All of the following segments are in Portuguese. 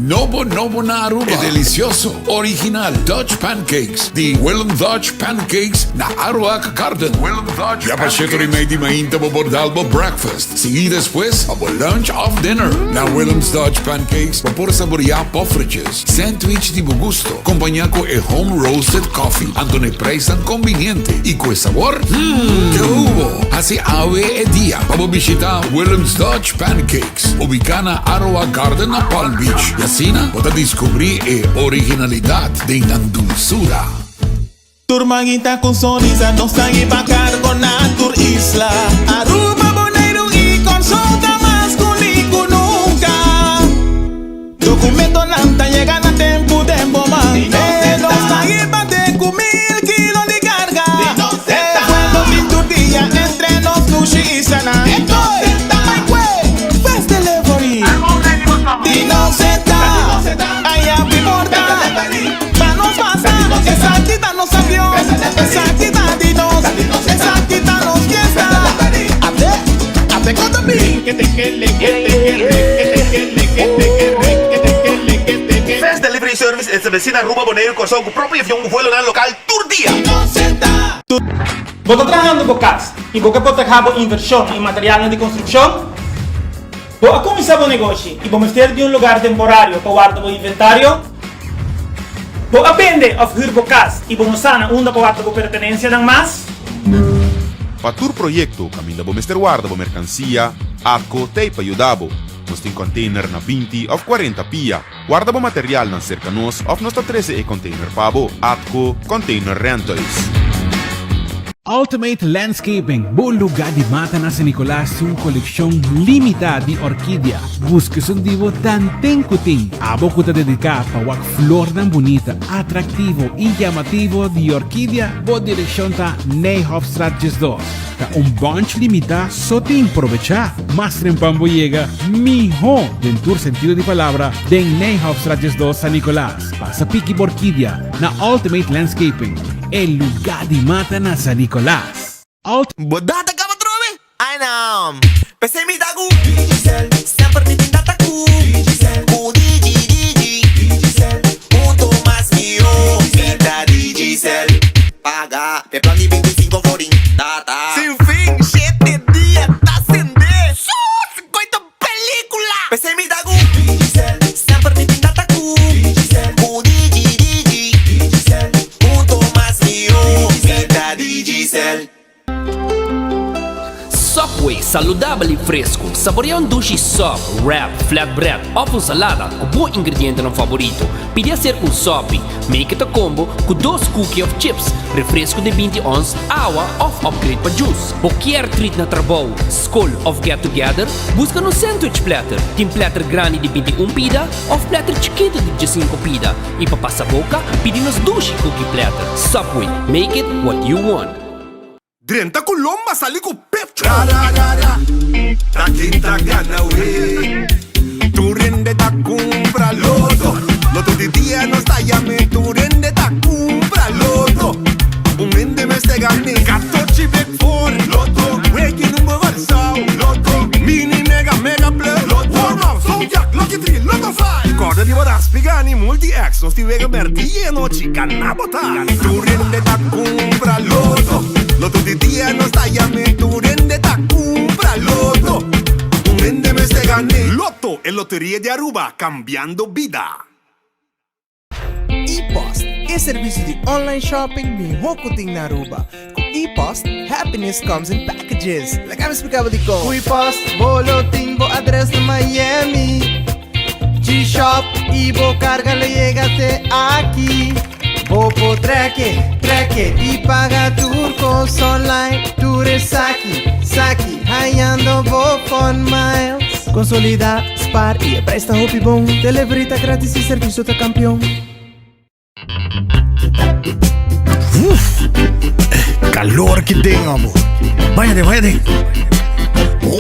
Novo na Aruba. E delicioso, original Dutch pancakes. Die Willem Dutch pancakes na Aruac Garden. Willem Dutch ja, pancakes. Ja, mainti mainta bo bordalbo breakfast. Sigui después, abo lunch of dinner. Na Willem's Dutch pancakes, vapor saborear poffertjes. Sandwich di gusto. Compagnaco e home roasted coffee. Antone preço conveniente. E com sabor, que hubo. Así ave e dia. Abo visitar Willem's Dutch pancakes. Ubicana Aruac Garden na Palm Beach. Y así, vos descubrir la originalidad de la dulzura. Turmanguita con sonrisa, no sangue pa' cargo na tur isla. Aruba, Bonaire y consulta más conmigo nunca. Documento lanta, llegan a tiempo de embomar. No sangue pa' te comer kilo de carga. Fuego de tu día, entre nos sushi y sana. Fast delivery. Dinoceta. Fast Delivery Service es vecina Aruba, Bonaire con su propio avión vuelo na local Turdia. Vos estás trabajando por casa y vos que puedes trabajar inversión en materiales de construcción. Vos a comenzar un negocio y vos meter de un lugar temporario para guardar el inventario. Vos aprende a huir por casa y vos no sana una para guardar pertenencia dan más. Para tu proyecto, caminda bo Mr. Guarda bo mercancia, ATCO te ayudabo. Nos tem container na 20 of 40 pia. Guarda bo material na cerca nos of nos 13 e container pabo. ATCO Container Rentals. Ultimate Landscaping, buon lugar de mata na San Nicolás, uma coleção limitada de orquídea. Busca um divo tan cutin. A boca te dedicar para uma flor tan bonita, atrativo e chamativo de orquídea. Boa direção tá Nijhoffstraat 2. Tá bunch limitado só tem aproveitar. Mas trempambo llega mijo dentro sentido de palavra de Nijhoffstraat 2 San Nicolás. Passa pique orquídea na Ultimate Landscaping. El lugar de mata na San Nicolás. Bodata ka matrobe? Ay naam. Pese mi tagu Digicel. Sempre mi tindataku Digicel. Ku digi Punto mas mio Vida Digicel. Paga pe plan de 25 forin Data Sin fin 7 días ta acender 50 película Pese mi tagu Digicel. Sempre mi tindataku Digicel. Ku digi Digicel. Punto mas mio Vida Digicel. Subway, saludable e fresco. Saboreia um duche soft, wrap, flatbread ou salada com bom ingrediente no favorito. Pide a ser um sop, make it a combo com 2 cookies of chips, refresco de 20 ons, água ou upgrade para juice. Qualquer treat na trabalho, school ou get together, busca no sandwich platter. Tem platter grande de 21 pida ou platter chiquito de 15 pida. E para passar boca, pide nos duche cookie platter. Subway, make it what you want. Drenta Colomba sali com Petra. Ta quinta gana we. Tu rende ta compra loto. Loto di dia non sta llame. Tu rende ta compra loto. Un rende me ste ganni. 14 big four. Loto. Weki numero valsau. Loto. Mini mega play. Loto. Warm so jack. Lucky 3. Loto 5. Corda di voras pigani. Multi-X. Non sti vega mertie no cica na bota. Tu rende ta compra loto. Loto di dia non sta llame. Tu rende ta compra loto. Un rende me ste ganni. Lotto e lotterie di Aruba. Cambiando vida. ePost é serviço de online shopping de Hokuting na Aruba. Com ePost, happiness comes in packages. Like eu explicava de como. O ePost, bolo timbo address na Miami. G-Shop, e bo carga le llega até aqui. Bopo treque e paga turcos online. Ture saki, haiando Bofon Miles. Consolida, spar e presta hopi bom. Delivery grátis e serviço tá campeão. Calor que tem, amor. Váyate.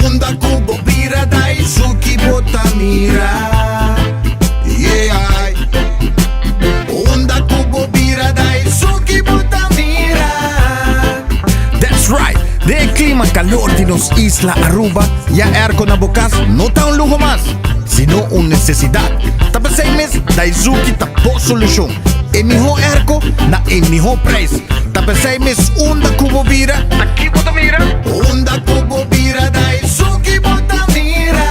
Onda cubo vira dai suki botamira. Yeah. Onda cubo vira dai suki botamira. That's right. De clima calor de nos isla Aruba. Ya erco na bocas, no tá un lujo más. sino una necesidad. Tapos 6 meses, Daisuki tapo solution. E miho erko na e miho price. Tapos 6 meses, unda kubo bira. Aqui bota mira. Unda kubo bira, Daisuki bota mira.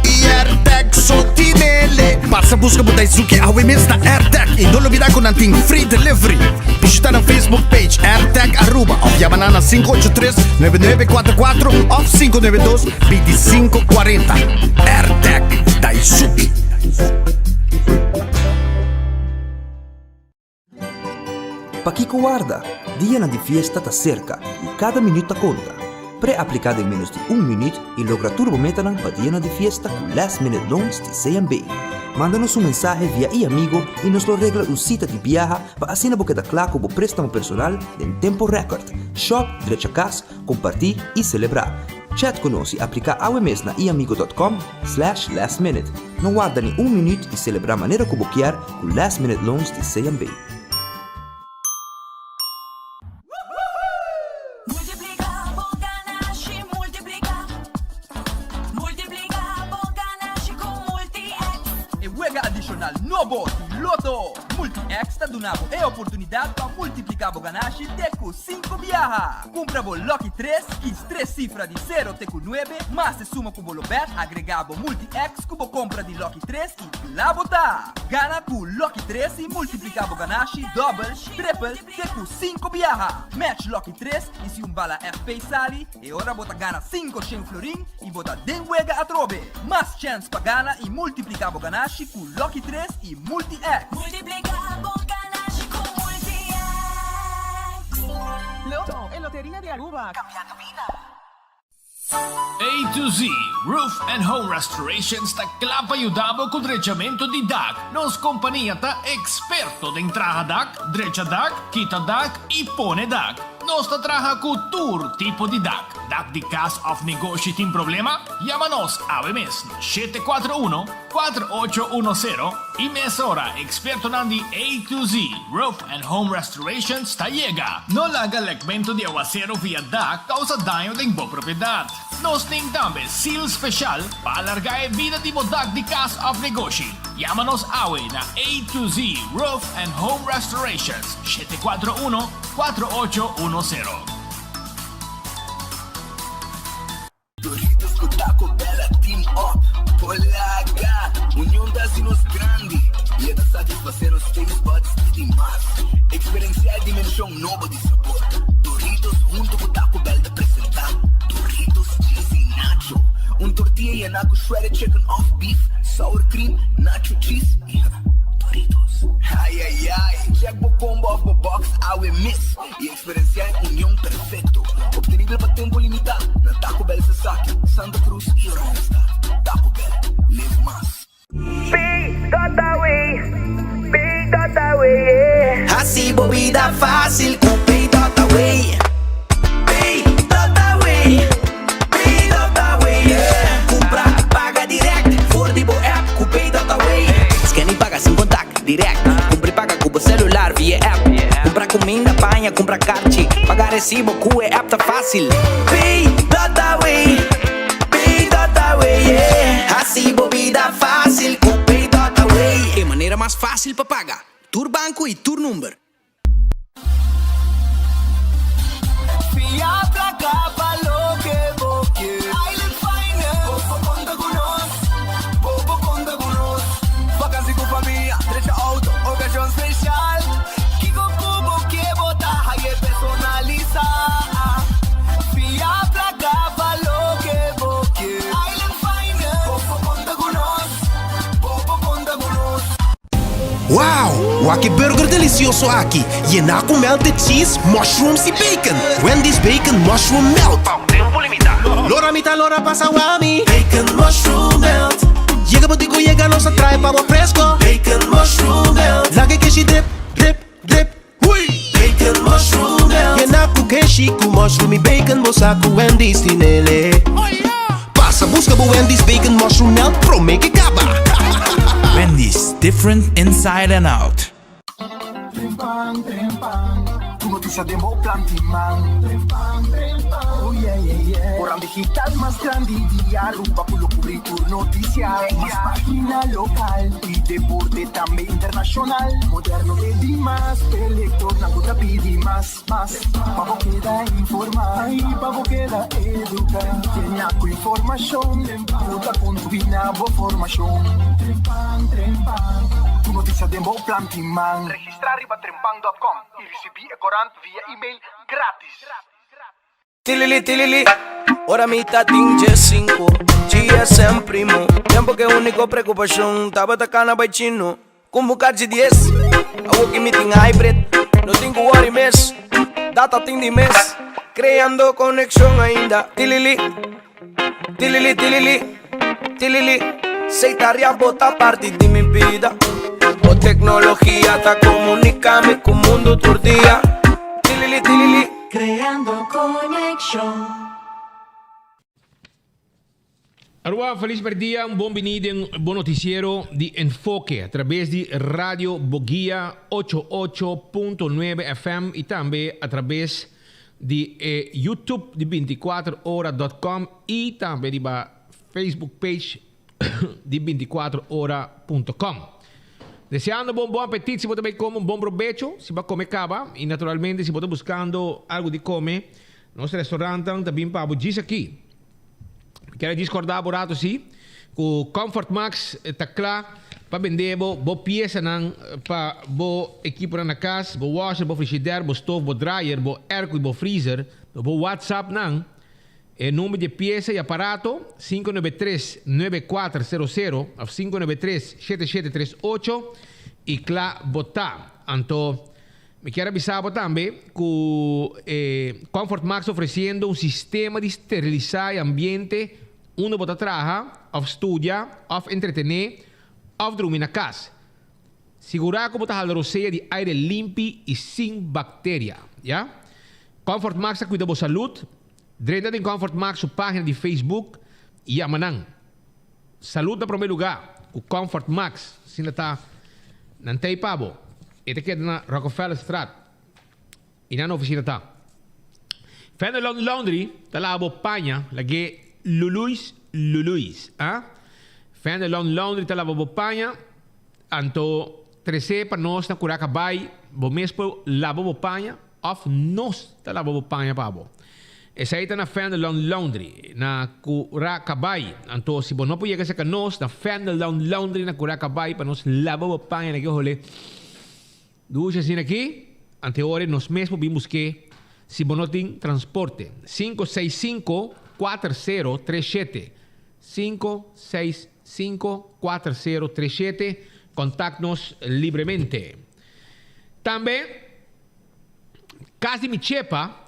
E AirTag sotinele. Passa busca por Daisuki awe mes na AirTag. E não olvidar com nanting free delivery. Visita na Facebook page AirTag Aruba. Of Yamanana 583-9944 of 592-2540. AirTag Daisuki. Paquico guarda, dia na di fiesta tá cerca e cada minuto conta. Pré-aplicado em menos de 1 minuto e logra turbo metanan para dia na di fiesta com last minute loans de CMB. Manda-nos mensagem via e-amigo e nos lo regla cita de viaja para assim na boca da claco o préstamo personal em tempo record. Shop, direito a casa, compartilhar e celebrar. Chat conosco e aplicar ao mês na eamigo.com/lastminute. Não guarda nem 1 minuto e celebrar maneira como quer com last minute loans de CMB. Novo Loto Multi-X tá donando a oportunidade para multiplicar o ganache teco 5 viaja. Compra o Lucky 3 e 3 cifras de 0 teco 9, mas se suma com o bet agregado Multi-X com a compra de Lucky 3 e lá botar. Gana com Lucky 3 e multiplicar o ganache double, triple teco 5 viaja. Match Lucky 3 e se bala FP sali e ora bota gana 500 florin e bota denwega a trobe. Mais chance para gana e multiplicar o ganache com Lucky 3 e Multi-X. Multiplicar bom ganache com Multi-X. Loto, é loteria de Aruba. Cambiar a vida. A to Z Roof and Home Restorations ta clapa ayudabo con drechamento di DAC. Nos companhia ta experto de entraha DAC, drecha DAC, quita DAC e pone DAC. Nos ta traha cu tour tipo di DAC. DAC di cas of negócio tem problema? Llámanos a mes 741-4810 e mesora experto nandi A to Z Roof and Home Restorations ta llega. No laga legmento de aguacero via DAC causa daño de bo propriedad. Nos tem também seal special para alargar a vida de DAC di cas of negócio. Llámanos awe na A to Z Roof and Home Restorations 741-4810. Doritos com Taco Bella Team Up Polaga União das Inos Grande E da satisfazer os taste buds de demais Experienciar a dimensão nova de sabor Doritos junto com Taco Bell de apresentar Doritos Cheesy Nacho tortilla e anaco shredded chicken off beef Sour cream, nacho cheese e Doritos Ai ai ai Check o combo off the box, awe miss E experienciar união perfeito Obtenível para tempo limitado Na Taco Bell Sasaki, Santa Cruz e Rasta Taco Bell, live más Pay.away Assim bebida fácil com Pay.away Pay.away Compra e paga direto For de boa app com Pay.away Scan e paga sem contato, direto Compra e paga com o celular via app Compra comida, banha, compra kart Pagar recibo com a app tá fácil Pay.away Assim bebida fácil com Pay.away É maneira mais fácil para pagar Tour banco e tour number Fia pra cá, falou que vou que Island Finance Posso conta conosco Posso conta conosco Vacancy com família Trecha auto, ocasião especial Que com cubo que botar Aí personalizar Fia pra cá, falou que vou que Island Finance Posso conta conosco Posso conta conosco Wow! O aqui burger delicioso aqui. Llena com melted cheese, mushrooms e bacon. Wendy's Bacon Mushroom Melt. Tempo limitado Lora mitad, lora pasa wami. Bacon Mushroom Melt. Llega botico, llega, nos atrae pavo fresco. Bacon Mushroom Melt. Lage que dip, dip, dip. Hui! Bacon Mushroom Melt. Llena com queijo, com mushroom e bacon. Bosa com Wendy's tinele. Passa, busca o Wendy's Bacon Mushroom Melt. Pro make it acaba. Wendy's, different inside and out. Como Noticias de Bo Plantiman. Oh yeah, yeah, yeah. Orang digital más grande y Aruba por lo cubrir tu noticia. Más página local y deporte también internacional. Moderno pedi más, elector na guta pedi más. Pavo queda informar, pavo queda educar. Tiene con información, puta con tu binabo formación. Tu noticia de Bo Plantiman. Registrar riba trempan.com y recibir corant via email gratis. Tilili, ora mitad tinge 5 GSM primo, tiempo que único preocupación taba atacando by chino, convocar de 10 a working meeting hybrid, no tengo worry mess, data ting de mes, creando conexión ainda. Tilili, seitaria bota parte de mi vida, o tecnología ta comunicame con mundo todo día. Tilili, creando conexión. Aruba, feliz dia, un buon venire, un buon noticiero di Enfoque a través di Radio Bogia 88.9 FM e també a través di YouTube di 24ora.com e també di Facebook page di 24ora.com. Deseando buon apetito, si può comer un buon provecho, si va a comer cava e naturalmente si può buscando algo di come. Nostro ristorante também para diz aqui. Quero discordar borato sim, com Comfort Max tá claro para vender bo peça nan para bo equipo na casa, bo washer, bo frigideira, bo stove, bo dryer, bo airco e bo freezer, bo WhatsApp nan. O número de peça e aparato 593-9400 ou 593-7738 e claro botar. Então, me quero avisar também que Comfort Max oferecendo um sistema de esterilizar ambiente onde você trabalha, ou estuda, ou entretener, ou dormir na casa. Segurar que você tem a roceia de aire limpo e sem bactéria. Yeah? Comfort Max cuida da saúde. Drenda em Comfort Max, sua página de Facebook e amanhã. Saúde em primeiro lugar. O Comfort Max, se não está na Teipabo, ele queda na Rockefeller Street e na oficina está. Fender Laundry, está lá a panha, lá que Luluis. Fender Laundry, está lá a panha, anto 13 para nós na Curaca Bay, bo mesmo lava a panha, of nós está lá a panha pabo. Essa aí está na Fender Laundry, na Curacabay. Então, se você não pode chegar a nós, na Fender Laundry, na Curacabay, para nós lavar a panha naquele rolê. Duas assim aqui, anterior, nós mesmos vimos que se você não tem transporte, 565-4037. 565-4037. Contacte-nos livremente. Também, Casa de Michepa,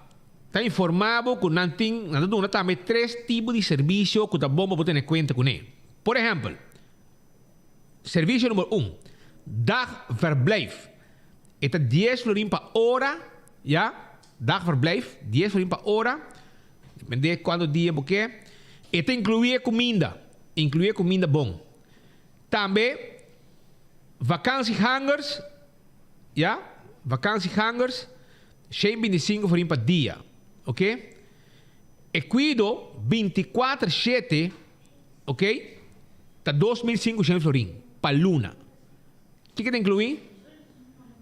está informado que não tem também 3 tipos de serviço que está bom para ter em conta com ele. Por exemplo, serviço número 1, dagverblijf. Está 10 florin per hora, ja? Dagverblijf, 10 florin per hora. Depende de quanto dia porque. Está incluye comida bom. Também, vakantiehangers, ja? Vakantiehangers, 125 florin per dia. Ok? E cuido 24/7, ok? Tá 2.500 florin para luna. O que te inclui?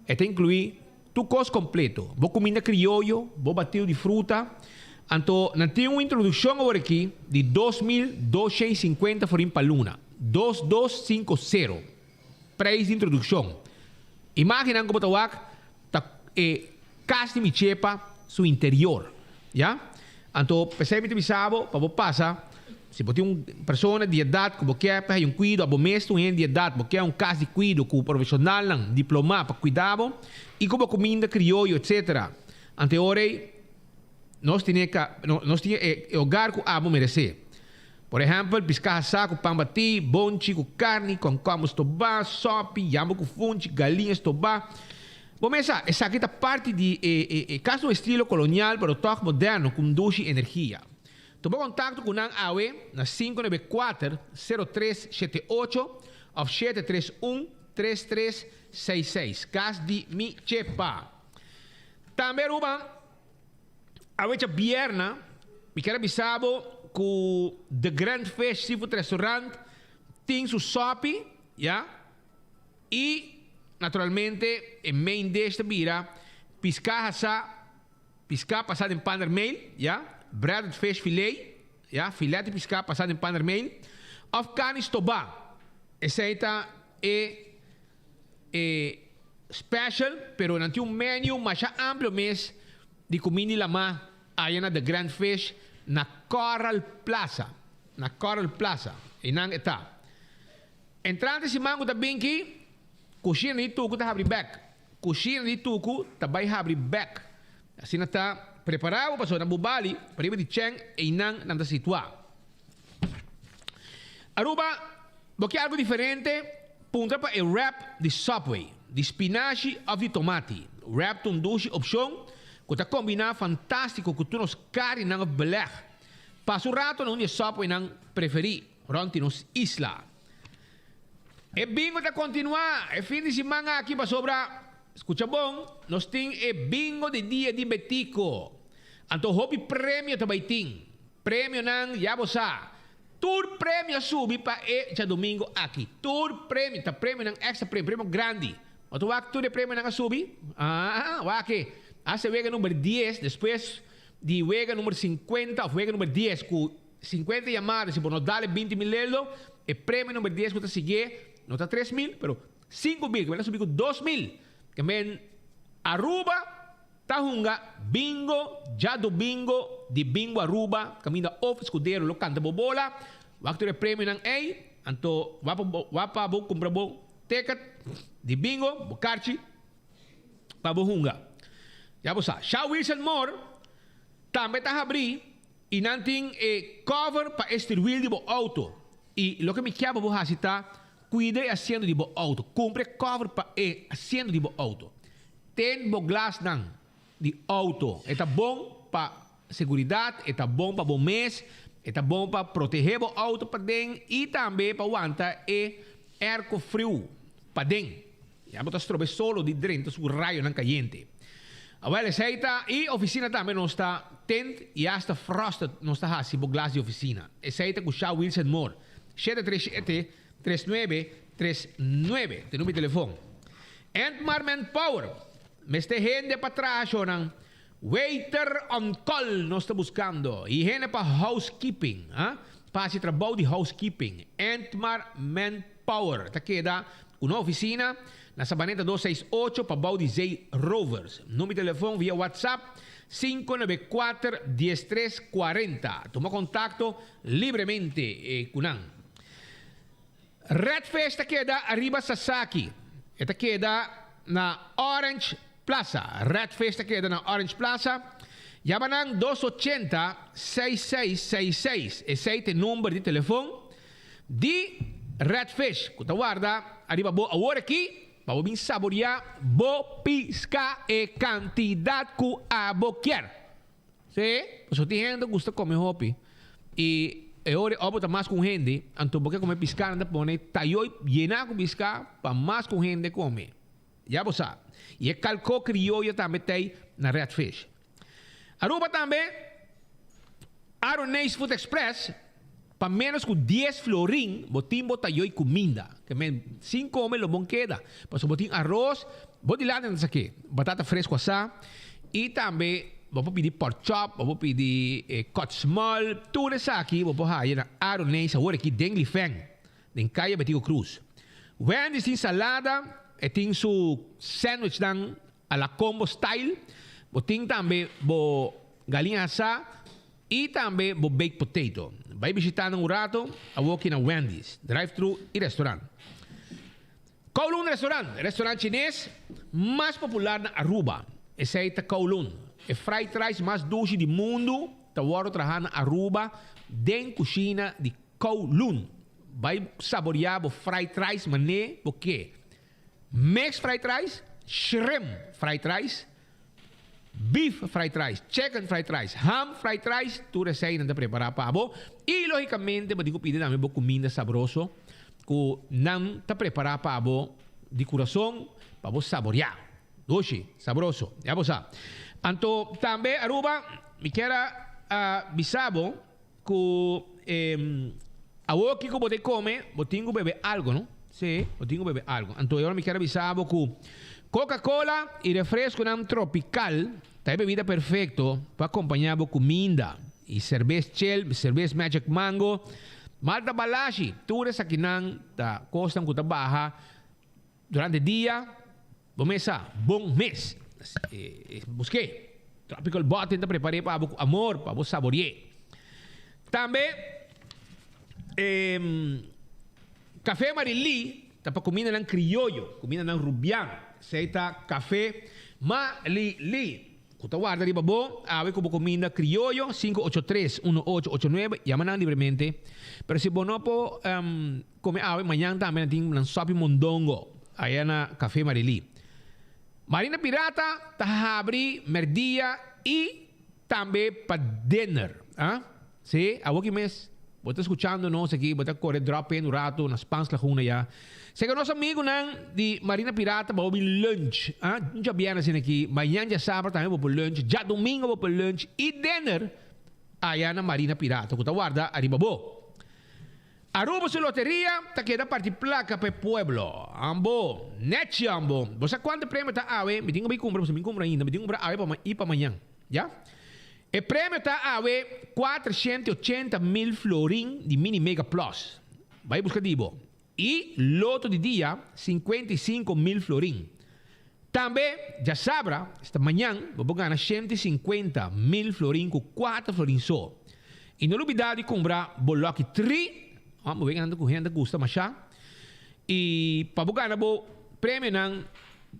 Te inclui tu costo completo. Vou comida criollo, vou batido de fruta. Então, não tem uma introdução agora aqui de 2.250 florin para luna. 2250. Preço de introdução. Imagina como tá casa de Michepa, seu interior. Ja? Então, percebe que para você passar, se você tem uma pessoa de idade que você quer um cuidado, a você mesmo de idade, você quer um caso de cuidado com um profissional, um diploma para cuidar, e como comida criollo, etc. Então, nós temos que hogar que a merecer. Por exemplo, pescar saco, pão batido, bonchi, com carne, com como estobá, sope, yambo com funchi, galinha estobá. Bom, essa aqui é parte de caso estilo colonial, para o toque moderno, com duche e energia. Toma contato com a AWE na 594-0378 ou 731-3366. Casa de Michepa. Também Aruba, a vecha bierna, me quero bisabo que The Grand Fish Seafood Restaurant tem su sopi, ja? E, naturalmente, em main dish da bira, pisca passado em pan vermelho, ja? Breaded fish filet, ja? Filet de pisca passado em pan vermelho, of carne estobá. Essa é special, pero nanti um menu mais amplo mês de comida e lama aí na The Grand Fish na Coral Plaza. Na Coral Plaza. E nang eta. Entrante si mango da binki, cozinha de tuco tá abrir back. Cozinha de tuco tá vai abrir back. Assim tá preparado para na bubali, para ir de cheng e nang nanda situa. Aruba, porque algo diferente, punta para o wrap de Subway, de spinaci of de tomate. Wrap tem duas opções, que está combinado fantástico com tu nos carne nang beleg. Passo rato não é Subway nang preferi, ronti nos isla. E bingo tá continuar, e fim de semana aqui para sobra. Escucha bom, nós tem e bingo de dia de betico. Anto hobby prêmio também tem. Prêmio nang yabosa. Tour prêmio subi para e domingo aqui. Tour prêmio, tá prêmio nang extra prêmio grande. O tu wak tour de prêmio nang subi? Wak Hace wega número 10, depois de wega número 50 ou wega número 10 com 50 chamadas, se por nos darle 20 mil euros, e prêmio número 10 que está seguir, não está 3 mil, pero 5 mil, que vai subir com 2 mil. Que men Aruba, tahunga, bingo, já do bingo, de bingo Aruba, caminho da office, escudeiro, lo canta bobola, waktu de prêmio nang ei, anto, wapa bo, compra bo, ticket, de bingo, bo karchi, pa bo hunga. Já você, Shaw Wilson Moore, também está abrindo, e não tem cover para extinguir de bo auto. E lo que me quer bo hasita, cuide asiento de bo auto. Compre cover para asiento de bo auto. Tem bo glass nang de auto. Está bom para seguridade, está bom para bom mês, está bom para proteger bo auto para dentro e também para aguentar air frio para dentro. Já botas trobe solo de dentro su raio nang caliente. Well, essa e oficina também não está tent e hasta frosted não está assim bo glass de oficina. Essa aí com Shaw Wilson Moore. 737-3939. Tem número de telefone. Entmar Manpower. Meste gente para trás, nang waiter on call nós está buscando. E gente para housekeeping. Para trabalho de housekeeping. Entmar Manpower. Tá queda uma oficina na Sabaneta 268 para baú de Zay Rovers. Número de telefone via WhatsApp 594-1340. Toma contato livremente com nang. Red Fest queda arriba Sasaki. Esta queda na Orange Plaza. Red Fest queda na Orange Plaza. Yabanang 280-6666. Esse é o número de telefone de Red Fish. Kuta guarda, arriba bo agora aqui, para bem saborear bo pisca e quantidade que a bo quer. Sim? Porque tem gente que gosta de comer hopi. E agora opta mais com gente, então porque comer pisca anda pone, taioi llenar com pisca para mais com gente comer. Já você sabe. E é calco crioulo também tem na Red Fish. Aruba também, Aronês Food Express, para menos que 10 florin, botim bota yoi comida. Que men 5 come lo bom queda. Passo botim arroz, boti lá dentro aqui, batata fresca assá e também vou pedir pork chop, vou pedir cut small, tudo isso aqui vou pôr aí na Aronês, agora aqui Dengli Feng, em Caia Betigo Cruz. Wendy's tem salada, e tem su sandwich dan a la combo style, botim também bo galinha assá e também bo baked potato. Vai visitar um rato, a walk na Wendy's, drive-thru e restaurante. Kowloon restaurante chinês mais popular na Aruba. Esse aí é Kowloon. É fried rice mais doce do mundo. Tá agora trabalhando na Aruba, dentro da cozinha de Kowloon. Vai saborear o fried rice, mané, porque mixed fried rice, shrimp fried rice, beef fried rice, chicken fried rice, ham fried rice, tudo isso aí não dá preparar para você. E, logicamente, eu digo pedir também comida saborosa, que não está preparado para você, de coração, para você saborear. Doce, saboroso, já você sabe. Anto, também, Aruba, me quera bisabo que a que eu vou comer, vou ter que beber algo, não? Sim, vou ter que beber algo. Então, eu me quero bisabo que Coca-Cola e refresco não tropical tá bebida perfeito para acompanhar a comida. E cerveja Shell, cerveja Magic Mango, malta balashi, tudo isso aqui não tá custa que tá baixa durante o dia. Vamos a bom mês. Busquei Tropical Bottle, tá preparei para amor, para você saborear. Também café Marili, tá para comida não criollo, comida não rubian. Seita café Marili. Kuta guarda di babo, awe ko comida criollo 583-1889, llaman libremente. Pero si bono po come awe mañana también ting ng sopi mondongo, allá na Café Marili. Marina Pirata, tahabri, merdia y también para dinner. ¿Ah? Sí, awe que mes. Vos estás escuchando, no sé qué, vos estás correr drop in un rato, unas pans la juna ya. Sé que nos amigos de Marina Pirata vão vir lunch. Ah, já vieram assim aqui. Amanhã já sábado também vou por lunch. Já domingo vou por lunch. E dinner aí na Marina Pirata. Que tá guarda, arriba bo. Aruba su loteria, tá queda parte placa para pueblo. Ambo, net ambo. Você quanto prêmio tá ave? Me tenho que comprar, você me compra ainda. Me tenho que comprar ave para ir para amanhã. Já? O prêmio está a 480 mil florin de Mini Mega Plus. Vai buscar dibo. E loto de dia, 55 mil florin. Também, já sabra, esta manhã, vou ganhar 150 mil florin com 4 florin só. E não olvidar de comprar Boloque 3. Vamos ver que anda correndo, custa mais já. E para ganhar o prêmio,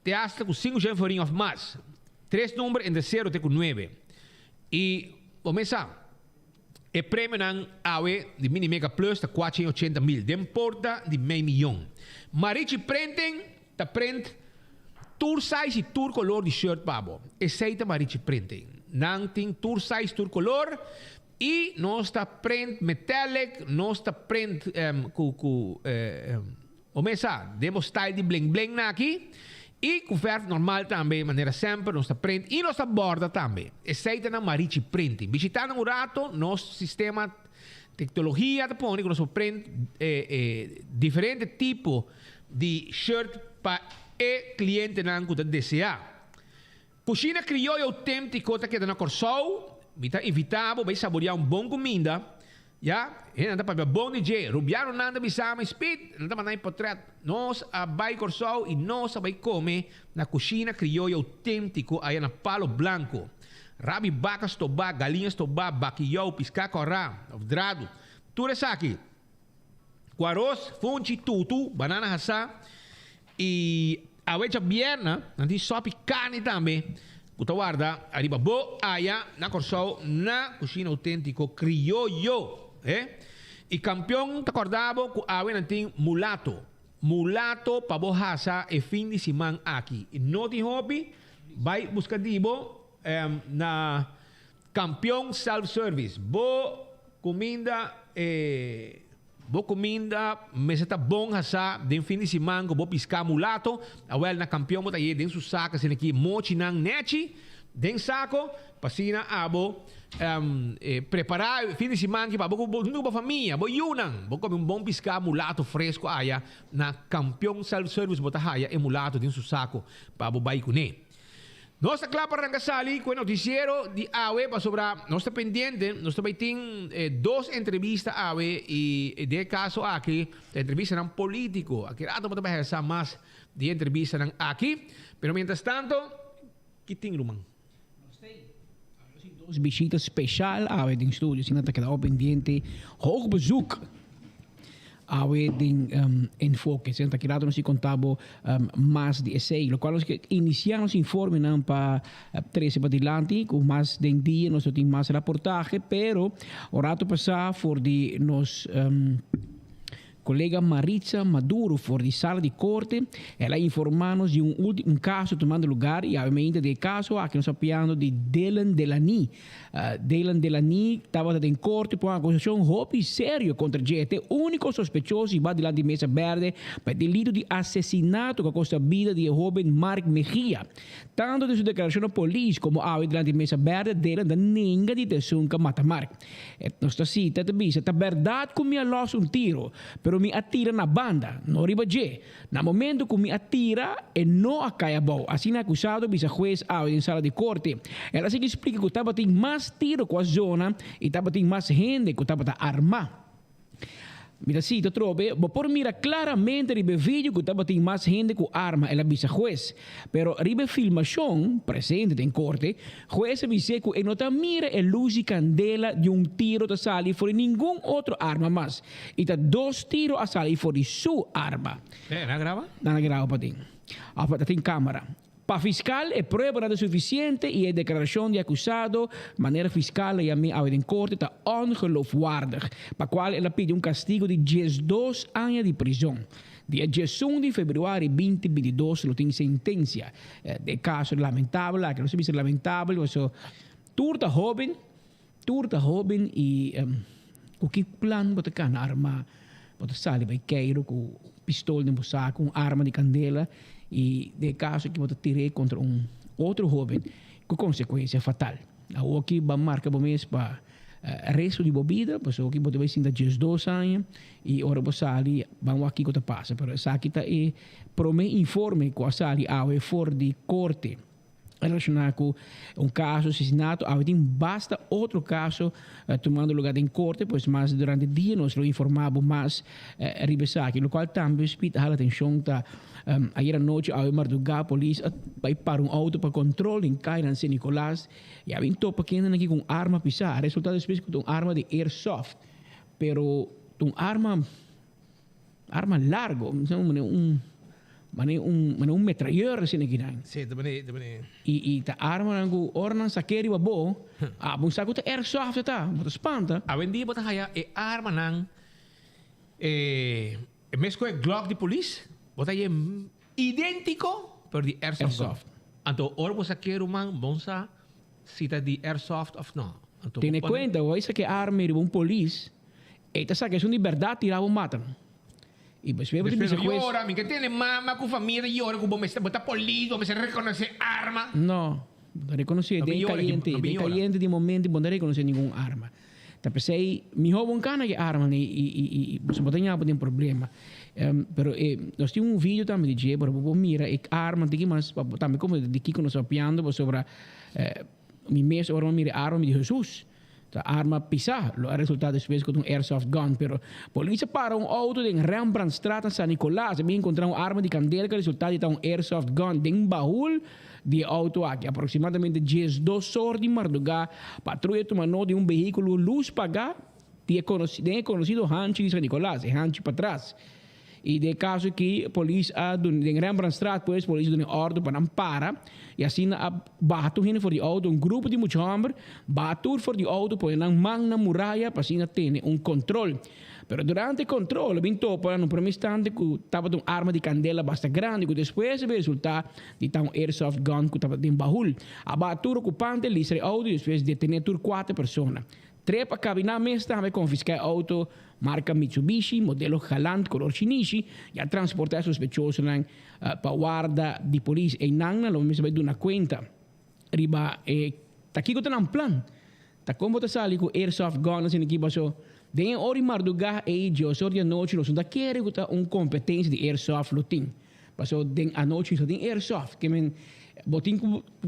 te hasta com 5 florin of mais. 3 números entre 0 e 9. E vamos a o prêmio não AWE de Mini Mega Plus está 480 mil, de importa de meio milhão. Marichi Printing está print tour size e tour color de shirt babo. Esse é Marichi Printing. Não tem tour size, tour color e não está print metallic, não está print vamos a demos style de bling bling aqui. E couvert normal também, maneira sempre, nossa print e nossa borda também. Esse na Marichi Printing. Visitando um rato, nosso sistema tecnologia, põe que nosso print diferente tipo de shirt para o cliente não que desejar. Cozinha criolla autêntica que está na Corsol, invitável, vai saborear bom comida. Ja, en dan heb bom DJ. Rubiano nanda bisama speed. Nanda manay portret. Nós abay corso e nós abay come na cozinha criolla autêntico aí na Palo Blanco. Rabi vacas toba, galinhas toba, baquiao, piscaco arra, drado. Tudo isso aqui. Com arroz, funchi, tutu, banana hassa e a wecha bierna, nanti sopi carne também. Puta guarda, arriba bo aya na corso na cozinha autêntico criollo. E campeão te acordava que a tem mulato. Mulato para bohasa e fim de semana aqui. E não tem hobby, vai buscar dibo na campeão self-service. Bo comida, mas tá bom hasa de fim de semana, bo piscar mulato. Awel na campeão bota aí dentro do saco, assim aqui, mochi nang nechi. Den saco, pasina abo preparar fim de semana que para boa família, boa yunang, boa comer bom piscar mulato fresco aya na campeão self-service bota haya e mulato dentro do saco para boa baicune. Nossa clapa rangasali com o noticiero de AWE para sobrar, nós está pendente, nós também tem 2 entrevistas AWE e de caso aqui, a entrevista não político, aqui rato para conversar mais de entrevista não aqui, pero mientras tanto, que tem rumang? Dos visitas speciaal aan het studio. Zien dat ik daar pendiente hoog bezoek aan het enfoque. Zijn dat ik later nos contabo más de essay. Lo cual nos iniciamos informe nan pa 13 patilanti com mais de dia nos tem mais reportaje, pero o rato passar voor die nos collega Maritza Maduro voor die sala di corte. Ela informa-nos de um caso tomando lugar e obviamente del caso aqui nós sappiamo di Dylan Delany. Dylan Delany estava em corte por uma acusação roubo sério contra GT, único sospechoso e vai lá de Mesa Verde por delito de assassinato que custa a vida de jovem Mark Mejia. Tanto de sua declaração à polícia como ao de lá de Mesa Verde, Dylan da ninga de tesunca mata Mark. Nossa cita te dice, "Ta verdade que me los un tiro, pero me atira na banda, no riba G. Na momento que me atira e não a caia bom. Assim acusado bisa juez ao em sala de corte. Ela se explica que estava tem mais tiro com a zona e estava tem mais gente que estava armada. Mira, si te trobe, por mira claramente ribe vídeo que estava tem mais gente com arma ela bisa juez. Pero ribe filmação presente em corte, juez disse que não tá mira a luz e candela de tiro da sali for nenhum outro arma mais. E tá 2 tiros a sali for sua arma. ¿Na grava? Na grava para tem. Tem câmera. Para fiscal é prova nada suficiente e a declaração de acusado, maneira fiscal e a mim ao em corte está ongeloofwaardig, para qual ela pede castigo de 12 anos de prisão. Dia 11 de fevereiro 2022, lo tem sentença. De caso lamentável, que não se diz lamentável, mas turta jovem e o que plano botar cá na arma, botar sali vai queiro com pistola de saco, com arma de candela e de caso que botar tirei contra outro jovem com consequência fatal. O que vai marcar o mês para resto de bebida, pois o que botar vai ser de 12 anos e ora você sali vamos aqui que te passa, pero essa aqui tá e prome informe com a sali ao for de corte relacionado com caso de assassinato, basta outro caso tomando lugar em corte, pois mas durante o dia nós lo informamos mais ribesaki, o qual também spita a atenção tá ayer à noite ao madrugada a polícia vai para auto para controle em Cairan San Nicolás e havia topa que ainda aqui com arma pisar, resultado específico com arma de airsoft, pero arma largo, um metralhador assim aqui não. Sim, também. E ta arma nangu ornan sakeri babo, bung saku ta airsoft ta, bota espanta. Awendi bota haya arma nang mesco Glock de polícia, bota aí idêntico pero de airsoft. Anto orbo sakero man bonsa cita de airsoft of no. Tiene cuenta, o isso que arma de um polícia, eta sa que é uma liberdade tirar um matan. Y pues llora, mi que tiene mamá con familia llora, como me está polido, me se reconoce arma. No reconoce de caliente de momento, no reconoce ningún arma. Te pensei, mi joven cana que arma y pues no tenía ningún problema. Pero nós temos um vídeo também de Jay, para mira, e arma de que mas também como de que nós apiando sobre mi mes ora mira arma de Jesus. A arma pisar, o resultado depois com airsoft gun, pero polícia para auto em Rembrandtstraat em San Nicolás, e encontraram arma de candela, que o resultado de airsoft gun em baúl de auto aqui, aproximadamente 12 horas de madrugada, patrulha tomando de veículo luz pagar, de conhecido Hanchi de San Nicolás, Hanchi para trás. E de caso que a polícia em Rembrandtstraat, pois a polícia deu ordem para não parar. E assim, batu hin voor die auto, grupo de muitos homens, batu voor die auto, põe na mão na muralha, para assim ter controle. Pero durante o controle, bem topa, no primeiro instante, que estava com arma de candela bastante grande, que depois se resultar de um airsoft gun que estava em baúl. A batu ocupante, listre auto, e depois detener 4 pessoas. 3 para cabinar mesmo, também confiscar auto, marca Mitsubishi, modelo Galant, color Shinichi, e transportar sospechoso para guarda de polícia. E não, lo mesmo vai dar uma conta. Riba, tá aqui que tem um plano. Tá como tá sali com airsoft gun, assim aqui passou. Den hora madrugada e de horas de noite, nós não queremos que competência de airsoft lutin. Passou den a noite só tem airsoft, que men botin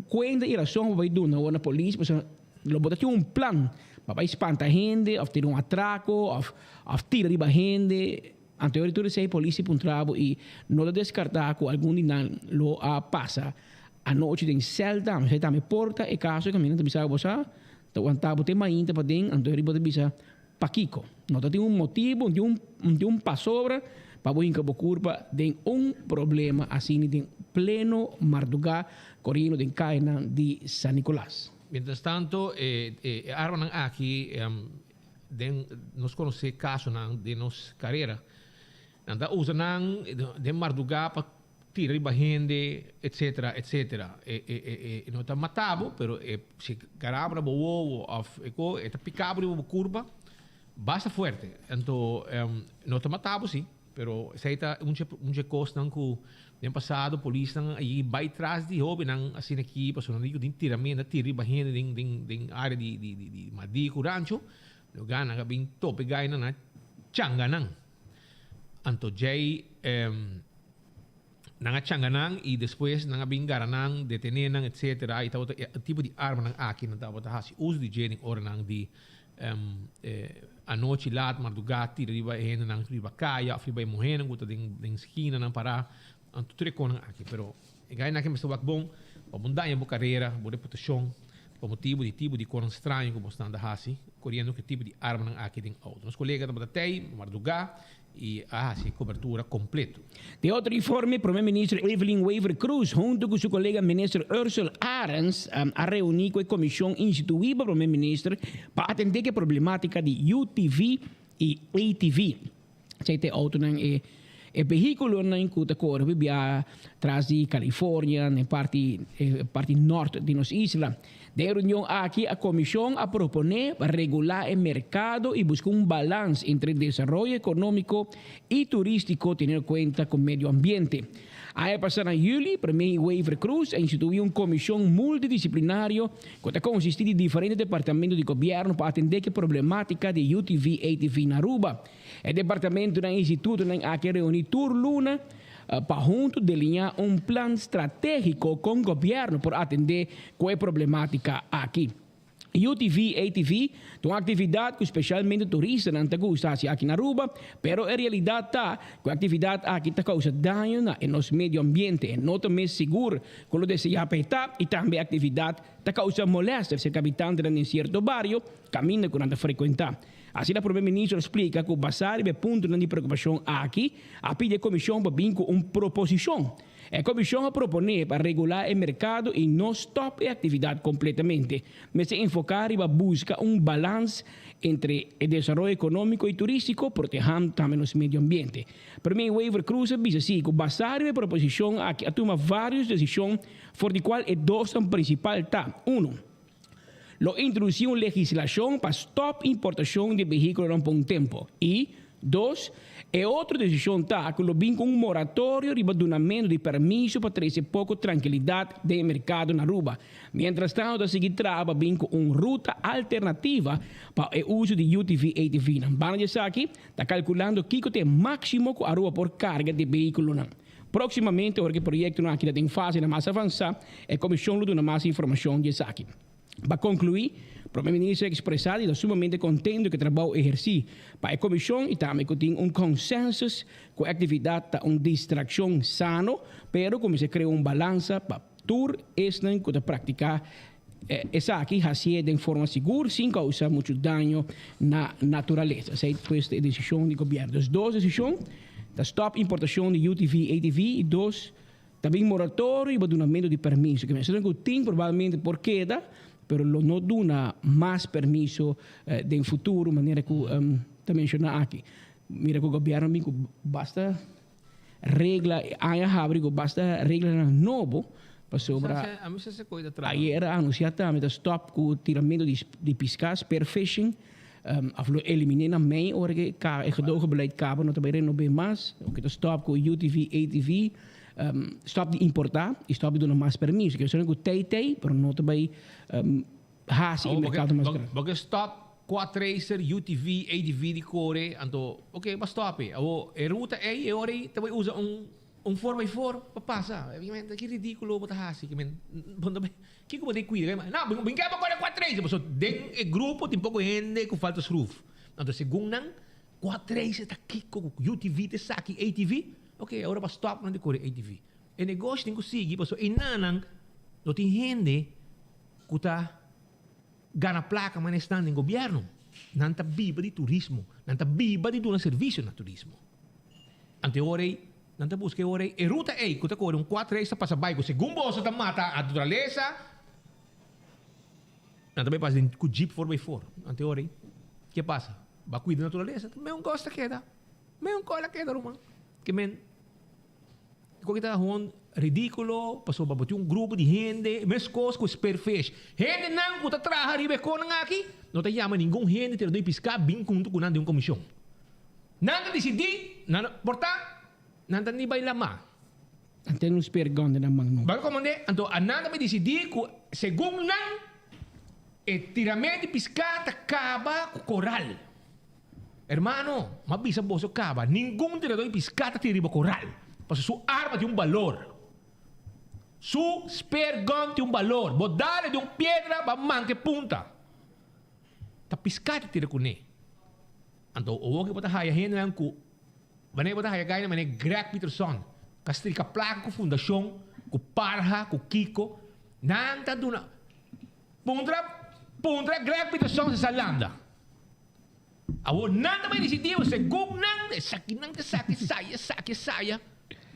conta e razão vai dar na polícia, passou lo botar plano. Para espantar gente, ou ter atraco, ou tirar de gente. Anteriormente, se a polícia puntrava e não descartar que algum dia lo passa a noite em celda, mas também porta e caso que a menina bisa bosa, aguantava ter mais para dentro, anteriormente bisa paquico. Não tem motivo, de passobra, para boin que curva de problema assim de pleno madrugada correndo de Cairan de San Nicolás. Mientras tanto, arma aqui, nos conhece caso de nos carreira, Nanda usa nang de marduga pa tira riba gente, etc. Não está matado, pero se garaba na boa of eco, está picado na curva, basta forte. Então, não está matado sim, pero se está um costa nang ku no passado polícia nang aí vai trás de hobby nang assim aqui, passou nang digo din tiramento, tira riba gente din área de Madico Rancho, no gana nga bing tope gay na changa nang. Anto jay nanga changanang e depois nanga bingaranang detenenang etc. Aí tá tipo de arma nang aqui não tá bota hasi uso de jening ora nang di a noite laat madrugada tira riba hen nang riba kaya of riba mohen nang ding esquina nang para anto treco nang aqui pero gai na que me wak bom abundância bo carreira bo reputação por motivo de coisa estranho como está da hasi correndo que tipo de arma nang aqui ding auto nos colegas da batei madrugada e a cobertura completa. De outro informe, o primeiro-ministro Evelyn Wever Cruz, junto com seu colega ministro Ursula Arens, a reunir com a comissão instituída pelo primeiro-ministro para atender a problemática de UTV e ATV. Este auto é veículo na incuta cor via atrás de Califórnia, na parte norte de nossa isla. De reunião aqui, a comissão a proponer para regular o mercado e buscar balance entre desenvolvimento econômico e turístico, tendo em conta com o meio ambiente. A passada em julho, o primeiro Wever Cruz instituiu uma comissão multidisciplinária que consiste de diferentes departamentos de governo para atender a problemática de UTV e ATV na Aruba. O departamento do Instituto aqui reuniu tur Luna para junto delinear plano estratégico com o governo para atender com a problemática aqui. UTV, ATV, uma atividade que especialmente turistas não gostam aqui na Aruba, pero a realidade está que a atividade aqui está causando dano no nosso meio ambiente, não também seguro quando deseja apertar e também a atividade está causando molestias se habitante de um certo bairro caminha quando frequentar. Assim, o primeiro-ministro explica que o basar é ponto de preocupação aqui, a pedir a comissão para vir com uma proposição. A comissão a proponer para regular o mercado e não stop a atividade completamente, mas se enfocar e buscar balance entre o desenvolvimento econômico e turístico, protegendo também o meio ambiente. Primeiro, Wever Cruz diz assim que o basar a proposição a tomar várias decisões, por de qual é dois principal tá. Lo introduziu legislação para stop importação de veículos por um tempo. E, dois, outra decisão está que lo vem com moratório de abandonamento de permisso para trazer pouco tranquilidade do mercado na Aruba. Mientras tanto, a seguir traba vem com uma ruta alternativa para o uso de UTV e ATV. Vamos dizer aqui, está calculando que tem máximo que a Aruba por carga de veículo. Proximamente, o projeto aqui está em fase mais avançada, a comissão dá mais informação disso aqui. Para concluir, o primeiro-ministro é expressado e está sumamente contente que o trabalho exerce para a comissão e também que tem consenso que a atividade está uma distração sano, pero como se cria balança para tour este que praticar essa aqui assim de forma segura, sem causar muito dano na natureza. Essa é a decisão do governo. As duas decisões, da stop importação de UTV e ATV e dois, também moratório e abandonamento de permisso. Que mencionam que tem provavelmente por queda, pero não dá mais permisso em futuro, maneira que está mencionado aqui. Mira que o governo basta regra, basta regra novo para sobre. Aí era anunciado também da stop com o tiramento de pescas, spearfishing, eliminar na main hora que é gedogen beleid cabo não também não bem mais, o que stop com UTV, ATV. Stop de importar e stop de dar mais permisso. Que eu sei que o TT, mas não também hasi no mercado mais grande. Porque stop quatracer, UTV, ATV de core, então, ok, mas stop. A ruta é hora também usa um 4x4 para passar. Obviamente, que ridículo botar hasi. Que como tem cuida? Não, bem que é para quatracer. Mas tem grupo, tem pouco gente que falta roof. Então, segundo não, quatracer está aqui com UTV, te saque ATV. Ok, agora para stop não decore ATV. O negócio tem que seguir, porque inanang não tem gente que está ganha placa, mas está no governo. Não está viva de turismo, não está viva de dar serviço no turismo. Ante hora, não está buscando hora, e ruta é que está correndo 4 está passa bairro, segundo você está mata a natureza, não também passa com Jeep 4x4. Ante hora, que passa? Vai cuidar da natureza, também gosta queda, também cola queda, Romano. que men, kita gewoon ridículo, pasó babot yung grupo de gente, mes cosas com superficie. Gente não puta traja ribe con aqui, não te llama ningún gente, te doy piscar, bem junto com de um comissão. Nada decidi, nada, porta, nada ni bay lama. Ante no spergon de namang no. Bago komande, anto nada me decidi ku según nang tiramento de piscata caba com coral. Hermano, mabisa boso caba, ningún tirador de piscata te riba coral. Porque su arma tem valor. Su spear gun tem valor. Bodale de piedra ba manque punta. Ta piscata tira kune. Anto o que bota haya hen lang ku. Bane bota haya gaya mane Greg Peterson. Kastri ka placa ku fundação, ku Parha, ku Kiko. Nanta duna. Puntra Greg Peterson sa Salanda. Awo nanta may inisiativo sa gugnan, sakinang saki saya.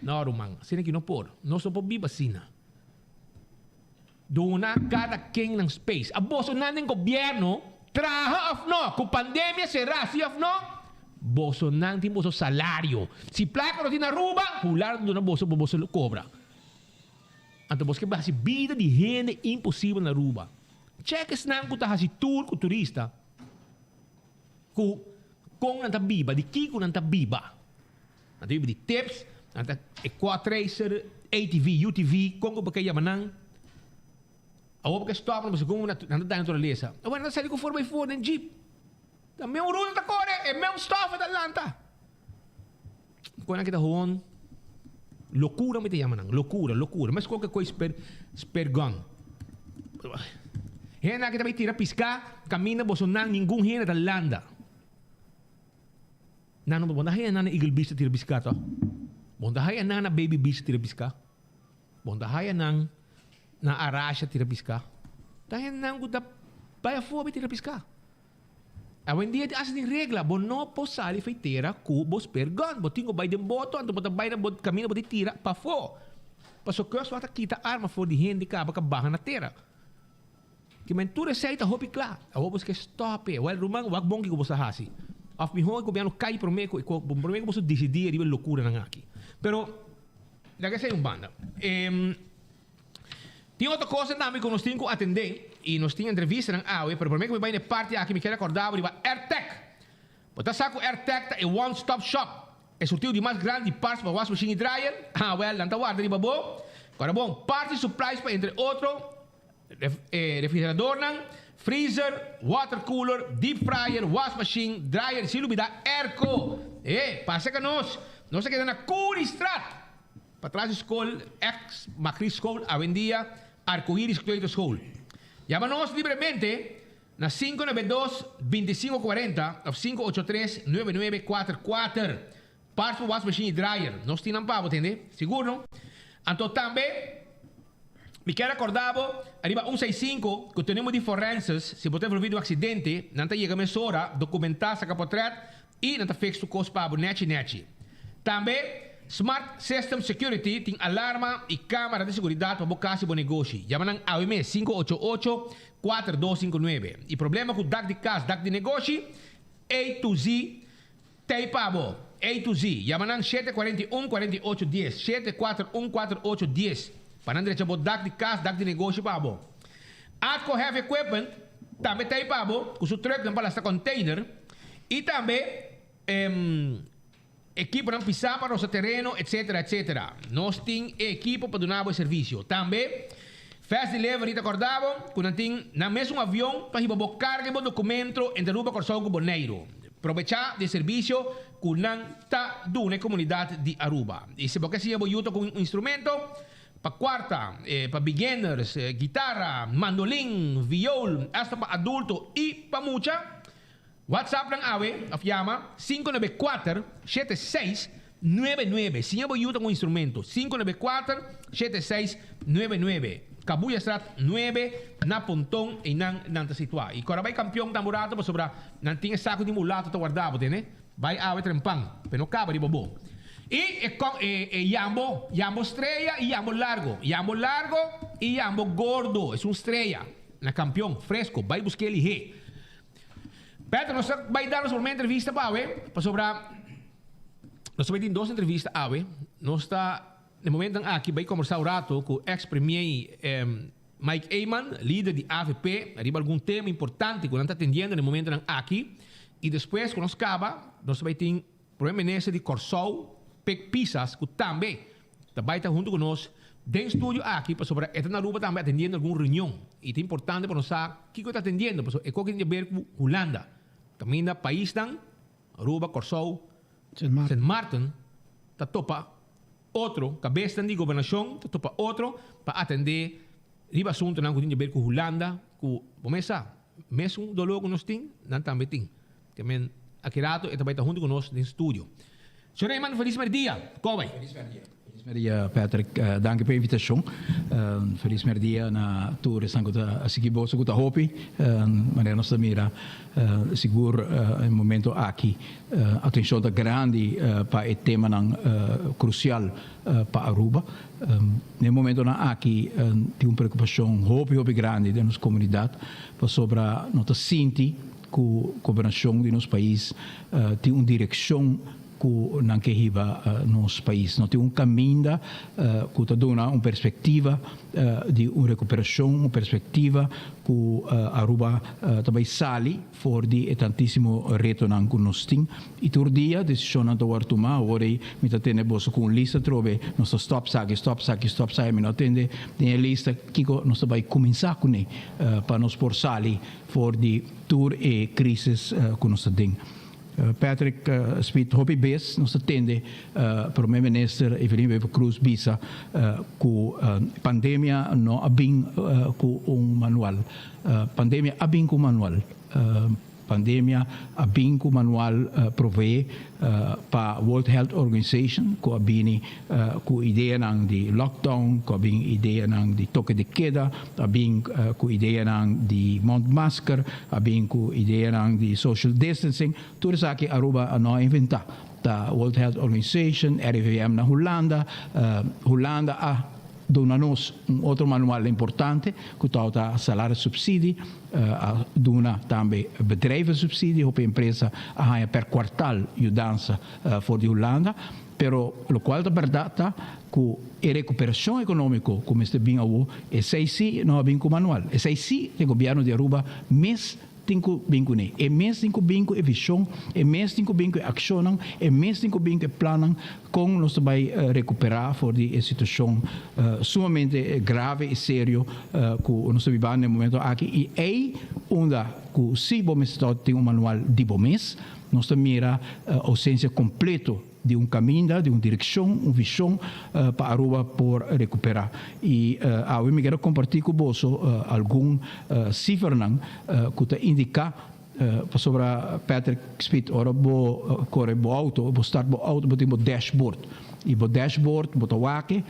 No, Rumang, sino kinopor? No so po bibasina. Doon na kada king ng space. Aboso na ng gobyerno, traha of no, kung pandemya será, si of no, boso na ng boso salario. Si plaka no tinaruba, hular doon na boso cobra. Anto boso que ba si vida de gente impossível na ruba. Cheques na kung taha si tour ko turista. Kung nang tabiba, di kiko nang tabiba. Nanti di tips, nanti Quatracer, ATV, UTV, kung ba kaya manang. Awo ba stop na basta kung nanti tayo naturaleza. Awa na sali ko 4x4 ng jeep. May un rulo ta kore, may un stop at Atlanta. Kung na kita huon, locura mo ito yaman nang, locura. Mas kung kakoy spare gun. Hena kita may tira piska, kamina boson nang ninggung hena Atlanta. Nano ba bondahay na eagle beast tira biska to? Bondahay na baby beast tira biska? Bondahay na arasha tira biska? Dahil na guda baya fobi tira biska. Awen dia di asa ni regla, bono po sali fay tira ku bos per gun, botingo bay dem boto, anto botabay na bot kamina bot tira pa fo. Pasokos wata kita arma for di hindi ka baka bahan na tira. Kimentura receita hopi kla. Awobos ke stop e. Well rumang wag bongi ko bosa hasi. Of mi ho gobyerno cai promeco e promeco posso decidir di loucura nan aqui. Pero daga sei un banda. Tinha outra coisa também que nós tínhamos que atender e nós tínhamos entrevista nan AUE, pero promeco me vai na parte aqui me quer acordar de AirTech. Bota saco AirTech é one stop shop. É sorteio de mais grande partes para washing machine e dryer. Ah, well, lanta guarda de babo. Agora bom, partes supplies para entre outro refrigerador nan, freezer, water cooler, deep fryer, wash machine, dryer, silubida, airco. Passa que nós queda na Curistrat. Para trás da escola, ex-Macri School, Avenida Arco-Iris Cleito School. Llama-nos livremente na 592-2540 ou 583-9944. Parts for wash machine e dryer. Nós tínhamos para entender? Seguro, não? Então também me quero acordar, arriba 165, que temos de forenses, se você for vídeo um acidente, não está chegando a hora, documentar essa capotret e não está fixo o custo para neti. Também, Smart System Security tem alarma e câmera de segurança para bocar seu negócio. Chama na AOM 588-4259. E problema com DAC de casa, DAC de negócio, A to Z, tem pabo. A to Z. Chama na 741-4810. 741-4810. Para não deixar DAC de casa, DAC de negócio, pabo. Atco Heavy Equipment, também tem pabo, com seu truck não para esta container. E também, equipo para pisar para o seu terreno, etc. Nós temos equipo para dar o serviço. Também, fast delivery, acordado, quando tem na mesmo avião, para ir carga o documento, entre o Corsão com o Boneiro. Aproveitar de serviço com a comunidade de Aruba. E se você quer ajuda com um instrumento, para quarta, para beginners, guitarra, mandolim, viol, hasta para adulto e para mucha, WhatsApp ng AWE, afyama, 594-7699. Siya ba yuta ng instrumento? 594-7699. Kabuya Strat 9 na puntong inang nanta sitwa. Ikora ba'y kampyong tamurato pa sobra nanting sako di mulato ta guardabo, tene? Ba'y AWE trempang. Penokaba di bobo. Yambo estrella y Yambo largo. Yambo largo y Yambo gordo. Es un estrella. Na campeón, fresco. Vai buscar ele he. Pero nós vai dar uma entrevista para sobra nós também tem duas entrevistas, nós está, no momento aqui, vai conversar um rato com o ex-premier Mike Eyman, líder de AVP, arriba algum tema importante que nós está atendendo no momento aqui, e depois, quando nós acaba, nós também tem o primeiro-ministro de Corsou, Pec Pisas, que também vai estar junto conosco, dentro do estúdio aqui, sobre esta na Aruba também atendendo alguma reunião, e é importante para nós saber o que está atendendo, porque é coisa que tem a ver com Holanda, também da país, Aruba, Corsou, St. Martin, está topa outro, cabeça de governação, está topa outro, para atender riba assunto que tem a ver com Holanda, com, vamos mesmo do logo nós temos, nós também temos. Também, aqui rato, e também está junto conosco no estúdio. Senhor Eyman, feliz dia. Como Feliz dia, Patrick. Dank pela invitação. Feliz dia na tour sanguta asigibo sanguta hopi. Maneira nossa mira seguro em momento aqui. Atenção da grande para o tema crucial para Aruba. No momento aqui tem uma preocupação hopi grande da nossa comunidade sobre nossa sinti que a governação do nosso país tem uma direção que não queriva nosso país. Não tem caminho que está dando uma perspectiva de uma recuperação, uma perspectiva que Aruba também sale fora de tantíssimo reto que nós temos. E todo dia, a decisão não está tomada. Agora, me está tendo com lista, trove, nós stop sai, me não tem a lista que nós vai começar com para nós por salir fora de tour e crises que nós temos. Patrick Smith, hobby base, nós atende primeiro-ministro Evelyn Cruz Bisa que pandemia não abing com manual. Pandemia abing com manual. Pandemia abing com manual provee para World Health Organization que abini com ideia de lockdown, que abing ideia de toque de queda, abing com ideia de mount masker, abing com ideia de social distancing. Tudo isso que Aruba não inventa. Da World Health Organization, RIVM na Holanda, Holanda dona-nos outro manual importante, que está salário subsídio, dona também bedrijven subsídio, op empresa a per quartal ajudança voor de Holanda, pero lo qual da verdade que a recuperação econômica, como este bem ao, é sim não bem com manual, é sim o governo de Aruba mês tinko bingko ne. E mes tinko bingko e visão, e mes tinko bingko e ação, e mes tinko bingko e planos, com nós vai recuperar for de situação sumamente grave e sério que nós vivemos no momento aqui. E aí, onde que se vamos ter manual de mês, nós mira ausência completa de caminho, de uma direção, uma visão para Aruba por recuperar. E eu me quero compartilhar com você algum cifras que indica sobre Patrick Smith, ora vou correr o auto, vou estar o auto, vou ter o dashboard. E o dashboard, vou wake,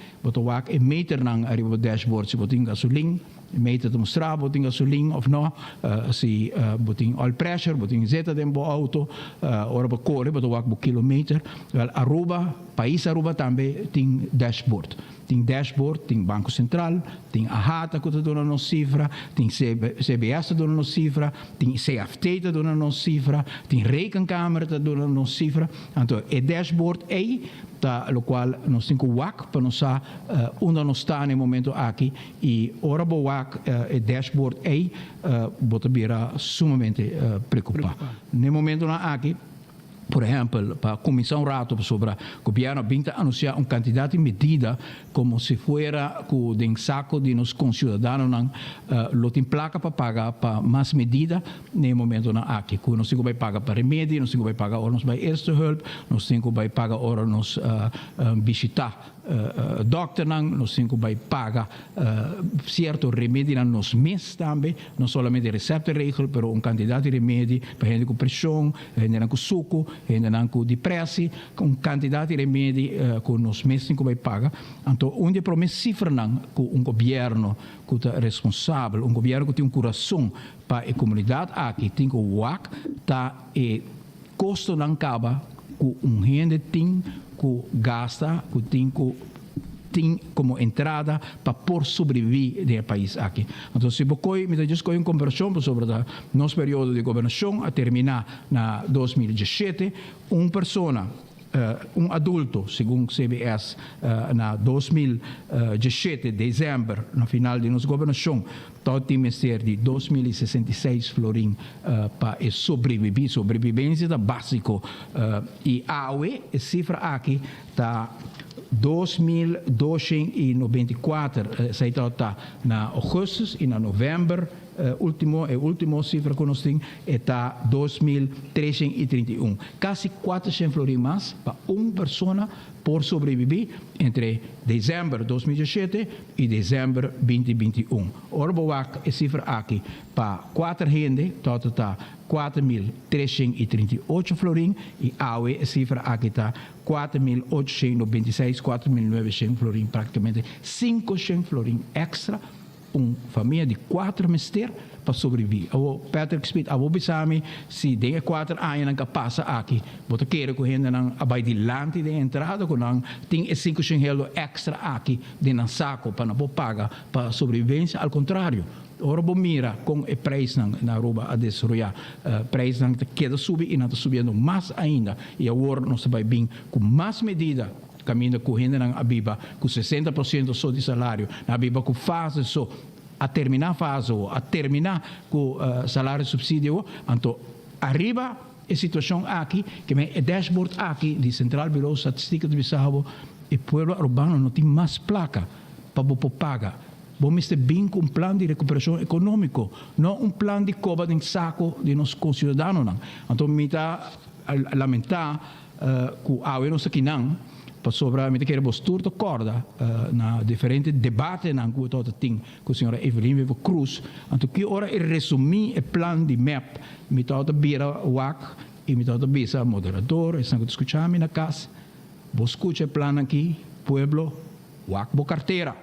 e meter nang arriba o dashboard, se vou ter gasolina, meter de mostrar, vou ter gasolina ou não, se vou ter oil pressure, vou ter zeta dentro do auto, ora vou correr, vou wake o quilômetro. Aruba, país Aruba também tem dashboard. Tem dashboard, tem Banco Central, tem a Hata que está dando nossa cifra, tem CBS que está dando nossa cifra, tem CFT que está dando nossa cifra, tem Rekenkamer que está dando nossa cifra. Então, o dashboard é o qual nós temos que WAC para nós saber onde nós estamos no momento aqui. E ora o WAC, o dashboard é sumamente preocupado. No momento aqui, por exemplo, para começar rato sobre o governo vinha anunciar candidato de medida como se fuera o saco de nos concidadãos lo tem placa para pagar para mais medida no momento aqui. Nós temos que pagar para remédio, nós temos que pagar ora nos vai extra help, nós temos que pagar ora nos visitar doctor nós temos que pagar certo remédio nos mês também, não somente receita regel, pero candidato de remédio para gente com pressão, gente com suco, gente com depressão, candidato de remédio que nos mês temos que pagar. Então, onde promessa cifra que governo que é responsável, governo que tem coração para a comunidade aqui, tem que WAC, tá e custo não acaba que gente tem que gasta, que tem como entrada para por sobreviver no país aqui. Então, se você me diz que uma conversão sobre o nosso período de governação a terminar na 2017, uma pessoa adulto, segundo CBS, na 2017, dezembro, na final de nossa governação, todo tem ser de 2.066 florim para sobrevivência da básico. E a cifra aqui está 2.294, essa está na agosto e na novembro. Último cifra que nós temos está 2.331. Quase 400 florim mais para uma pessoa por sobreviver entre dezembro de 2017 e dezembro de 2021. Ora, a cifra aqui para 4 gente, total está 4.338 florim e a cifra aqui está 4.896, 4.900 florim, praticamente 500 florim extra. Uma família de 4 meses para sobreviver. O Patrick Smith, a Bobisami, se tem 4 anos que passa aqui, você quer que ainda não abaixo de entrada, que não tem 500 euros extra aqui de não saco para não pagar para sobrevivência, ao contrário. Ora, mira com o preço na Aruba a desarrollar, preço não queda subir e não está subindo mais ainda. E agora nós vai vir com mais medidas. Caminho correndo na Abiba com 60% só de salário, na Abiba com fase só, a terminar fase, a terminar com salário subsídio, então arriba a situação aqui, que é dashboard aqui, de Central Bureau Estatística de Bissau, e o povo urbano não tem mais placa para pagar. Vamos ter bem com um plano de recuperação econômico, não um plano de cobra de saco de nossos concidadãos. Então, me está a lamentar que a nossa quinã, sobre me quero postura corda na diferente debate na que todo tem com a senhora Evelyn Viva Cruz. Então que ora resumir o plano de map me todo bira WAC e me todo bisa moderador, estão escutando na casa. Vou escutar o plano aqui, pueblo, WAC bo carteira.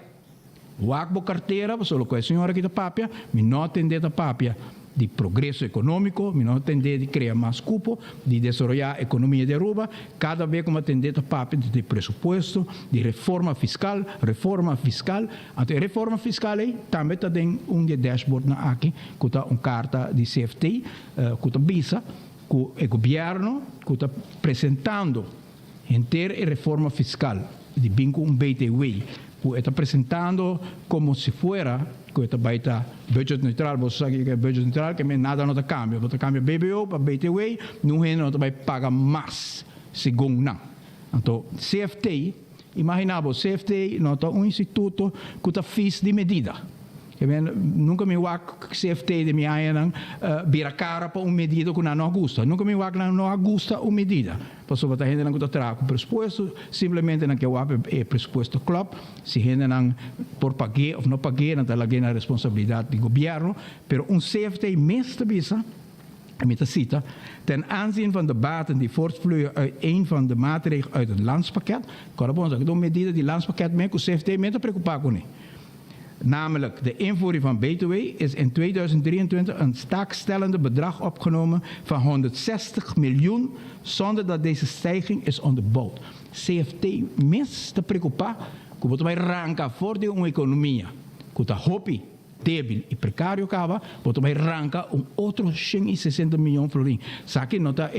WAC bo carteira, só com a senhora aqui da papia, me não atender da papia. De progresso econômico, me não atender de criar mais cupo, de desenvolver a economia de Aruba, cada vez como atender a papel de pressuposto, de reforma fiscal. Então, a reforma fiscal também tem dashboard na aqui, que está uma carta de CFT, que está visa, que o governo está apresentando inteira a reforma fiscal, de bingo BTW, que está apresentando como se fuera que vai estar budget neutral, você sabe que é budget neutral, que nada não cambia, você cambia BBO para BTW, não vai pagar mais, segundo não. Então, CFT, imaginava, CFT não é um instituto que está fiz de medida. Nunca me wak CFT de minha área vira cara para uma medida que não gosta. Nunca me wak não gosta uma medida. Passou para a gente não trabalha com pressuposto, simplesmente não quer wak é pressuposto club. Se a gente não por pagar ou não pagar, não está lá na responsabilidade do governo. Pero CFT mesmo bisa, met de cita, ten aanzien van de baten die voortvloeien uit een van de maatregelen uit het landspakket, kan ons zeggen, de medida die landspakket met CFT met te preoccuperen. Namelijk, de invoering van BTW is in 2023 een taakstellende bedrag opgenomen van 160 miljoen, zonder dat deze stijging is onderbouwd. CFT mis te preocupar, que vai arrancar voor de economia, que está hobby, débil e precário acaba, você vai arrancar outro 160 milhões de florins. Sabe não está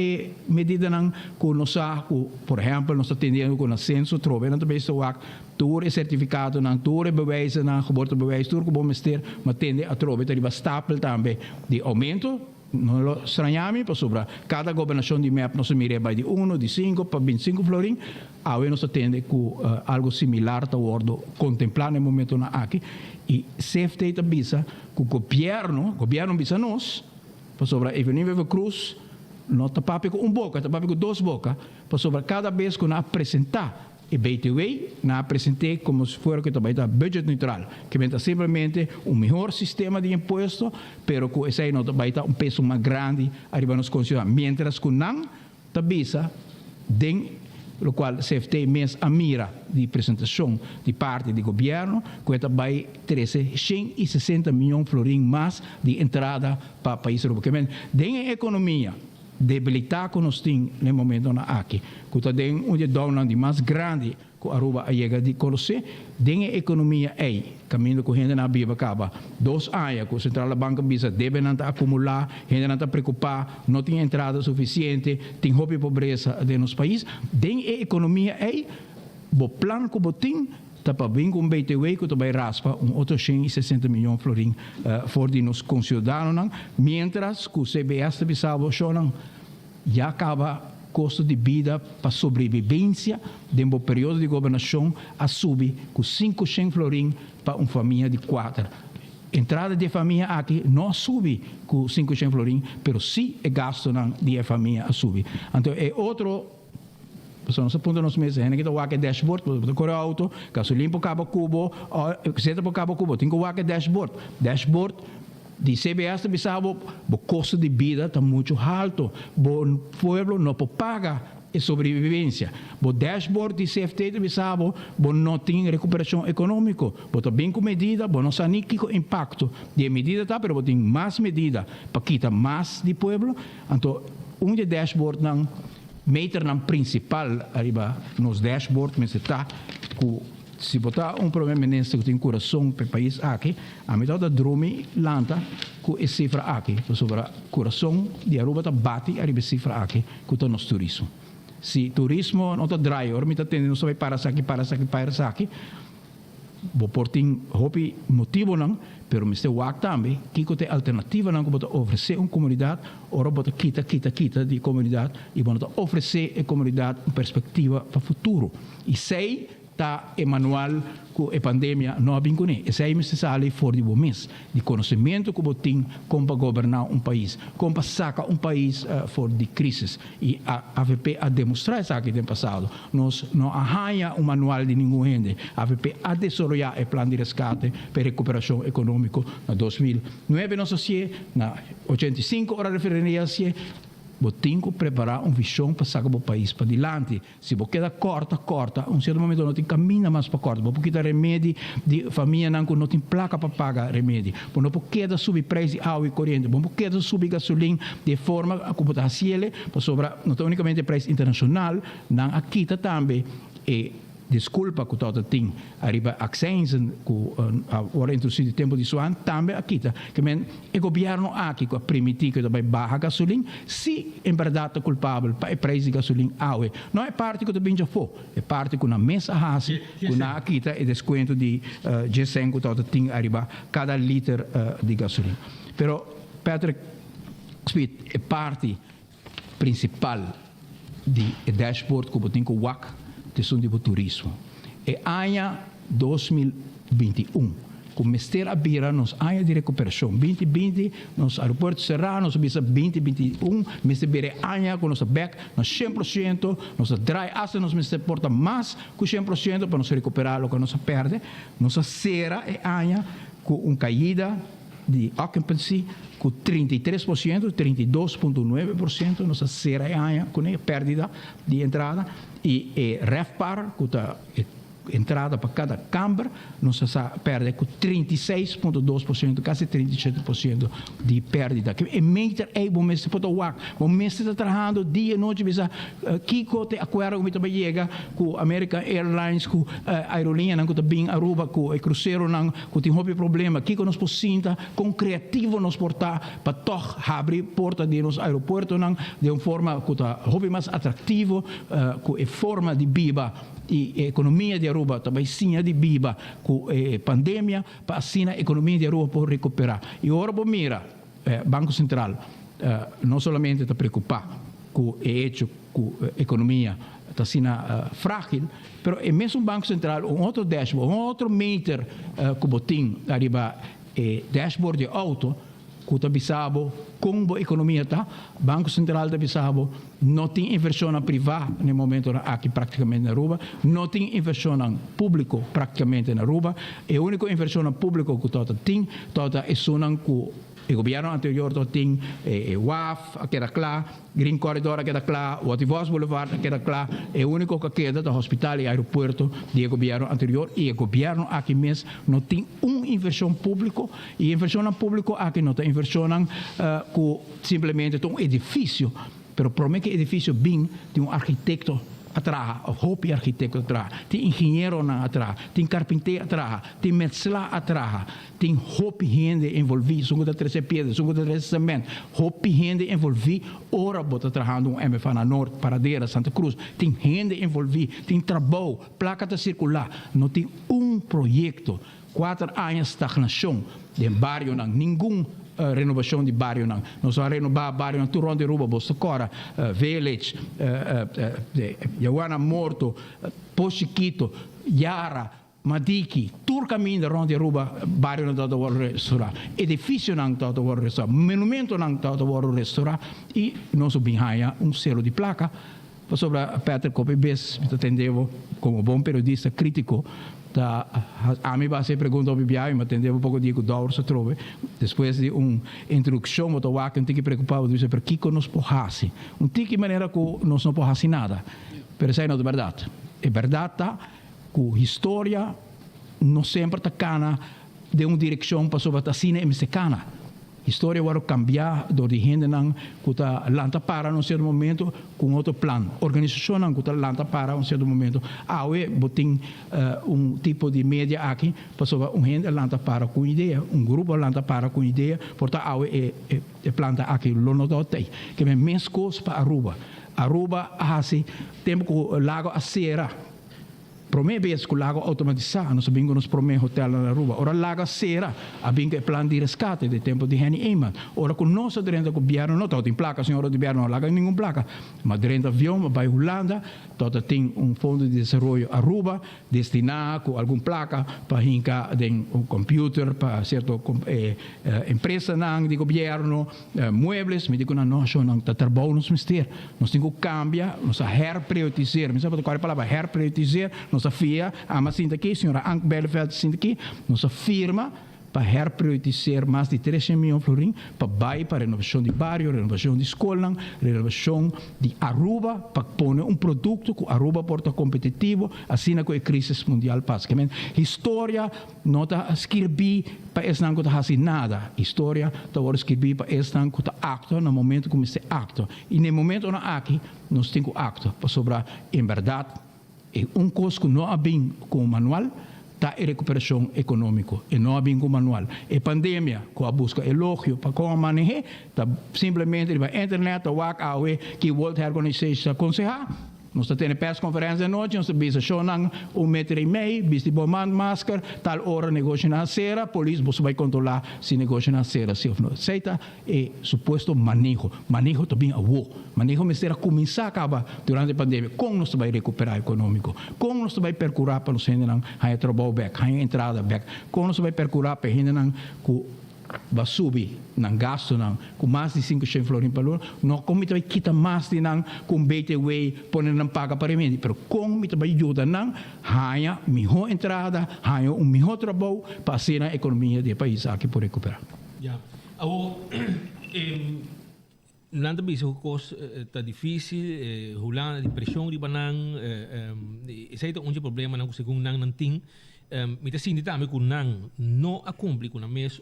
medida não com nossa, por exemplo, nós atendendo com o censo, trove, não também estou aqui, tudo é certificado, não tudo é bewijs, não geboortebewijs, tudo que vamos ter, mas tende a trove, tem uma stapel também de aumento. Não lo estranhamos, para sobre cada governação de MEP nós miramos de 1, de 5 para 25 florim, agora nós atende com algo similar a ordo contemplar no momento na aqui e CFT também que o governo bisa nós, para sobre Evelyn Viva Cruz, não está papo com boca, está papo com 2 bocas, para sobre cada vez que nós apresentar e BTW, nós apresentei como se fosse que também está budget neutral, que é simplesmente melhor sistema de imposto, pero que esse não vai estar peso mais grande arriba nos consumidores. Mientras que não, também tem o qual CFT mesmo a mira de apresentação de parte do governo, que vai ter 160 milhões de florins mais de entrada para o país europeu. Tem a economia, debilitar que nós temos no momento aqui, que está dando de mais grande ku Aruba ayega di Colosé, dinge economia caminho com gente na biba caba. 2 anos, com a Central Banca bisa deve não acumular, gente não preocupar, não tem entrada suficiente, tem roupa e pobreza de nos país. Dinge economia bo plan que botin tapa bem com BTW que também raspa 860 milhões florim for de nos concidadãos, mientras que o CBS bisabo chonan já acaba custo de vida para sobrevivência dentro do período de governação a subir com 500 florim para uma família de 4. Entrada de família aqui não sube com 500 florim, mas sim é gasto de família a subir. Então é outro só nós aponta nos meses, né? Que o waque dashboard, o corre auto, gasolina por cabo cubo, seta por cabo cubo, tem que o waque dashboard de CBS bisabo, o custo de vida está muito alto, o povo não pode pagar a sobrevivência. O dashboard de CFT bisabo, não tem recuperação econômica, está bem com medida, não sabe que impacto de medida tá, mas tem mais medida para quitar mais de povo. Então, de dashboard não meter na principal arriba nos dashboard, mas está com se botar primeiro-ministro que tem coração para o país aqui, a metade da drome lanta com a cifra aqui, sobre o coração de Aruba está bate arriba a cifra aqui com o nosso turismo. Se turismo não está dry, ora me está tendo não sabe para aqui, vou portar hopi motivo não, pero me está wak também que tem alternativa não que bota oferecer uma comunidade, ora bota quita de comunidade e bota oferecer a comunidade uma perspectiva para o futuro. E sei tá e manual com a pandemia não há vincune. E sei me se sale fora de mês de conhecimento que botin como para governar país, como para sacar país fora de crise. E a AVP a demonstrar isso aqui no passado. Nós não arranha manual de nenhum gente. A AVP a desenvolver o plano de resgate para recuperação econômica na 2009 nós assim, na 85 hora referência você tem que preparar uma visão para sacar o país para adiante. Se você queda corta, um certo momento não tem caminho mais para corta. Você pode dar remédio de família não tem placa para pagar remédio. Você não pode subir preço de água e corrente. Você pode subir gasolina de forma como está cielo, para sobrar não unicamente preço internacional, não aqui também. Desculpa que o tem arriba accents que agora introduzido tempo de suan também aqui que o governo aqui que permitir que também baixa gasolina se em verdade é culpável para o preço de gasolina água não é parte que também já foi é parte que na mesa raça que na aqui é desconto de G100 que o tem arriba cada litro de gasolina pero Patrick Smith é parte principal de dashboard que o tem que o WAC de turismo. E ano 2021, com Mister Abira, nos anos de recuperação. 2020, nos aeroportos cerrados, nos 2021, Mister Abira ano com nossa back, nos 100%, nossa dry asset, nos Mister porta mais que 100% para nos recuperar o que nos perde. Nossa cera é ano com uma caída de occupancy com 33%, 32,9%, nossa cera é ano com a perda de entrada. E REFPAR, que está entrada para cada câmara, nós perde com 36,2%, quase 37% de perda. E mentre o mês de Potawak, o mês está trabalhando dia e noite, Kiko te acorda que também chega com American Airlines, com a aerolinha, que está bem Aruba, com o cruzeiro, que tem um problema, Kiko nos possível, com criativo nos portar para abrir porta de nos aeroporto, de uma forma que está mais atrativo, com a forma de viva e a economia de Aruba também sim de viva com a pandemia para assim a economia de Aruba pode recuperar. E agora vamos mirar, Banco Central não somente está preocupado com o hecho com a economia está sendo frágil, mas é mesmo Banco Central outro dashboard, outro meter que botim arriba dashboard de auto que está bisabo como a economia está, Banco Central está bisabo, não tem inversão privada no momento aqui praticamente na Aruba, não tem inversão público praticamente na Aruba, e a única inversão pública que toda tem, toda é sonam que o governo anterior tem WAF, queda claro, Green Corridor, queda claro, Wativos Boulevard, queda claro, é o único que queda do hospital e aeroporto do governo anterior e o governo aqui mesmo não tem uma inversão pública e inversão pública aqui não tem inversão que simplesmente tem um edifício, mas promete que o edifício bem de um arquiteto atraha, hopi arquiteto atraha, tem engenheiro na atraha, tem carpinteiro atraha, tem metsla atraha, tem hopi gente envolvido, sungo da 13 pedras, sungo da 13 cimento, hopi gente envolvido, ora bota trabajando MFA na Norte, Paradeira, Santa Cruz, tem gente envolvido, tem trabalho, placa de circular, não tem projeto, 4 anos de estagnação de bairro, não, nenhum renovação de bairro não. Nós vamos renovar bairro no Turão de Ruba, Bostocora, Village, Yawana Morto, Pochiquito, Yara, Madiki, todo caminho de Ron de Ruba, bairro não está a restaurar, edifício não está a restaurar, monumento não está a restaurar e nós subimos selo de placa. Sobre a Peter Copibes, me atendeu como bom periodista crítico. A mim vai ser pergunta ao BBI, mas atendeu um pouco de que o Dauro se trove. Depois de uma introdução, eu estava aqui preocupado, disse, por que nós porrasse? De maneira que nós não porrasse nada. Mas isso não é verdade. É verdade que a história não sempre está cana de uma direção para sobre a cena e cana. História vai cambiar do de gente não que está lanta para num certo momento com outro plano. Organização não que está lanta para um certo momento. Aue botem tipo de mídia aqui para sobre gente lanta para com ideia, grupo lanta para com ideia. Portanto, aue é planta aqui lono do tem. Que é mesmo coisa para Aruba. Aruba assim tempo que o lago a Serra. Primeira vez que o lago automatizado, nós sabemos que nós promete hotel na Aruba. Ora, o lago Serra, havia que plano de resgate de tempo de Henny Eyman. Ora, com nós dentro do governo, não tem placa, senhora do governo, não laga nenhuma placa. Mas dentro do avião, vai Holanda, todo tem fundo de desenvolvimento Aruba, destinado a alguma placa para hincar um computer, para certa empresa de governo, muebles, me digo, nós não está trabalhando nos mistérios. Nós temos que cambiar, nós repriorizar, me sabe qual é a palavra, repriorizar, nossa FIA, a Macinta aqui, a senhora Anke Belfeld, aqui, nossa firma para repriorizar mais de 300 milhões de florins para renovação de bairro, renovação de escola, renovação de Aruba, para pôr produto que Aruba porta competitivo, assim como a crise mundial passa. História não está escrevida para esse não está fazendo nada. História está escrevida para esse não está acto no momento como se acto. E no momento não aqui, nós temos acto para sobrar em verdade. E coisa que não há bem com o manual, está em recuperação econômica. E não há bem com o manual. E pandemia, com a busca elogio para como manejar, está simplesmente na internet, que World Health Organization aconselha. Nós temos press conferência de noite, nós temos show ng 1,5 metro, viste bomando máscara, tal hora negócio na cera, polícia você vai controlar se negócio na cera, se não aceita, é suposto manejo também manejo será começar a acabar durante a pandemia, como nós vai recuperar econômico, como nós vai percurar para nós ainda não há trabalho back, há entrada back, como nós vai percurar para ainda não vai subir ng gasto ng com mais de 500 florins por ano, não como vai quitar mais de ng com BTW poner ng paga para mim, pero como vai ajuda ng haya melhor entrada, haya melhor trabalho para ser a economia do país aqui por recuperar. Ja, nada biso kos tá difícil, Holanda de pressão de banang, esse é um problema não segundo nang nanting, me tá sentindo também que nang não acumple com a mes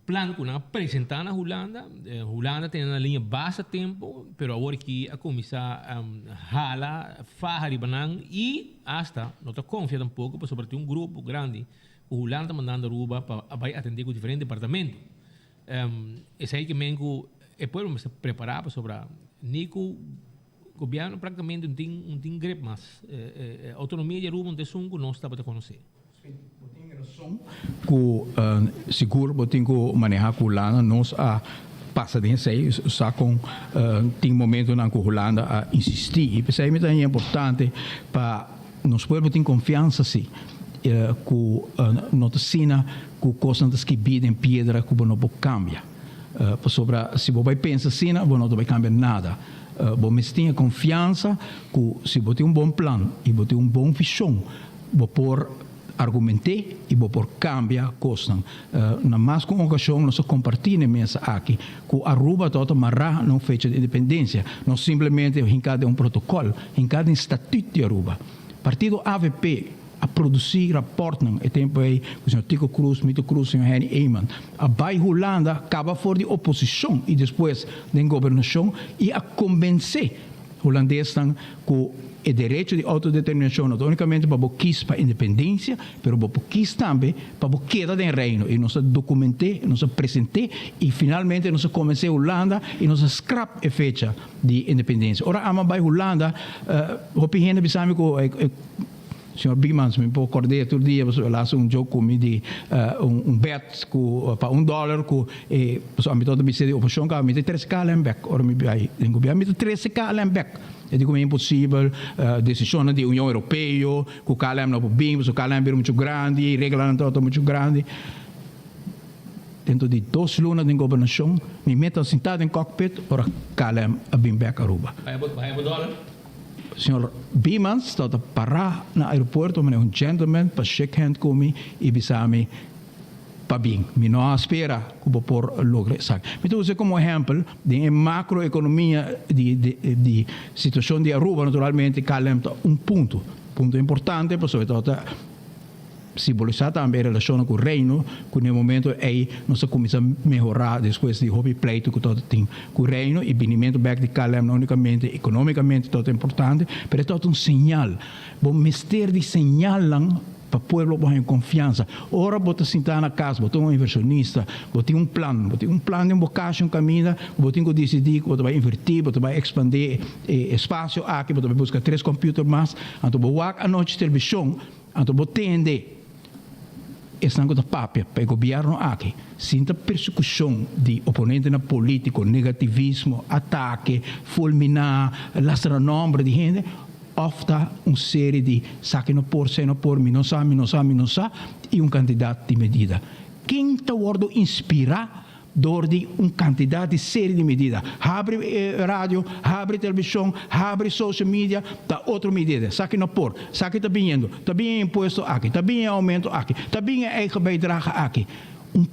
plano que nang apresentar na Holanda, Holanda tem uma linha baixa tempo, pero agora que a começar hala faha de banang e hasta não tá confiado um pouco para sobre um grupo grande, o Holanda tá mandando Aruba para vai atender com diferentes departamentos, esse aí que mengo e poi se preparar sobre Nico governo praticamente não tem grip mais autonomia de Aruba não sungo não está para conhecer que seguro botem que manejar com Holanda nós a passa de sei só com tem momento na que Holanda a insistir e pensei muito é importante para nós poder ter confiança sim que nós sina que coisas que bidem pedra que não pode cambiar sobre se você pensa assim não vai cambiar nada você tem confiança que se você tem bom plano e você tem bom visão você pode argumentar e você pode cambiar coisas na mais com ocasião nós compartilhamos mesa aqui que Aruba toda marra não fecha de independência não simplesmente em cada protocolo em cada estatuto de Aruba partido AVP a produzir rapport e tempo aí o senhor Tico Cruz, Mito Cruz, o senhor Henny Eyman a vai Holanda acaba fora de oposição e depois de governação e a convencer holandês estão com o direito de autodeterminação, não unicamente para quis para a independência, mas para quis também para queda do reino. E nós documentei, nós apresentei e finalmente nós comecei a Holanda e nós scrap a fecha de independência. Ora, ama by Holanda, hopi gente bisami ko senhor Bimans, me acordei outro dia, lá um jogo comigo de bet para $1, e a mim toda me disse, opção que me 3 KLM ora me vai, me 3 KLM e digo, é impossível, decisão da União Europeia, o KLM não bem, o KLM é muito grande, regras não muito grande. Dentro de 2 lunas de governação, me meto sentado em cockpit, ora KLM a bem back Aruba. Vai $1? Senhor Bimans está a parar no aeroporto, mas um gentleman para shake hand comigo e bisami para bem. Me não espera que vou por lograr isso. Então, uso como exemplo de macroeconomia de situação de Aruba, naturalmente, KLM está ponto importante, para sobretudo simbolizar também a relação com o reino, que no momento aí nós começamos a melhorar depois de hobby pleito que todo tem com o reino e vinimento back de KLM não unicamente economicamente todo é importante, mas é todo um sinal. Bom mister de sinal lang para o povo ter confiança. Ora, você sentar na casa, você um inversionista, você tem um plano de um caminho, você tem que decidir que você vai invertir, você vai expandir espaço aqui, você vai buscar 3 computadores mais, então você vai à noite televisão, então você tende estão com a papel para o governo aqui. Sinta persecução de oponente na político, negativismo, ataque, fulminar, lastra nome de gente, ofta uma série de saque não por, me não sabe, e um candidato de medida. Quem está ordo inspirar door de candidato de série de medidas. Abre rádio, abre televisão, abre social media, da outra medida. Saque não por, saque está vindo, está bem imposto aqui, está bem aumento aqui, está bem eigen bijdrage aqui.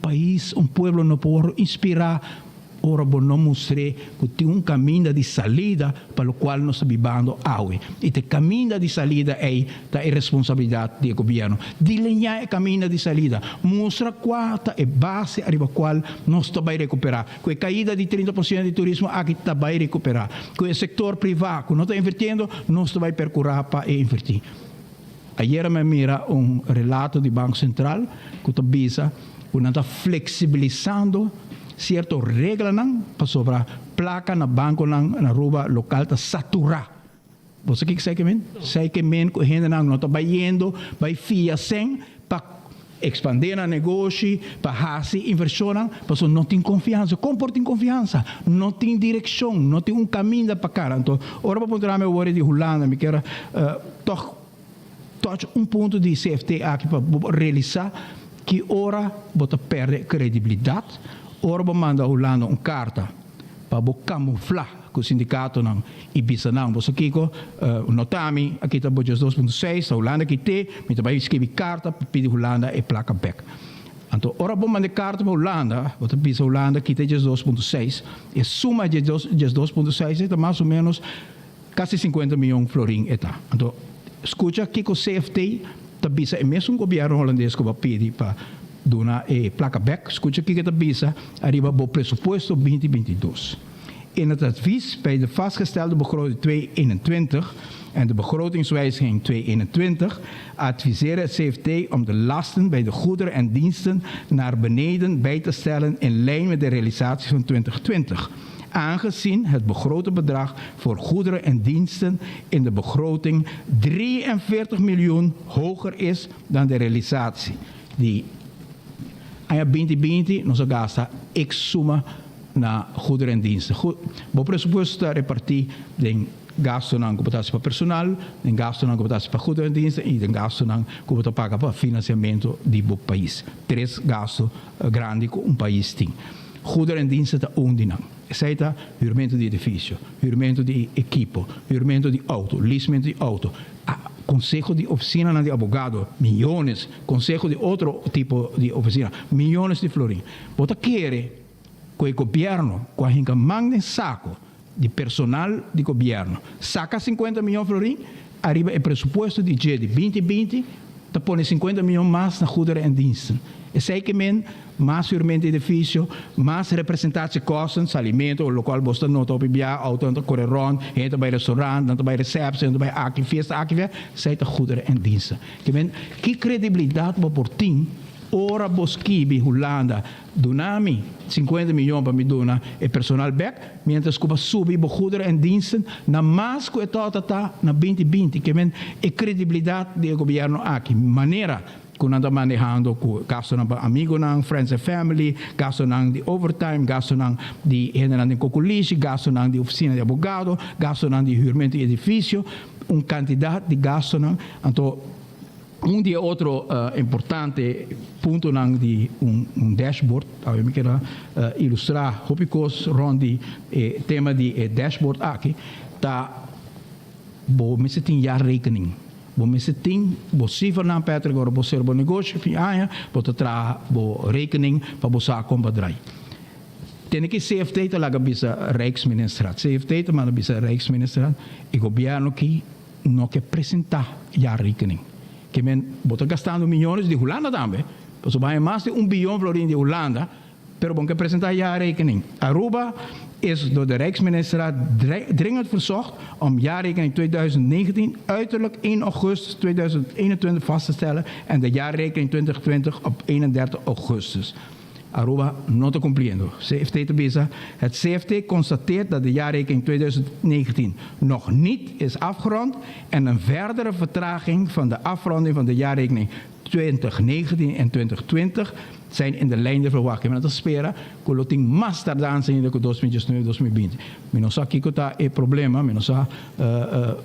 País, povo não pode inspirar. Ora, não mostrei que tem caminho de saída para o qual nós estamos vivendo hoje. E o caminho de saída é a responsabilidade do governo. Delinear o caminho de saída. Mostra qual é a base a qual nós estamos a recuperar. Com a caída de 30% de turismo, aqui estamos a recuperar. Com o setor privado, que não está invertindo, nós estamos a percorrer para invertir. Ayer me mira relato do Banco Central que está está flexibilizando certo regra para sobre a placa na banco na rua local está saturada. Você que sei que men? Sei que men que gente não está indo, vai fia sem para expandir o negócio, para fazer inversão, porque não tem confiança. Como tem confiança? Não tem direção, não tem caminho para cá. Então, agora para ponderar meu de Holanda, me quero toch ponto de CFT aqui para realizar que ora bota perde credibilidade. Ora, vou mandar a Holanda uma carta para camuflar com o sindicato não Ibiza não. Você Kiko, notami, aqui está o 2.6, a Holanda que tem, me também escrevi carta para pedir a Holanda e placa back. Então, ora vou mandar carta para a Holanda, você pisa a Holanda que tem 2.6, e suma de 2.6 é mais ou menos quase 50 milhões de florim. Então, escuta aqui com o CFT, também é mesmo o governo holandês que vai pedir para dona placa back, escuta aqui que está bisa, arriba o pressuposto 2022. In het advies bij de vastgestelde begroting 2021 en de begrotingswijziging 2021 adviseren het CFT om de lasten bij de goederen en diensten naar beneden bij te stellen in lijn met de realisatie van 2020. Aangezien het begrote bedrag voor goederen en diensten in de begroting 43 miljoen hoger is dan de realisatie. Die Aí 2020 nós gasta X suma na goederen en diensten. O pressuposto está repartido em gasto na computação para personal, em gasto na computação para goederen en diensten e em gasto na computação para financiamento do país. 3 gastos grandes que país tem. Goederen en diensten está onde não. Seita huurmento de edifício, huurmento de equipo, huurmento de auto, leasemento de auto. Consejo de oficina de abogado, milhões. Consejo de outro tipo de oficina, milhões de florim. Você quer que o governo, com a gente mande saco de personal de governo, saca 50 milhões de florim, arriba o pressuposto de 2020, te pone 50 miljoen más naar goederen en diensten. En zeker men, más huurment edificio, más representatiekosten, alimento, o local bosta nota op je auto, dan corre rond, heen bij restaurant, dan bij receptie, dan bij akli, fiesta, akli, zij te goederen en diensten. Je bent, die credibiliteit op 10, ora boskibi, Hollanda, Dunami, 50 miljoen para mi dona, e personal back, mientras que subi bo goederen en diensten, na más que tata, na 2020, que men, e credibilidade do governo aqui, maneira, que anda manejando, gasto ng amigo ng friends and family, gasto ng di overtime, gasto ng di general ng kokulisi, gasto ng di oficina de abogado, gasto ng di huurmento de edifício, quantidade de gasto ng, anto, de outro importante ponto ng di dashboard, eu quero ilustrar, hopicos rondi tema di dashboard aqui, tá, bo mensen 10 jaar rekening. Bo mensen 10, bo cijfer na Patrick, or bo serbo negócio, bo te tra bo rekening, pa bo sa kompadrai. Tem que CFT te laga bisa Rijksministraat. CFT te mana bisa Rijksministraat. E governo que não quer apresentar jaarrekening. Que men bota gastando milhões de Holanda também. Pues vai mais de 1 bilhão florin de Holanda, pero bom que apresentar jaarrekening. Aruba is door de Rijksministraat dringend verzocht om jaarrekening 2019 uiterlijk 1 augustus 2021 vast te stellen en de jaarrekening 2020 op 31 augustus. Aruba not cumpliendo. CFT te bisa. Het CFT constateert dat de jaarrekening 2019 nog niet is afgerond en een verdere vertraging van de afronding van de jaarrekening 2019 en 2020 zijn in de lijn der verwachting. Maar dat spera, que lo ting más tardanza in de 2019-2020. Menos sa kiko ta e problema, menos sa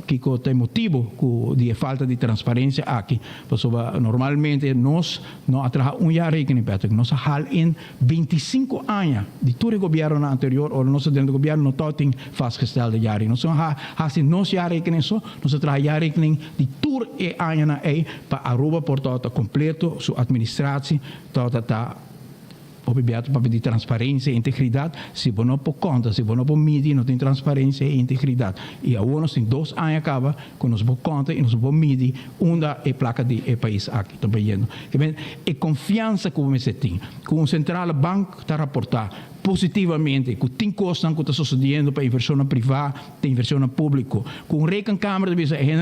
kiko ta motivo di falta di trasparenza aqui. Porque normalmente nós não atraja jaarrekening, Patrick. Nós hal in 25 anos de todo governo anterior, ou nosso dentro do governo não tem vastgestelde jaarrekening. Nós há nos jaarrekening só, nós atraja jaarrekening de todo e anos na para Aruba por todo completo, sua administratie, tota objeto para pedir transparência e integridade, se você não por conta, se você não por medir, não tem transparência e integridade. E agora nós temos 2 anos acaba, com nós por conta e nós por medir, onde é placa de país aqui, está vendo. E confiança que você tem, com o central banco está reportar positivamente, com tem costas que está sucedendo para inversão privada, para inversão pública, com um rekenkamer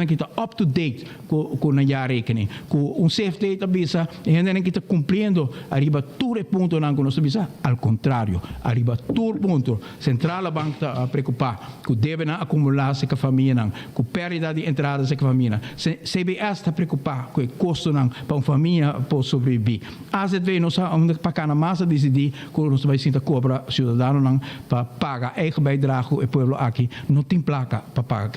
que está up to date com a jaarrekening, com um CFT que está cumprindo arriba todo o ponto que nós bisa, ao contrário, arriba todo o ponto, central banco está preocupado, com deve acumular se com a família, com perda de entrada se com a família, CBS está preocupado com o custo para uma família para sobreviver. AZV nós vamos para cá na massa decidir que nós vai sentar cobra cidadão para pagar eigen bijdrage e povo aqui não tem placa para pagar.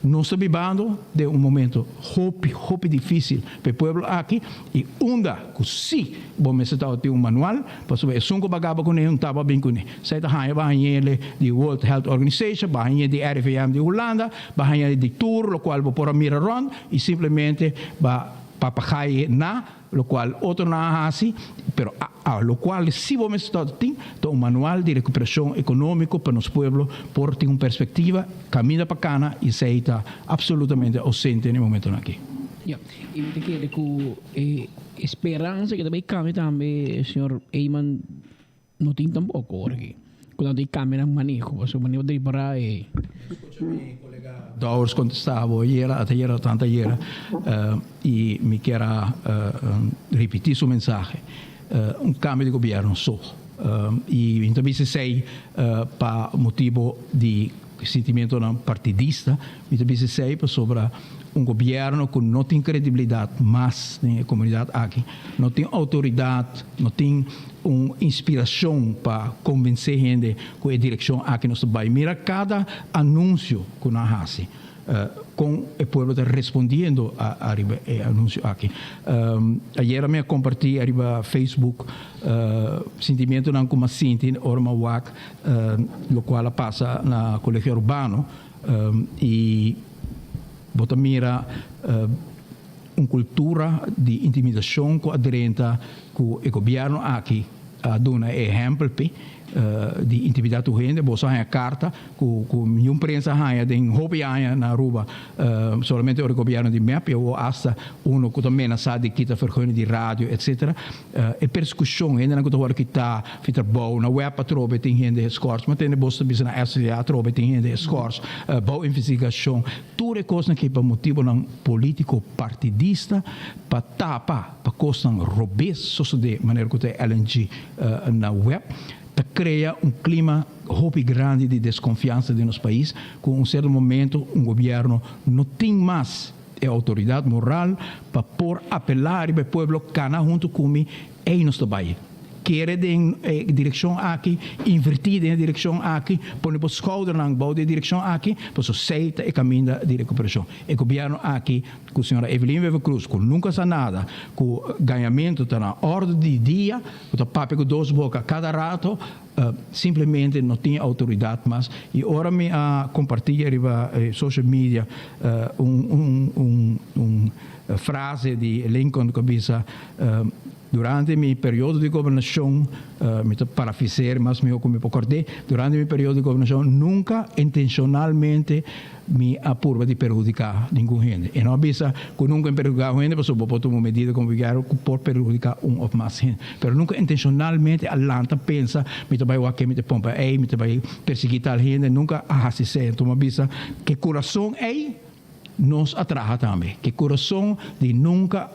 Nós estamos vivendo de momento hope difícil para o povo aqui e onda que se vamos ter manual para saber sungo bagaba com ele tava bem com ele. Sai da ele de World Health Organization, bahia de RIVM de Holanda, bahia de tour, o qual vou por mira rond e simplesmente papagai na lo qual outro na assim, pero lo qual se vamos tem um manual de recuperação econômico para nos pueblo por ter uma perspectiva caminha para cana e se está absolutamente ausente no momento aqui. Ja, e te com esperança que também caminha também, senhor Eyman, não tem tampouco aqui. Quando tem câmera manejo, o manejo de para Dawers contestava até tanta ieri e me quero repetir sua mensagem. Cambio de governo só. E então se sei para motivo de sentimento partidista, então se sei sobre governo que não tem credibilidade mais na comunidade aqui, não tem autoridade, não tem uma inspiração para convencer gente que a direção aqui nós vai. Mira cada anúncio que nós fazemos. Com o povo respondendo a anúncio aqui. Ayer me comparti arriba Facebook sentimento não como sinti orma wak lo qual passa na colégio urbano e bota mira uma cultura de intimidação que aderenta que o governo aqui dá exemplo di intimidade tu gente, bosa hanya carta, com nenhum prensa hanya, den hopi hanya na Aruba, solamente o governo di MEP, ou hasta uno que também na sala de kita vergunning di radio, etc. E persecução, ainda não estou que está fitar bom, na web patrobe tem gente scores, mas tem bosta bisa na SDA trobe tem gente scores, bom investigação, tudo é coisa que para motivo não político partidista, para tapa, para coisa robês, só de maneira que tem LNG na web, para criar clima hopi grande de desconfiança de nosso país, com certo momento governo não tem mais a autoridade moral para por apelar e o povo cana junto comigo em nosso país. Querer de direção aqui, invertir em direção aqui, pôr o schouder na bouw de direção aqui, para o seita e caminho de recuperação. O governo aqui, com a senhora Evelyn Wever Cruz, com nunca sa nada, com o ganhamento está na ordem de dia, com o papo com 2 bocas cada rato, simplesmente não tinha autoridade mais. E ora me compartilha em social media frase de Lincoln que diz durante meu período de governação, me parafrasear, mas me concordei, durante meu período de governação, nunca intencionalmente me apurva de prejudicar ninguém gente. E não avisa que nunca prejudicar gente, mas eu vou tomar uma medida como governo por prejudicar ou mais gente. Mas nunca intencionalmente alanta pensa, me vai aqui, me pompa, me vai perseguir tal gente, nunca assim se. Então avisa que coração nos atraja também, que coração de nunca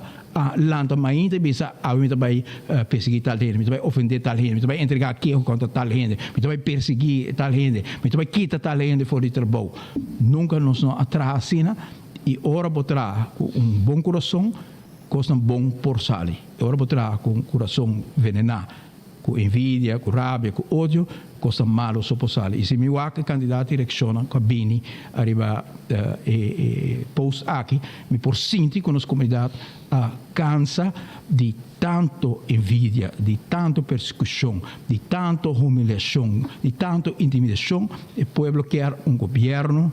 lanta mais bisa me vai perseguir tal gente, me vai ofender tal gente, me vai entregar aquilo contra tal gente, me vai perseguir tal gente, me vai quitar tal gente fora de trabalho. Nunca nos atraja assim, e ora botar bom coração, costa bom por sali. Ora botar com coração venenado, com envidia, com rabia, com ódio, costa malo sopposali. E se mi wake candidato elezione cabini arriva post aqui, mi por sinti con la comunità cansa di tanto invidia, di tanto persecuzione, di tanto humilhação, di tanto intimidação, e pueblo quer un governo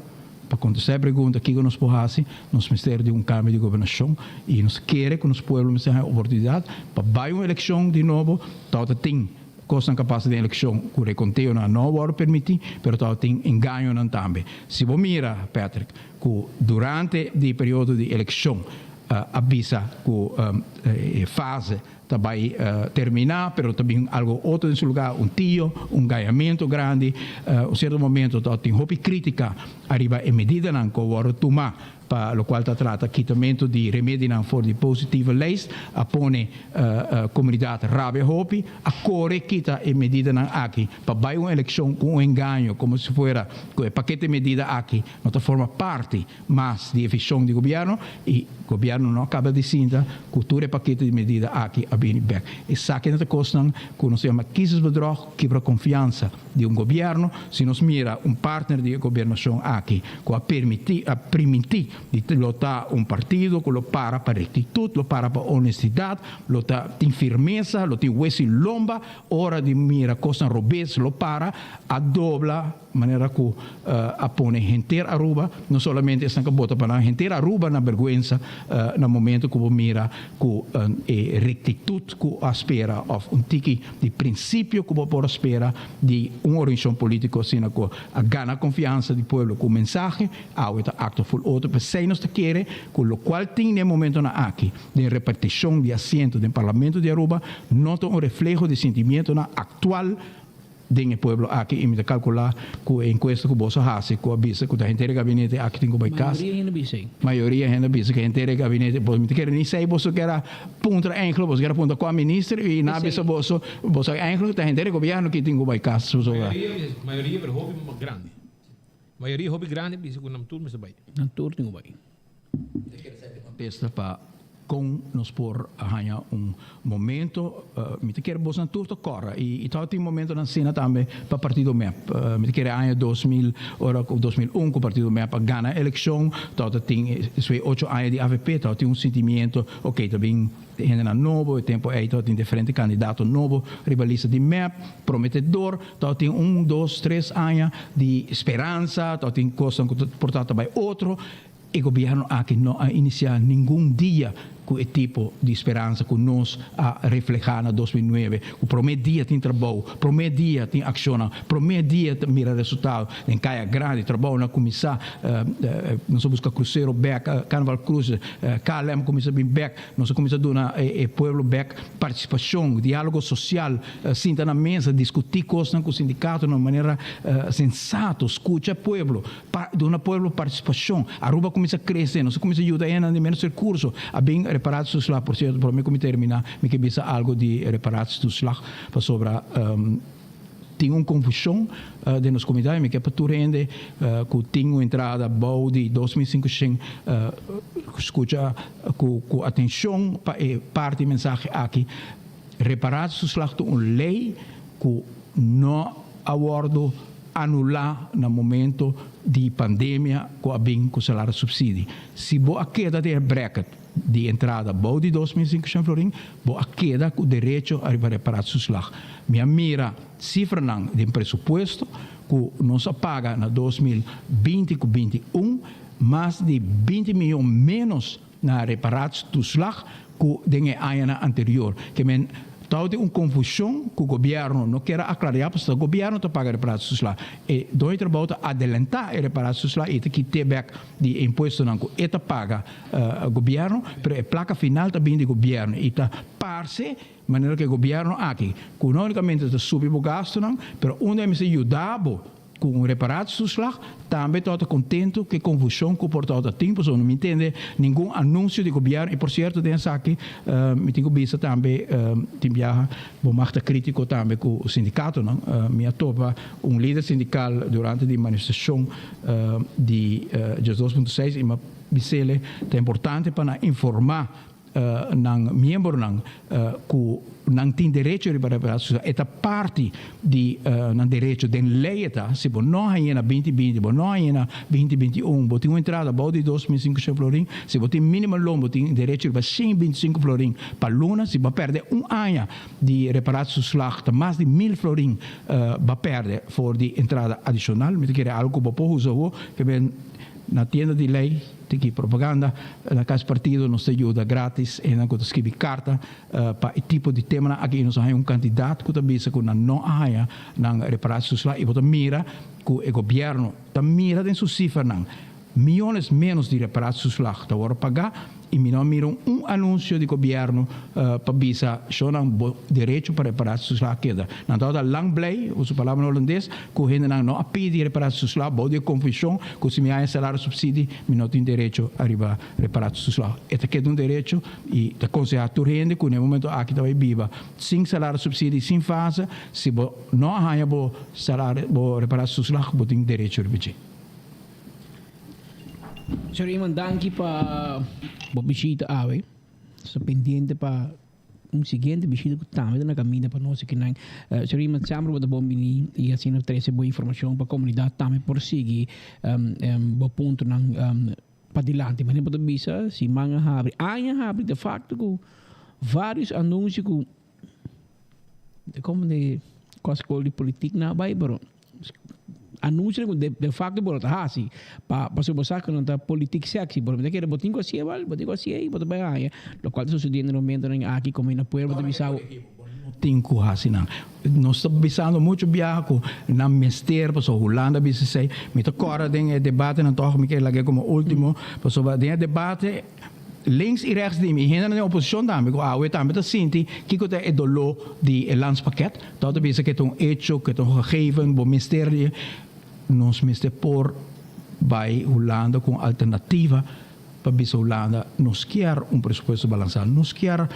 para acontecer a pergunta que nós podemos nos ministério de cambio de governação e nos quer que nos pueblos tenham a oportunidade para uma eleição de novo, todo tem coisa capaz de eleição que o reconteo não vai permitir, mas todo tem engano também. Se você mira, Patrick, que durante o período de eleição avisa que a fase vai terminar, mas também algo outro em seu lugar, tio, ganhamento grande, um certo momento tem roupa crítica, arriva a medida que vai tomar, para o qual trata quitamento de remédio for de positiva leis, apone comunidade rabe hopi, a corre quita e medida aqui, para uma eleição com engano, como se fosse o paquete de medida aqui, não forma parte mais de eficiência do governo, e o governo não acaba de sinta cultura e paquete de medida aqui a bem back. E sabe que costam, que nós chama quisesbedrog, quebra confiança de governo, se nos mira partner de governação aqui, que a permitir de lutar partido que lo para rectitud, lo para honestidade, lo tem firmeza, lo tem hueso lomba, hora de mira costa robes, lo para a dobla maneira que apone gente Aruba, não somente essa bota para gente Aruba na vergüenza no momento que mira que rectitud que espera of tiki de princípio que por espera de orientação política assim que a gana confiança do povo com mensagem ao acto full outro para nos querer com o qual tem no momento na aqui de repartição de assento do parlamento de Aruba nota reflejo de sentimento na atual do povo aqui e me calcular que a encuesta que você faz, que avisa que a gente do gabinete aqui tem que vai casa. Maioria ainda avisa que a gente do gabinete, você me quer nem sei, você quer ponto enkele, você quer ponto com a ministra e na vez você enkele, a gente do governo que tem que vai casa. Maioria é hobby grande. Maioria hobby grande, diz que não turno se vai. Não turno vai. Testa para com nos por arranhar momento me quer bolsa tudo corre e tal tem momento na cena também para partido MEP me quer ano 2000 ora 2001 com partido MEP para ganhar eleição tal tem 8 anos de AVP tal tem sentimento ok também gente novo tempo tal tem diferente candidato novo rivalista de MEP prometedor tal tem 1, 2, 3 anos de esperança tal tem coisa portanto vai outro. O governo aqui não iniciar nenhum dia com o tipo de esperança que nós a reflejar na 2009. O primeiro dia tem trabalho, o primeiro dia tem ação, o primeiro dia tem mira resultado. Em caia grande trabalho na comissão, nós busca cruzeiro back, Carnaval Cruz, KLM começa bem back, nós começa a dar o povo back participação, diálogo social, sentar na mesa, discutir coisas com o sindicato de uma maneira sensata, escuta o povo, dar povo participação. A Aruba começa a crescer, nós começa a ajudar a menos recursos, a bem reparados lá, por certo, para mim como terminar, me que bisa algo de reparados do slag para sobre tem uma confusão de nossa comunidade, me que para tu rende que tem uma entrada boa de 2005 escuta com atenção para parte mensagem aqui reparados do slag uma lei que não abordo anular no momento de pandemia com a bem com o salário subsídio. Se boa queda de bracket de entrada boa de 2005 São Florim, boa queda com o direito a reparar seus lag. Minha mira cifra não de presupuesto que não se paga na 2020 com 21 mais de 20 milhões menos na reparados dos lag que den ano anterior. Que men tal de uma confusão que o governo não quer aclarar, porque o governo está pagando reparados lá. E dois trabalhos adelantar a reparados lá e que ter back de imposto não que está paga o governo, mas a placa final também do governo e está parse maneira que o governo aqui, que não unicamente está subindo o gasto não, mas onde me se ajudava com reparados dos slag, também estou contente que a confusão que o portal da tempo, não me entende nenhum anúncio de governo, e por certo, dessa aqui, me tenho visto também, tem viaja, bom, crítico também com o sindicato, não? Me atopa líder sindical durante a manifestação de 2.6, e me disse é importante para informar ng membro ng não tem direito a reparação, é parte de ng direito de lei tá, se não há na 2020, não há na 2021, botem uma entrada boa de 2.500 florim, se botem mínimo lombo tem direito a 125 florim para luna, se vai perder ano de reparação slag, mais de 1.000 florim vai perder for de entrada adicional, me quer algo que vou usar que bem na tienda de lei tem que propaganda na casa partido nos ajuda grátis e não que escrever carta para o tipo de tema aqui nós temos candidato que também se não há na reparação lá e botar mira que o governo tá mira em sua cifra não milhões menos de reparações lá está hora pagar e não miram anúncio de governo para bisa só não direito para reparações lá queda não toda lang blay usa palavra holandês que ainda não a pedir reparações lá boa de confusão que se me há salário subsídio me não tem direito a arribar reparações lá esta que é direito e da conselho tu rende que no momento aqui vai viva sem salário subsídio sem fase se não há bo salário bo reparações lá bo tem direito a repetir. Sir Raymond, danke para a visita ave. Estou pendente para seguinte visita que também na caminho para nós que não. Sir Raymond, sempre vou bom venir e assim nós trazemos boa informação para a comunidade também por seguir bom ponto para adiante. Mas não pode bisa se manga abre, abre de facto com vários anúncios como de quase de política na Bíblia. Anúncio de facto por tá assim para você que não está política sexy por me quer botinho assim vale botinho assim aí botar bem lo qual está sucedendo no momento aqui como na pueblo de Bissau tem que assim não nós estamos pensando muito viajo na mester para a Holanda bisa sei me toca tem debate na torre me quer lá como último para sobre tem debate links e rechts de mim, ainda na oposição também, eu também sinto que é dolor de landspakket, toda vez que é um hecho, que é um gegeven, o ministério, nós ministério por vai Holanda com alternativa para a Holanda, nós quer presupuesto balançado, nós quer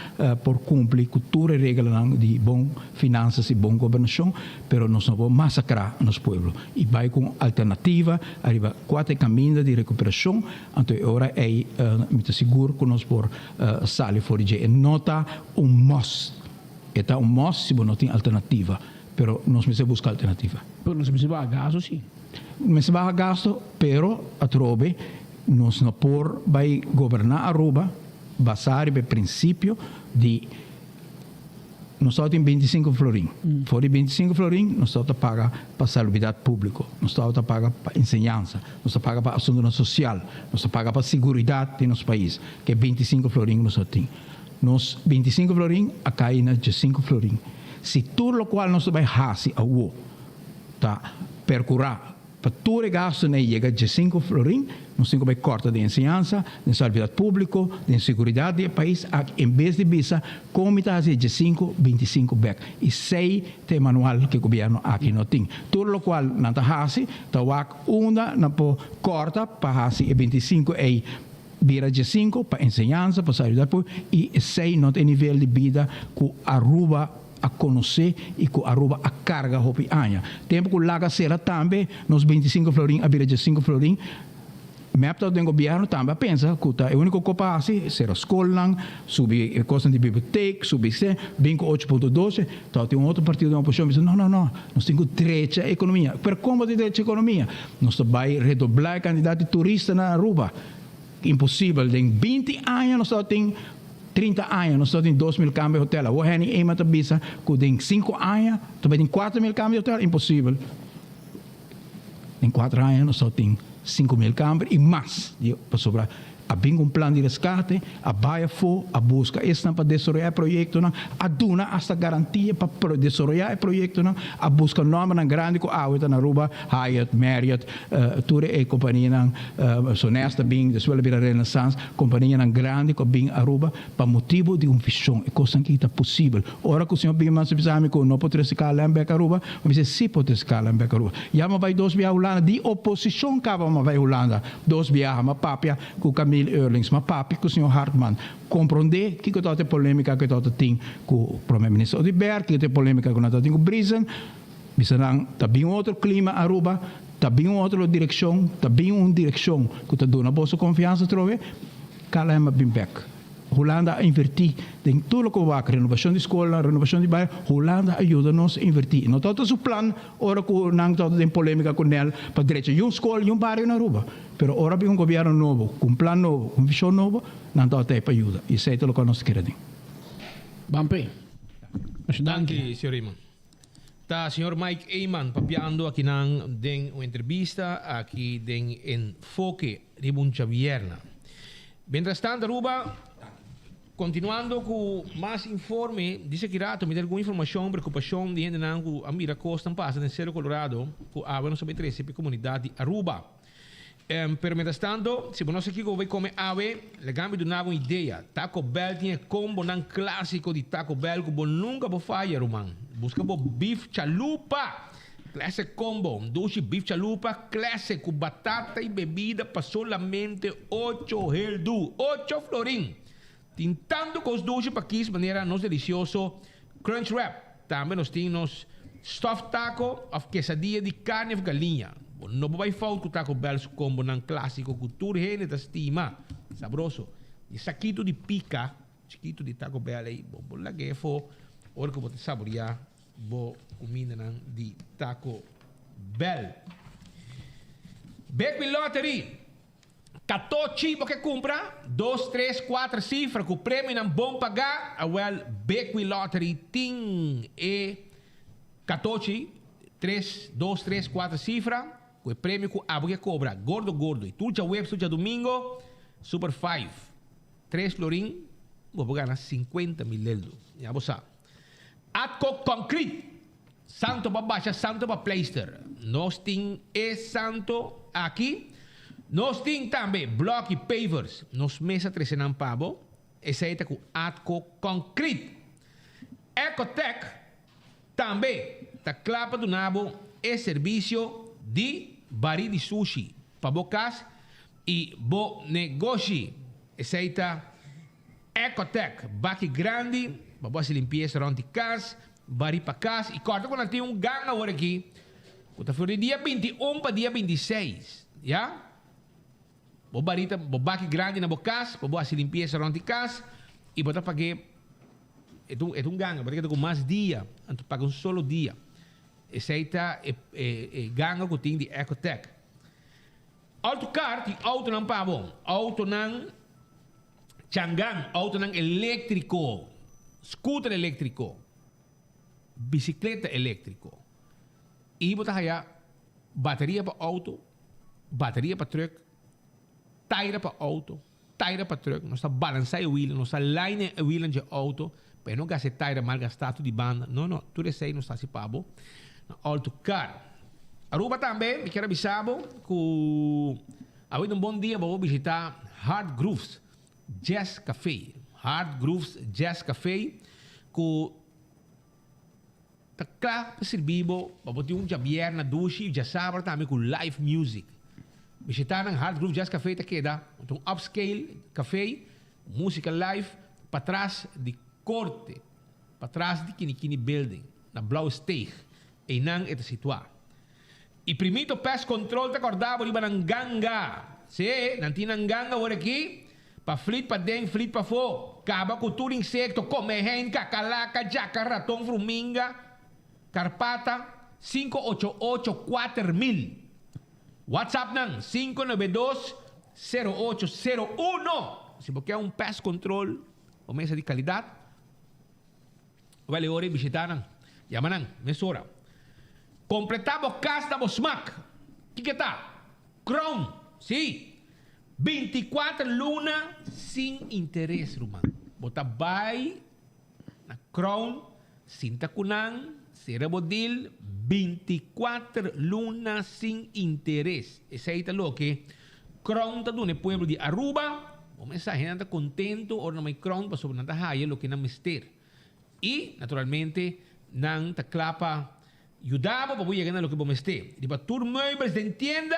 por cumprir cultura e regras de bom finanças e bom governação, pero nós não vamos massacrar nosso povo. E vai com alternativa, arriba 4 caminhos de recuperação, então agora é muito seguro que nós por sair fora de nota must. Está must se não tem alternativa, pero nós precisamos buscar alternativa. Pero nós precisamos gasto, sim. Mas vai gasto, pero a trobe nós não por vai governar Aruba basado no princípio de nós estamos em 25 florim. Fora de 25 florim, nós estamos a pagar para a saúde pública, nós estamos a pagar para a ensinança, nós estamos a pagar para a ação social, nós estamos a pagar para a segurança de nosso país, que é 25 florim nós temos. Nós 25 florim, a caína de 5 florim. Se tudo o qual nós vai fazer a o tá percurar para todo o gasto né chega de 5 florim, nós temos que cortar de ensinança, de saúde pública, de segurança do país, em vez de visa, como está de 5, 25 back. E 6 tem manual que o governo aqui não tem. Tudo o qual não está fazendo, está uma não pode corta para fazer 25 e vira de 5 para ensinança, para saúde pública, e 6 não tem nível de vida que Aruba a conhecer e que Aruba a carga hopi anha. Tempo que laga será também, nos 25 florim, a vira de 5 florim, mepta do governo também pensa que é o único que passa será escola, subir a costa de biblioteca, subir 8.12, então tem outro partido da oposição que diz, não, nós temos direito à economia. Por como de direito à economia? Nós vamos redobrar a quantidade de turistas na Aruba. Impossível, em 20 anos nós temos 30 anos, nós temos 2.000 câmbios de hotel. O Henry Ema Tabisa, que em 5 anos, também tem 4.000 câmbios de hotel, impossível. Em 4 anos, nós temos 5.000 câmbios e mais para sobrar. Havia um plano de resgate, a baia for, a busca esta para desenvolver o projeto, a duna esta garantia para desenvolver o projeto, a busca nome na grande com a na Aruba, Hyatt, Marriott, toda a companhia sonesta bem, da sua Renaissance, companhia grande com bem Aruba, para motivo de visão, e coisa que está possível. Ora que o senhor bem mais sabe que não pode ficar lá em Aruba, mas dizer sim pode ficar lá em Aruba. Já vai 2 viagens Holanda, de oposição que vai Holanda, 2 viagens, uma papia com o caminho Eurlings, mas papi que o senhor Hartmann compreender que toda a polêmica que toda tem com o primeiro-ministro Odiber, que tem polêmica que toda tem com Brisen, bisarang também outro clima Aruba, também outra direção, também uma direção que te dá uma boa confiança trove, calma bem back. Holanda a invertir em tudo o que vai, renovação de escola, renovação de bairro, Holanda ajuda-nos a invertir. Não todo o plano, ora que não todo tem polêmica com ele, para direito de uma escola e um bairro na Aruba. Pero ora tem um governo novo, com um plano novo, com visão nova, não todo tem para ajuda. Isso é tudo o que nós queremos. Bampe. Danke, senhor Iman. Tá, senhor Mike Eyman, papiando aqui nang den uma entrevista aqui den enfoque de Buncha Vierna. Mientras tanto, Aruba, continuando com mais informe, diz que rato me deu alguma informação, preocupação de gente que a mira costa passa em Cerro Colorado, com a não sabe três para a comunidade Aruba. Pero mientras tanto, se você aqui vai comer ave, le gambe do uma ideia. Taco Bell tinha combo nan clássico de Taco Bell que nunca vou falhar, man. Busca bo beef chalupa. Classic combo, doce beef chalupa, classic com batata e bebida para solamente 8 heldu, 8 florim. Tintando com os doces para que de maneira nos delicioso crunch wrap. Também nós temos stuffed taco of quesadilla de carne de galinha. Não vai faltar com Taco Bell combo nan clássico cultura gente da estima. Sabroso. E saquito de pica, chiquito de Taco Bell aí, bom lá que for, hora que você saborear, boa comida de Taco Bell. Back with Lottery. 14 você compra, 2, 3, 4 cifras, com o prêmio não bom pagar, well, Back with Lottery tem 14, 3, 2, 3, 4 cifras, com o prêmio que a cobra, gordo, e tudo já web, tudo já domingo, Super 5, 3 florim, vou pagar 50 mil euros, já você sabe. Atco Concrete, santo para baixa, santo para pleister, nós temos santo aqui. Nós temos também bloco e pavers. Nós mesa 13 não pabo. Essa é com Atco Concrete. Ecotech também está clapa do nabo é serviço de baril de sushi para bocas e bo negócio. Essa é Ecotech. Baque grande para você limpeza around de casa, baril para casa e corta quando tem ganho agora aqui. Quando for dia 21 para dia 26, já? Bobarita, bobaki grande na bocas, bobo se limpeza around de casa e botar para que é ganho, porque com mais dia, então paga um solo dia. Esse aí é ganho que tem de Ecotech. Autocar tem auto não para bom, auto não changan, auto não elétrico, scooter elétrico. bicicleta elétrico. E bota kaya bateria para auto, bateria para truck, tire para auto, tire para truck. Nós está balançar o wheel, nós está line o wheel de auto, para não gastar tire mal gastado de banda. Não, tudo isso aí não está se pabo. Auto car. Aruba também, me quero avisar que há um bom dia para visitar Hard Grooves Jazz Café. Hard Grooves Jazz Café, que está claro para servir para botar jabier na duche, já sabe também com live music. Visitar o Hard Groove Jazz Café, queda um upscale café, música live, para trás de corte, para trás de Kini Building, na Blau Steeg, e não é situado. E primeiro pest control te acordava de Bananganga. Se, não tinha ganga por aqui, para flit para dentro, flit para fora. Acaba com tudo insecto, come hen, cacalaca, jaca, ratão, fruminga, carpata, 588-4000. WhatsApp nang 592-0801. Se você quer pest control, ou mesa de qualidade, vale hora visitar nang. Yaman nang, mesura. Completamos casa da Smack. Que tá? Crown. Sim. 24 luna sem interesse, Roman. Bota vai na Crown, Sinta Kunang, Serabodil, 24 luna sem interesse. Esse aí tá louco, que Crown tá no pueblo de Aruba. O mensaje anda contento, ou na may Crown, para sobre nada haya, lo que não mister. E, naturalmente, nang taklapa ayudaba para llegar a lo que vamos a estar. Diba, Tour Meubles de tienda,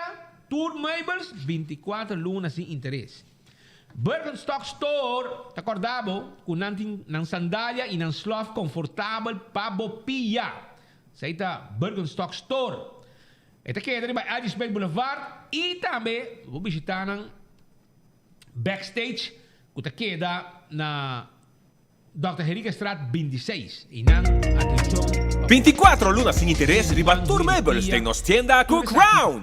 Tour Meubles, 24 lunas sin interés. Birkenstock Store, te acordabo, con nan sandalia y nan slof confortable para bopia. Saita Birkenstock Store. Esta queda riba Adisberg Boulevard y también vou visitar nan backstage, que te queda na Dr. Henrique Straat 26. Y nan, atención. 24 lunas sin interés riba Tour Meubles de nos tienda Cook Round.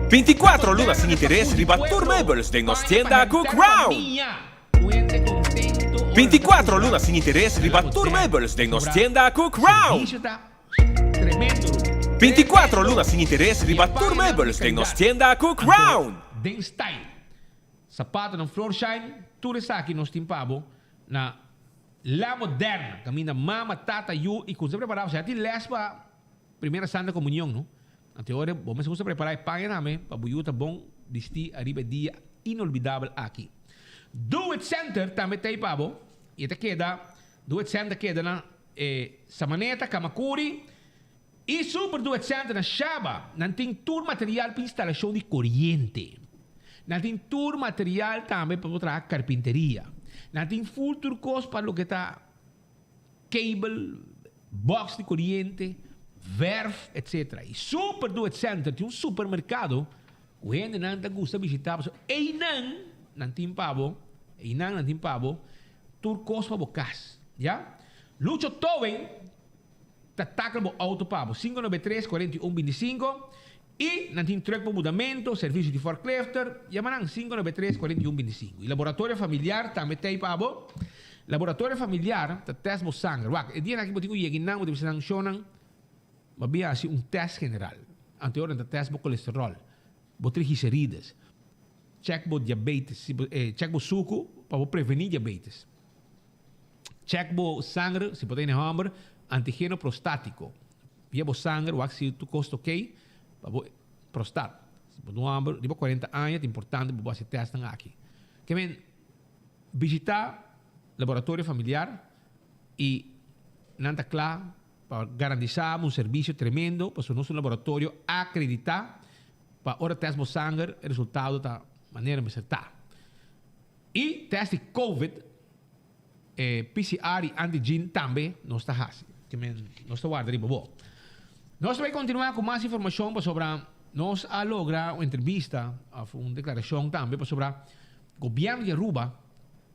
24 lunas sin interés riba Tour Meubles de nos tienda Cook Round. 24 lunas sin interés riba Tour Meubles de nos tienda Cook Round. 24 lunas sin interés riba Tour Meubles de nos tienda Cook Round. Den style. Sapato ng Floorshine, tudo isso aqui nós timpabo na La Moderna, caminha mama, tata, yu, e quando se preparava, já tinha lespa, primeira Santa Comunhão, não? Até agora, vamos se preparar e pagar também, para o tá bom, desti arriba dia inolvidável aqui. Do It Center também tem pabo, e até queda, Do It Center queda na Samaneta, Kamakuri, e Super Do It Center na Shaba, não tem tour material para instalação de corrente. Não tem tour material também para outra carpinteria. Não tem full tour cost para o que está cable, box de corrente, verf, etc. E Super Do It Center tem supermercado que a gente não gosta de visitar. E não tem pavo, tour cost para o casa. Já? Lucho Towen, tatakal mo auto pavo, 593-4125. E não tem truck para mudamento, serviço de forklifter, yamanang 593-4125. E laboratório familiar também tem pabo. Laboratório familiar, tá teste mo sangue. Wak, e dia na que botigo yeginang, botigo sinang shonang, mabia assim teste general. Anterior, tá teste mo colesterol, botrigliceridas, check mo diabetes, check mo suco, para prevenir diabetes. Check mo sangue, se pode ter hambre, antígeno prostático. Via mo sangue, wak, se tu custa ok, prostat. Se você tem 40 anos, é importante você testar aqui. Que vem visitar laboratório familiar e não está claro para garantizar um serviço tremendo para o nosso laboratório acreditar para hora teste de sangue o resultado da maneira de acertar. E teste COVID, PCR e antigen também não está fácil. Que vem não está guardando bom. Nós vamos continuar com mais informação sobre nós a lograr uma entrevista, uma declaração também sobre o governo de Aruba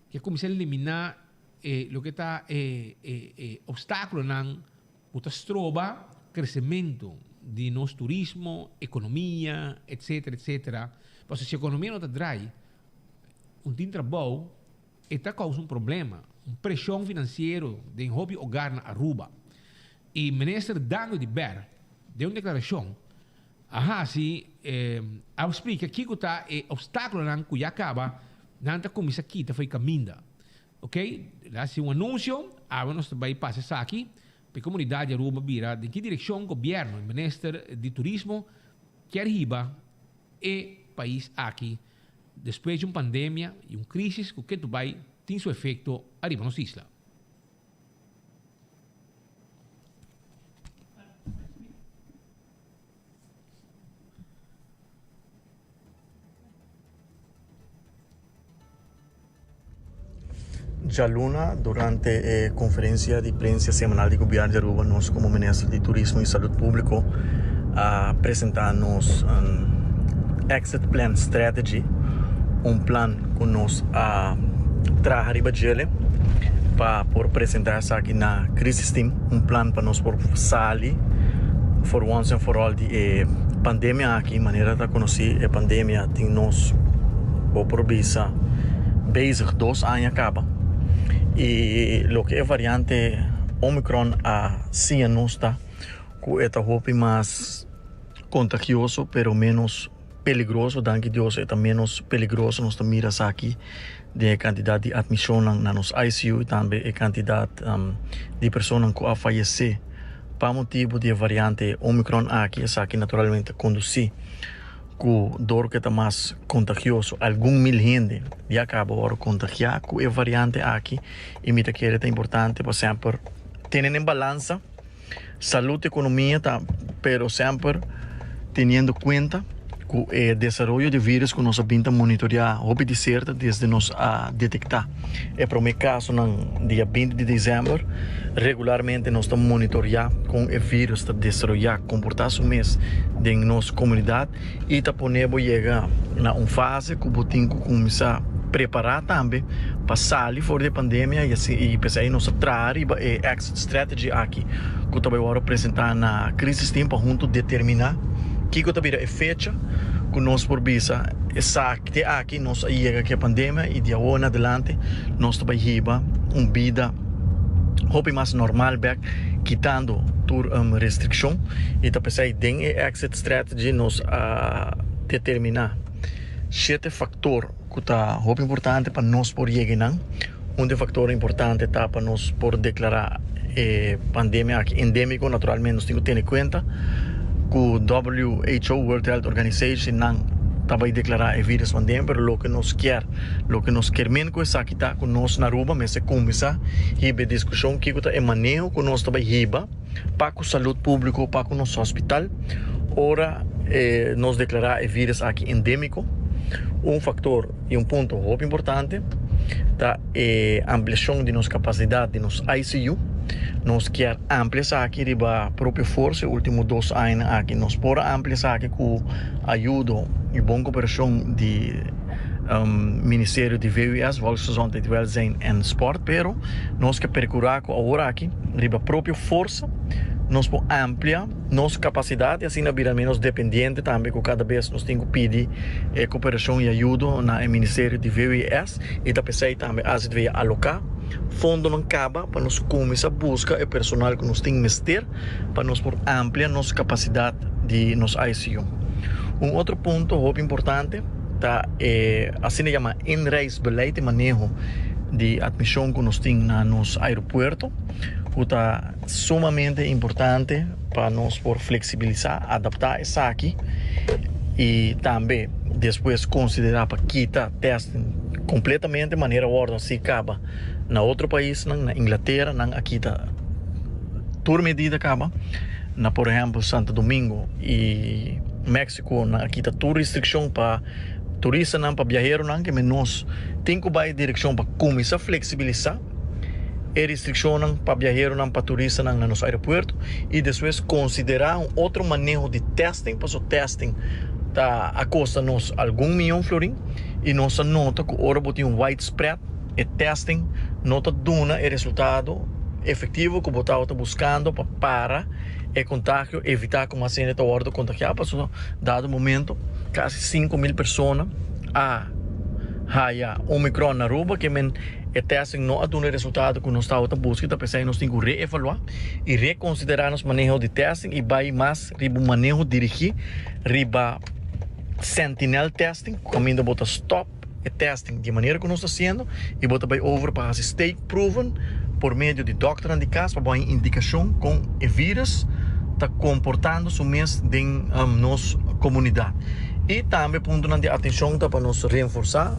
que começou a eliminar o que está obstáculo na estroba crescimento de nosso turismo, economia, etc, etc. Porque se a economia não está drai, tem trabalho, está causando um problema pressão financeira de hobby hogar na Aruba. E o ministro Dango de Ber deu uma declaração. Ao explicar que está o obstáculo que já acaba, não está como isso aqui, foi caminho. Ok? Lá se anúncio, nós vai passar aqui, para a comunidade Aruba Bira, de que direção o governo, o ministro de Turismo, quer riba e país aqui, depois de uma pandemia e uma crise, que vai ter seu efeito arriba nas islas. Já Luna, durante a conferência de prensa semanal do governo de Aruba, nós, como Ministro de Turismo e Saúde Pública, apresentamos Exit Plan Strategy, plano que nós traz arriba de ele para apresentar aqui na Crisis Team, plano para nós por sair for once and for all de pandemia aqui, maneira de conhecer a pandemia, tem nós por visa basic 2 anos acaba. E o que é variante Omicron sim nos está com esta roupa mais contagioso, pero menos peligroso, danke Deus, é menos peligroso. Nós miramos aqui de quantidade de admissão na nos ICU e também a quantidade de pessoas que faleceram para motivo de variante Omicron aqui naturalmente conduzir com dor que está mais contagioso. Algum mil gente já acaba agora contagiar com a variante aqui e me que é importante para sempre ter em balança saúde e economia, pero sempre tendo conta com o desenvolvimento de vírus que nós vamos monitorear de certo desde nós detectar. É para o meu caso, no dia 20 de dezembro, regularmente nós estamos monitoreando com o vírus está desenvolver comportar-se mês em nossa comunidade e está podendo chegar na uma fase que o tem que começar a preparar também para sair fora da pandemia e assim e pensar em nossa trazer a exit strategy aqui que eu vou apresentar na crise tempo junto determinar que também é fecha que nós por visa que aqui nós chega aqui a pandemia e de agora em adelante nós também riba vida mais normal back quitando tur restrição e também sai den exit strategy nós determinar 7 fatores que tá importante para nós por chegar factor importante tá para nós por declarar pandemia aqui endêmico naturalmente nós temos que ter em conta que o WHO, World Health Organization, não vai declarar o vírus pandemia, mas o que nós queremos com essa aqui está com nós na Aruba, mas é começar a discussão que é manejo que nós também riba para a saúde pública, para o nosso hospital, ora nós declarar o vírus aqui endêmico. Fator e ponto muito importante tá a ampliação de nossa capacidade de nosso ICU. Nós queremos ampliar aqui a própria força, os últimos 2 anos aqui. Nós podemos ampliar aqui com a ajuda e boa cooperação do Ministério de VWS, Volksgezondheid, Welzijn en Sport, pero nós queremos percorrer agora aqui a própria força, nós podemos ampliar nossa capacidade, assim não virar menos dependente também, que cada vez nós temos que pedir cooperação e ajuda no Ministério de VWS e também a gente vai alocar fundo não acaba para nós começar a buscar o personal que nós temos que ter para nós por ampliar nossa capacidade de nosso ICU. Outro ponto muito importante tá assim se chama inreisbeleid, manejo de admissão que nós temos no nosso aeroporto, que está sumamente importante para nós por flexibilizar, adaptar isso aqui e também depois considerar para quitar testing completamente de maneira ordem se acaba na outro país, na Inglaterra, aqui está toda medida acaba na por exemplo Santo Domingo e México, aqui está toda restrição para turistas não para viajeros não que nós temos que ir direção para começar a flexibilizar e restrição para viajeros não para turistas no nosso aeroporto e depois considerar outro manejo de testing para o testing tá a custa nos algum milhão florim e nós nota que ora botar widespread e testing nota duna o resultado efetivo que o está buscando para o contágio evitar que uma cena está contagiar para dado momento quase 5.000 pessoas haya Omicron na Aruba, que men e testing não aduna resultado que nós estamos buscando, pensei nós temos que reevaluar e reconsiderar nosso manejo de testing e vai mais riba manejo dirigir, riba sentinel testing, caminho bota stop e testing de maneira que nós estamos fazendo e bota vai over para a state proven por meio de doctor de casa para uma indicação com o vírus está comportando-se o mês de nossa comunidade. E também ponto de atenção para nos reforçar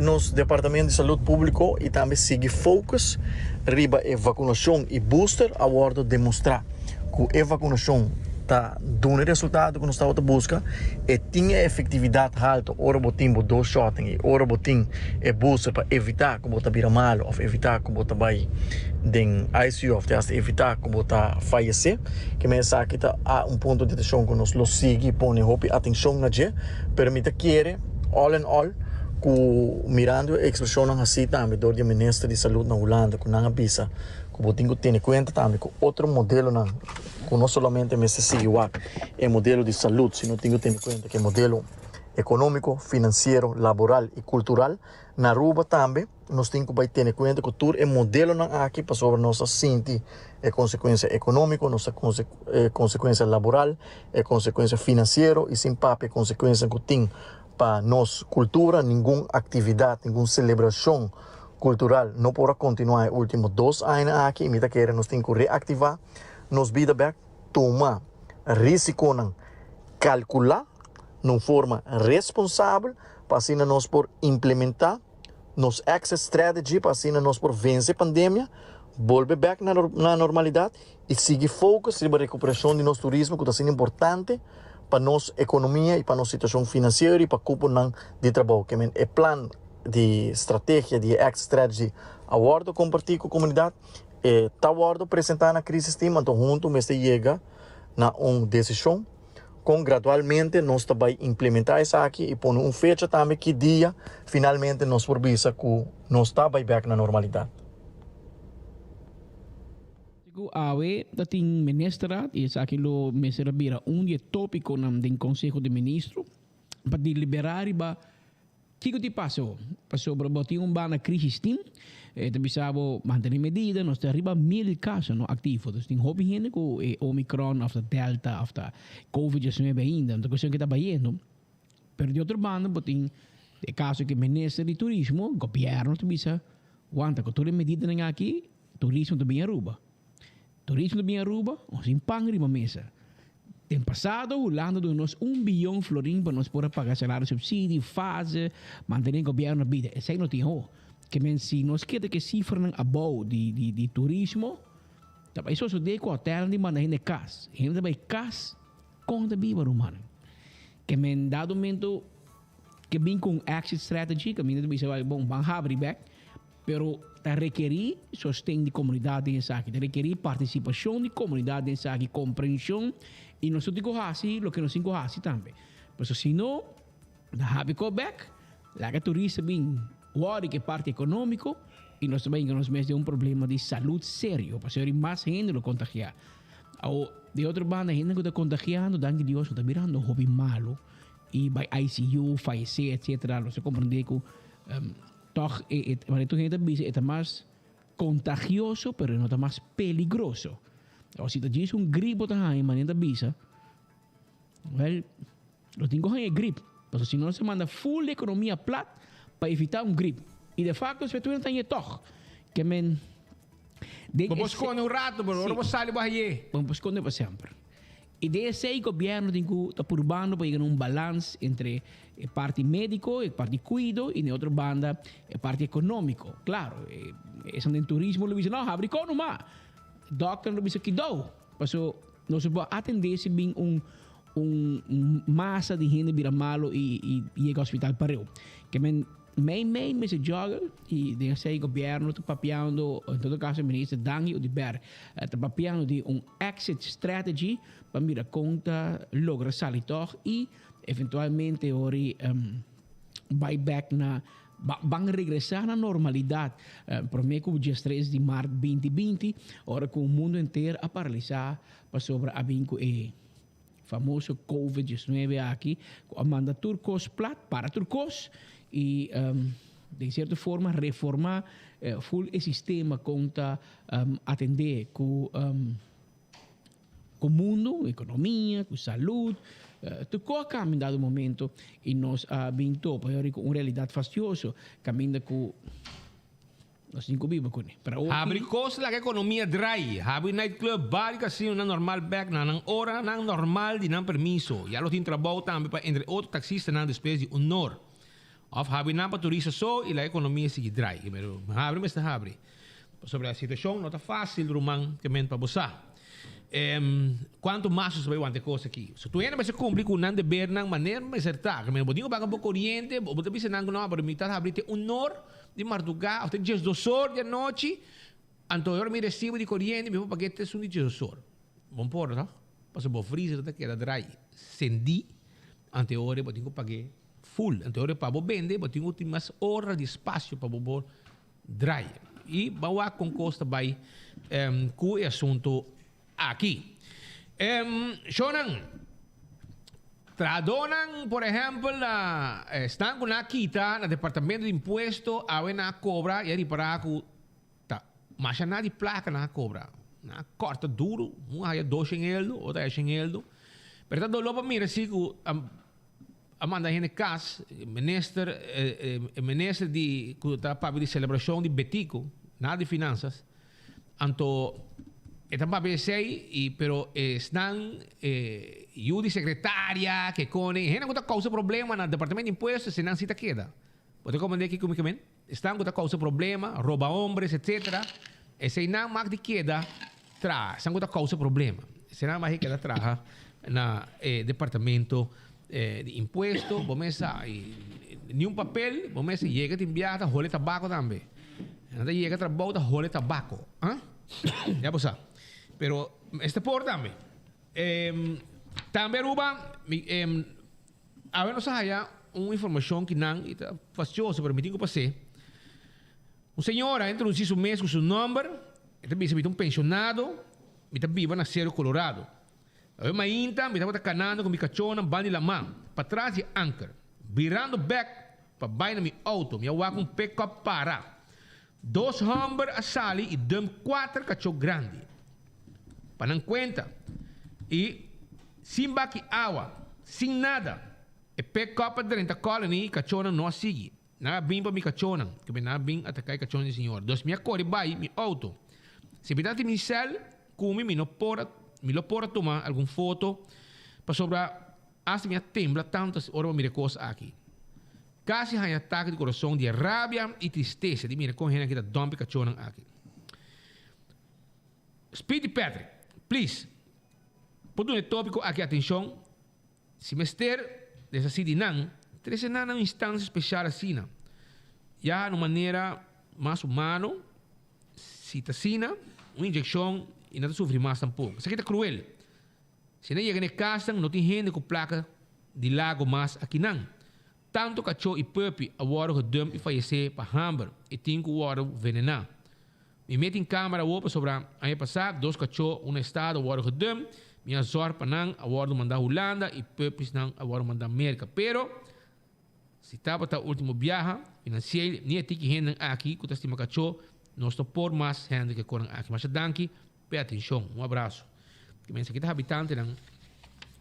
nos departamento de saúde público e também seguir focus riba a vacinação e booster a hora de demonstrar que a vacinação está dando resultado que nós estamos buscando e tinha efetividade alta ora botim dois shots e ora botim e booster para evitar que bota vira mal ou evitar que bota vai den ICU ou evitar que bota falecer que mensa que está a ponto de atenção que nós lo sigue põe atenção na je permite que all in all ku mirando a expressão assim também do ministro de saúde na Holanda que não avisa que botim que tem conta também com outro modelo não não somente me se sigue o modelo de saúde, sino tenho que ter em conta que o modelo econômico, financeiro, laboral e cultural na Aruba também nós temos que ter em conta que tudo é modelo não aqui para sobre nossa sinti é consequência econômica, nossa consequência laboral, é consequência financeiro e sem papo é consequência que tem para nossa cultura, nenhuma atividade, nenhuma celebração cultural não pode continuar os últimos 2 anos aqui, e me quer nós temos que reativar nos vida back tomar risco não calcular de forma responsável para assim nós por implementar nos exit strategy para assim nós por vencer a pandemia volver back na normalidade e seguir focus na recuperação de nosso turismo que está sendo importante para nossa economia e para nossa situação financeira e para o cupo de trabalho que é plano de estratégia de exit strategy a hora compartilhar com a comunidade está a apresentar na crise estima, então junto mas chega na uma decisão com gradualmente nós também implementar isso aqui e pôr uma fecha também que dia finalmente nós por visa que nós está back na normalidade. Awe dating ministra e sa aquilo me servira dia tópico nam den Conselho de Ministro para deliberar ba que te passou para botar na crise steam precisava manter medida nós arriba 1000 casos no ativos então tem hobby gente com Omicron after Delta after COVID-19 ainda então questão que está vendo pero de outro bando botin de caso que ministro de turismo governo bisa wanta com toda medida aqui turismo também Aruba nós impang riba mesa tem passado, o Holanda deu nos 1 bilhão florim para nós poder pagar salário subsídio, fase, manter o governo na vida. Esse não tem o que se nós queremos que cifra não abou de turismo, também só de com hotel de mandar gente casa, gente também casa conta biba rumano. Que dado momento que vem com exit strategy, que também vai bom banhabri back, pero está requerir sustento de comunidade em saque, requerir participação de comunidade em saque, compreensão e nós temos que fazer o que nós temos que fazer também. Porque se não, da go back, lá que turista bem, worry que parte econômico e nós também nós mesmos um problema de saúde sério, para ser mais gente lo contagiar. Ou de outra banda, gente que está contagiando, danke Deus, está virando hobby malo e vai ICU, falecer, etc. Você compreende que toch maar tu gente bisa é mais contagioso, pero não está mais peligroso. Ou se tu diz gripe também, mas não bisa. Well, lo tenho que gripe, porque se não se manda full economia plat para evitar gripe. E de facto, se tu não tem toch, que men vamos esconder rato, pero ahora vamos sair bahia. Vamos esconder para sempre. E desse governo tem que estar purbando para chegar balance entre a parte médico, a parte cuido e na outra banda a parte econômico. Claro, esse é turismo, ele diz, não, abre economia. Doctor, ele diz que dou. Porque nós vamos atender se bem massa de gente vira malo e chega ao hospital para eu. Que main me se joga e de esse governo está papiando, em todo caso o ministro Dangi Udiber está papiando de exit strategy para mirar conta, logra sair e eventualmente ori buyback na van regressar na normalidade. Prometo que o dia 3 de março de 2020, ora com o mundo inteiro a paralisar para sobre a vinco e famoso COVID-19 aqui, a manda turcos plat para turcos e de certa forma reformar full o sistema conta atender com o mundo, economia, com saúde. Tocou caminho dado momento e nós vindo para uma realidade fastidiosa, caminho com nós cinco vivos com ele. Abre coisa lá que economia dry. Abre nightclub, bar, casino, na normal back, na hora, na normal, de não permiso. Já lo tem trabalho também para entre outros taxistas na despesa de honor. Of abre na para turista só e a economia sigue dry. Mas abre. Sobre a situação, não está fácil, Roman, que mente para você. Quanto mais você vai ter coisa aqui. Se tu ainda vai se cumprir com o dever de maneira mais certa, que eu vou pagar um pouco oriente, eu vou pensar que não, para mim, está abrindo honor de madrugada, até 2 horas da noite, então eu me recebo de corrente, eu vou pagar até 2 horas. Bom por, tá? Para o freezer, que era dry. Sendi, ante hora, eu tenho que pagar full. Ante hora, para o vender, eu tenho que ter mais horas de espaço para o dry. E vou com costa vai com o assunto aqui. Shonan, tradonan, por exemplo, estão com a quita no departamento de imposto, a na cobra e a reparar que mas nada de placa na cobra. Na corta duro, um aí 2 euros, outro é 100 euros. Portanto, logo mira se que Amanda gente cas, minister de que está para de celebração de Betico, nada de finanças. Anto também pensei, pero estão de secretária que cone, gente que causa problema no departamento de impostos, se não se queda. Pode comandar aqui comigo, estão que causa problema, rouba homens, etc. E se não mais de queda, estão que causa problema. Se não mais queda traga no departamento de imposto, vamos a nenhum papel, vamos a chega a enviar role tabaco também. Anda chega a trabalhar role tabaco, já você. Pero este por também. Também Ruba, a ver, nós há uma informação que não está fastidiosa, para mim que passei. Um senhor entra no seu mês com seu número, também se um pensionado, está vivo na Cerro Colorado. Eu me estava canando com minha cachorra, bandi la mão, para trás de anchor, virando back para baixo na minha auto, minha uá com pick-up para. 2 hamburger a sali e 4 cachorro grande. Para não conta. E sem baqui água, sem nada. E pick-up dentro da colony, cachorro não sigue. Não bem para minha cachorra, que não bem atacar cachorro do senhor. Dos minha cor vai, minha auto. Se me dá de cel, come, me não pode tomar alguma foto para sobrar as minha tembla tantas horas me coisa aqui. Quase há ataque de coração de rabia e tristeza de mira com gente que está dompe cachorro aqui. Speedy Patrick, please. Por um tópico aqui atenção. Se mester dessa cidade não, três não instância especial assim, já de maneira mais humana, citacina, uma injeção e não sofre mais tampouco. Isso aqui é cruel. Se não chega na casa, não tem gente com placa de lago mais aqui não. Tanto cachorro e puppy agora que dum e falecer para hamburger e 5 horas venenar. Me mete em câmera opa sobre aí passar 2 cachorros um estado agora que dum minha sorte para não agora mandar Holanda e puppies não agora mandar América. Pero se estava tá último viagem financeiro nem tem que render aqui com estima cachorro nós estou por mais gente que correm aqui. Mas danke, pay atenção, um abraço. Que mensa que tá habitante não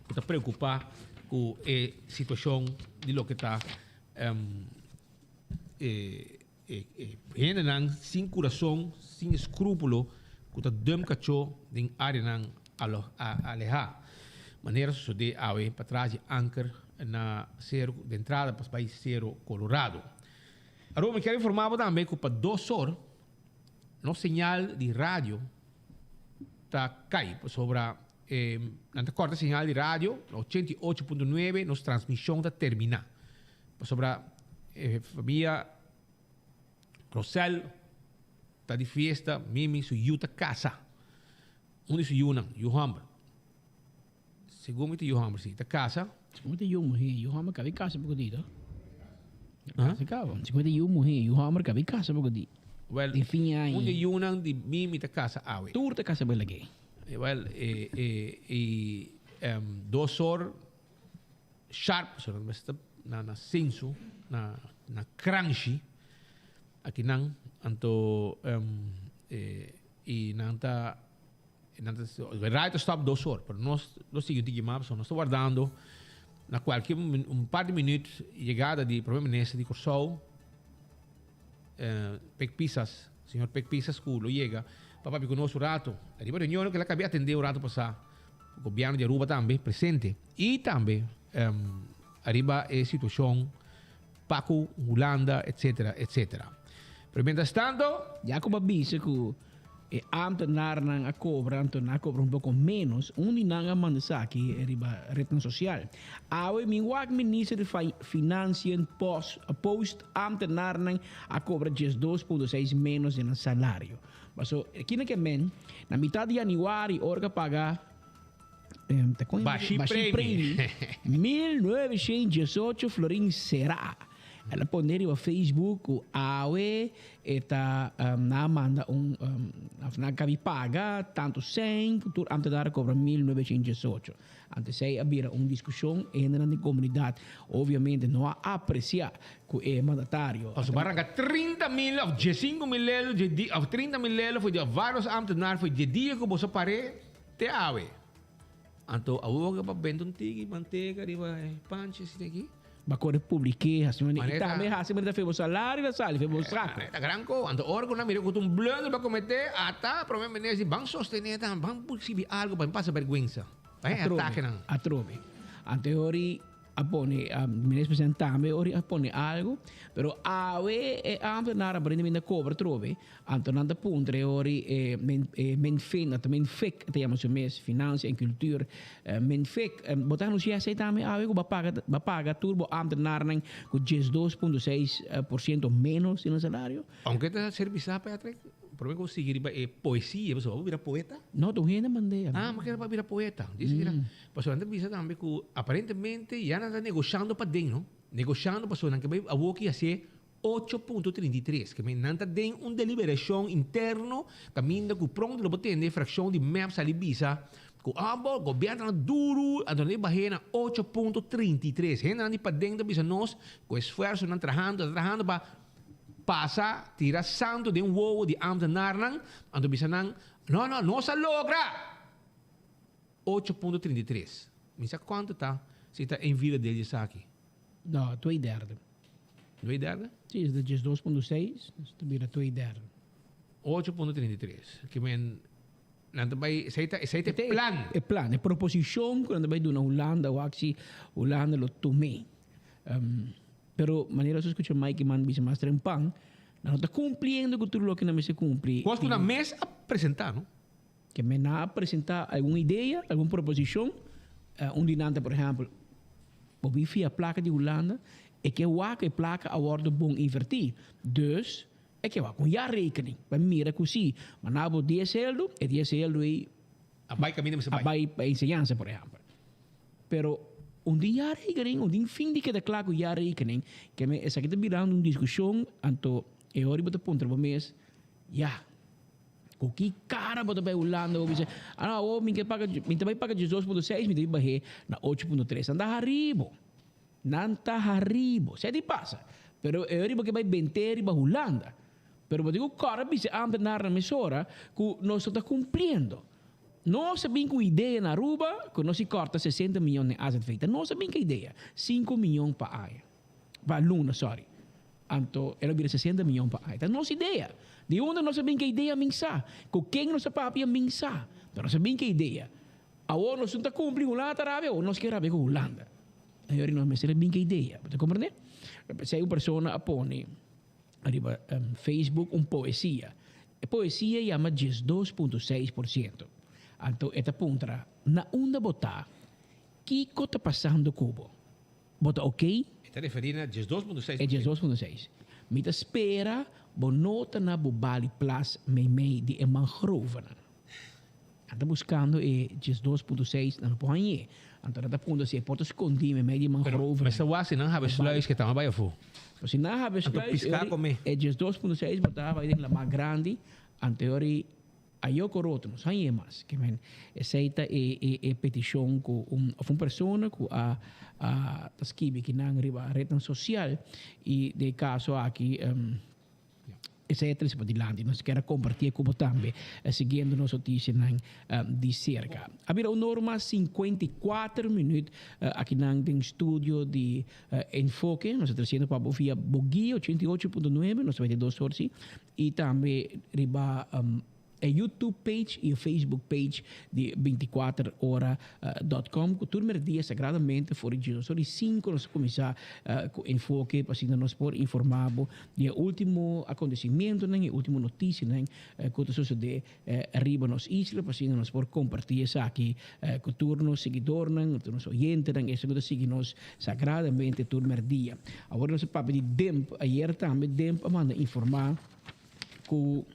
está preocupado com a situação de lo que está gente não sem coração, sem escrúpulo, que está dando cachorro em área não a alejar. Maneira de ave para trás de anchor na cerro de entrada para o país Cerro Colorado. Agora, me quero informar também que para 2 horas, no sinal de rádio está cai sobre na corta sinal de rádio 88.9 nossa transmissão está terminar sobre a família Rosel está de festa mimi su yuta casa onde su yuna yuhamber segundo te yuhamber sim ta casa segundo te yuhamber cabe casa por dito segundo te yuhamber cabe casa por dito well onde yuna de mimi ta casa awe tour ta casa bela que well 2 horas sharp so na senso na na crunchy aqui não anto e nanta right to stop 2 horas, pero nós seguimos que nós estamos guardando na qualquer par de minutos chegada de primeiro-ministro de Corsol Pec Pisas, senhor Pec Pisas culo chega papá conosco o rato arriba reunião que ela acabei atender o rato passado o governo de Aruba também presente e também arriba a situação Paco, Holanda, etc. Pero mientras tanto, ya como avisa que ambtenaar nang a cobra un poco menos, undi nang a mandasaki riba retten social. Awe minwak minister de Financiën post ambtenaar nang a cobra just 2,6 menos en el salario. So, kina que men, na mitad de januari orga paga Baixi premi 1918 florin será. Ela poner o Facebook o AWE eta na manda na cavi paga tanto 100 por antes dar cobra 1918 antes sei havia discussão ainda na comunidade obviamente não a apreciar que é mandatário also baranga 30.000 of 15.000 of 30.000 foi de vários ambtenaar foi de dia que você pare te AWE anto awo ka bento um tigi manteiga riba panche esse aqui Bacore publique, assim, e também assim, mas fez o salário da sala, fez o saco. Tá granco, ando órgão na mira com um blando para cometer, até provavelmente vão sostener, vão possível algo para passar vergonha. Vai ataque não. Atrobe. Anteori apone ministro presentame ori apone algo, pero awe ambtenaar aprendimento cobra trobe, antonanda puntre ori men fek te llama mes financia en cultuur men fek botar no sia tame awe ko bapaga turbo ambtenaar nang ko 2,6% menos en el salario. Aunque te serviço para atrás, por conseguir poesia, você vai virar poeta? Não, tu ainda mandei. Mas que vai virar poeta. Diz que passou anda visa também que aparentemente já está negociando para dentro, não? Negociando passou não que vai a boca ia ser 8,33, que não está dentro deliberação interno, caminho que pronto lo botende fração de maps ali visa. Que o governo duro, a dona barreira 8,33. Ainda não para dentro visa nós, com esforço não trabajando para passa, tira santo de voo de ambtenaar nang, ando bisa nang, não se logra. 8,33. Misa quanto tá? Se está em vida dele aqui? Não, 2/3. 2/3? Sim, é de 2,6, tu vira 2/3. 8,33. Que men, nanto vai, se está plan. É plan, é proposição quando vai do na Holanda, ou axi Holanda lo tomei. Pero maneira se escuta mais que man bisa mais trempang, não está cumprindo com tudo o que não se cumpre. Quase na mesa apresentar, não? Que me na apresentar alguma ideia, alguma proposição, dinante, por exemplo, o bifi a placa de Holanda, é que o a placa a ordem bom invertir. Dus, é que o com já rekening, para mira que sim, mas na bo DSL, é DSL e a vai caminho a vai para ensinança, por exemplo. Pero dia rekening, fim de que da claro já rekening, que me essa aqui tá virando discussão, anto é hora de ponto para mês, já. O que cara bota para Holanda, ou dizer, minha também paga 18,6, me deve barrer na 8,3, anda arribo. Não tá arribo, se te passa. Pero é hora que vai vender para Holanda. Pero eu digo, cara, bisa ambtenaar na mesora, que nós está cumprindo. Nós sabemos com ideia na Aruba, que nós se corta 60 milhões de asset feita. Nós sabemos que ideia, 5 milhões para aí. Para Luna, sorry. Anto, ela vira 60 milhões para aí. Então, nossa ideia. De onde nós sabemos que ideia minsa. Com quem nós sabemos que minsa. Pero nós sabemos que ideia. Agora nós não está cumprindo Holanda, Arábia, ou nós queremos com Holanda. Agora nós sabemos que ideia. Você compreende? Se uma pessoa apone, arriba Facebook, poesia. A poesia chama 2,6%. Então, esta pontra, na onda botar, que está passando Cuba? Bota ok? Está referindo a 12,6%. É 12,6%. Me espera, bonota na bobali plus meimei de mangrove. Está buscando 12,6% na ponha. Então, está pondo se pode esconder meimei de mangrove. Mas eu acho que não há sluis que estão a fo. Se não há sluis, é 12,6%, botava aí na mais grande, anterior Ayoko roto, não é mais. Que men aceita e petição com uma pessoa que a esquive que não riba a rede social e de caso aqui etc. Se pode lá, nós queremos compartilhar com também, seguindo nossa notícia de cerca. Havia uma norma 54 minutos aqui no estúdio de Enfoque, nós estamos trazendo para via Bogi 88.9, nós vamos ter 2 horas, e também riba a YouTube page e a Facebook page de 24hora.com. Que turma dia sagradamente for de só de 5 nós começar com enfoque para assim nós por informar do último acontecimento, né, última notícia, né, que sucede arriba nos isla para assim nós por compartilhar isso aqui com turnos seguidor, né, turnos oyentes, né, isso que sigue nós sagradamente turma dia. Agora nós papo de DEMP, ayer também DEMP manda informar que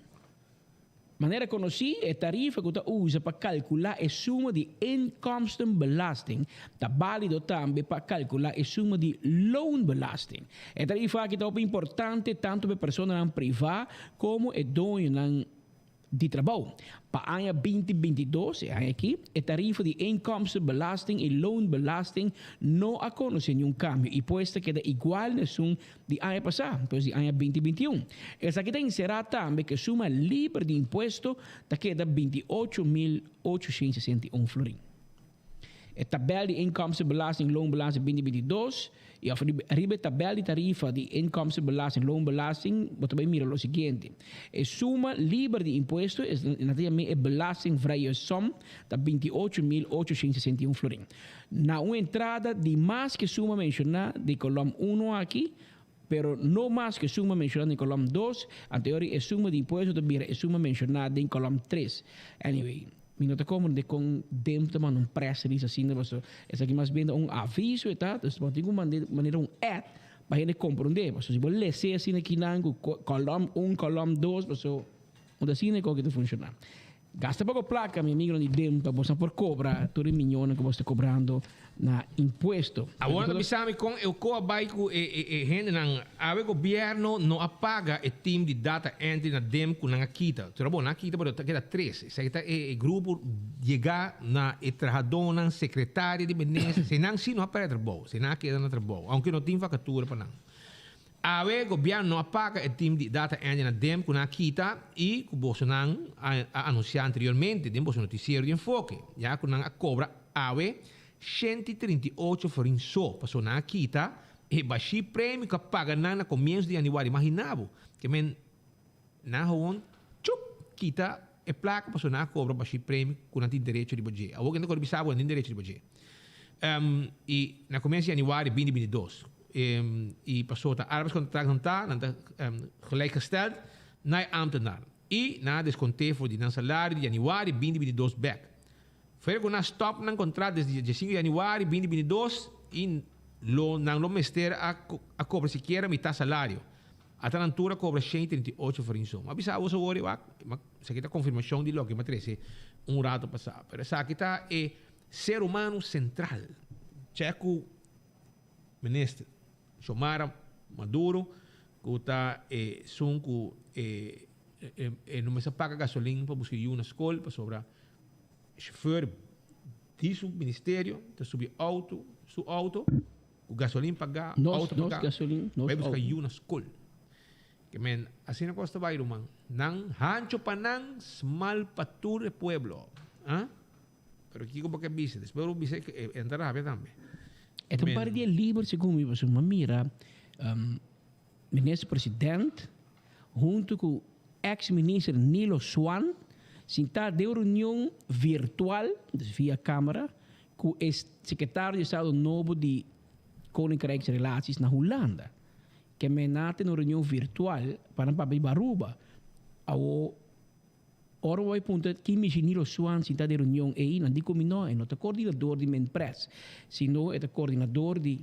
maneira conhecida é a tarifa que você usa para calcular a suma de inkomstenbelasting. Está válido também para calcular a suma de loonbelasting. A tarifa que é importante tanto para pessoas privadas como para dono de trabalho. Para o ano 2022, aqui, a tarifa de inkomstenbelasting e loonbelasting não acontece nenhum cambio e posta queda igual na suma de ano passado, então de ano 2021. Essa aqui tem será também que a suma livre de imposto está queda 28.861 florim. A tabela de inkomstenbelasting e loonbelasting 2022 e arriba a tabela de tarifa de inkomstenbelasting e loonbelasting, você vai mirar o seguinte. A suma livre de imposto é naturalmente a belastingvrije som da 28.861 florim. Na uma entrada de mais que suma mencionada de coluna 1 aqui, pero no más que suma mencionada en columna 2, anterior es suma de impuestos de es suma mencionada en columna 3. Anyway, minuto como de con DEMP tomando un press release assim, es aquí más bien un aviso y tal, entonces tengo manera un ad para gente compreender, pues si vos lees así aquí nango column 1, column 2, pues un así que te funciona. Gasta pouco placa, meu amigo, de DEMP, você por cobrar todo o milhão que você está cobrando na imposto. Agora, nós sabemos com o coabaico e gente não, o governo não apaga o time de data entry na DEMP com na quita. Então, bom, na quita pode queda 13. Se está o grupo chegar na trabalhador na secretária de ministro, se não se não apaga trabalho, se não queda na trabalho, aunque não tem vacatura para não. O governo não apaga o time de data entry na DEMP com na quita e o Bolsonaro anunciou anteriormente dentro do noticiário de enfoque, já que não cobra AWE 138 forinhos só, passou na quita e baixi prêmio que paga na começo de janeiro, imaginava que men na rua quita e placa passou na cobra baixi prêmio com não tem direito de budget. A outra que não bisava não tem direito de budget. E na começo de janeiro 2022 e passou a arbeidscontract gelijkgesteld naar ambtenaar. E na descontevo de salário de januário 2022 back. Foi que nós stop ng contrato desde 5 de januário 2022 e não mester a cobra sequer metade salário. A talantura cobra 138 forinhos. Mas bisa uso ori wak, sa kita confirmação de lo que matrese rato passado. Pero sa kita ser humano central. Checo ministro Xiomara Maduro, que está sunco não me paga gasolina para buscar uma escola para sobrar chauffeur disso ministério, para subir su auto, o gasolina pagar, auto pagar, gasolina, vai buscar uma escola. Que men, assim não custa bairro man, nang hancho panang small patur pueblo, ah? Pero aqui como que bise, después o bise entrar rápido também. É um par de livros, segundo me você mira, ministro-presidente, junto com o ex-ministro Nilo Swan, sentado de reunião virtual, via câmara, com o secretário de Estado Novo de Koninkrijkse Relaties na Holanda, que menate na reunião virtual para o papel Baruba. Ora vai punto que Nilo Swan sentado de reunião aí, não digo não é o coordenador de Menpress, sino é o coordenador de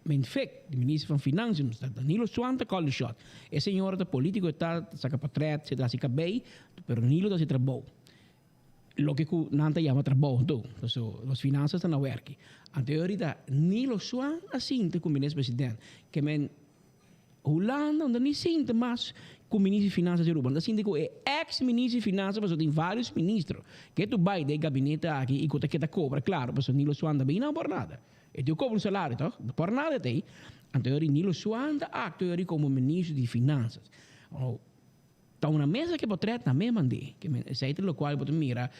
Menfec, de ministro van Financiën, Nilo Swan está call the shot. E senhor da político está saca patret, se dá sica bem, pero Nilo dá se trabalho. Lo que não te chama trabalho, então, as finanças estão na work. Anteriormente, Nilo Swan assim, com o ministro presidente, que men Holanda não nem sente mais com o ministro de Finanças de Aruba. Não sente com o ex-ministro de Finanças, mas tem vários ministros. Que tu vai do gabinete aqui e que te cobra, claro, mas Nilo Suanda bem não por nada. E tu cobra um salário, tá? Por nada tem. Então, Nilo Suanda atua como ministro de Finanças. Então, uma mesa que pode tratar na mesma maneira, que sei que o qual pode mirar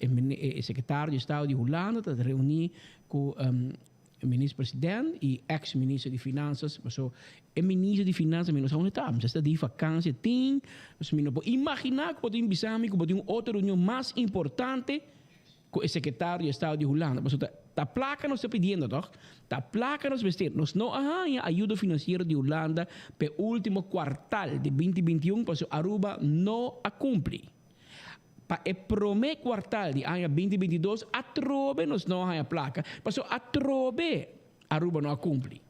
o secretário de Estado de Holanda está reunir com o ministro-presidente e ex-ministro de Finanças. Mas o ministro de Finanças não sabe onde está. Mas está de vacância, tem. Mas não pode imaginar que pode invitar que pode uma outra reunião mais importante com o secretário de Estado de Holanda. Mas a placa nos está pedindo, toch? A placa nos vestir. Nós não arranha ajuda financeira de Holanda para o último quartal de 2021, mas Aruba não a cumpre. Para o primeiro quartal de ano 2022, a trobe nos não arranha placa, mas a trobe Aruba não a cumpre.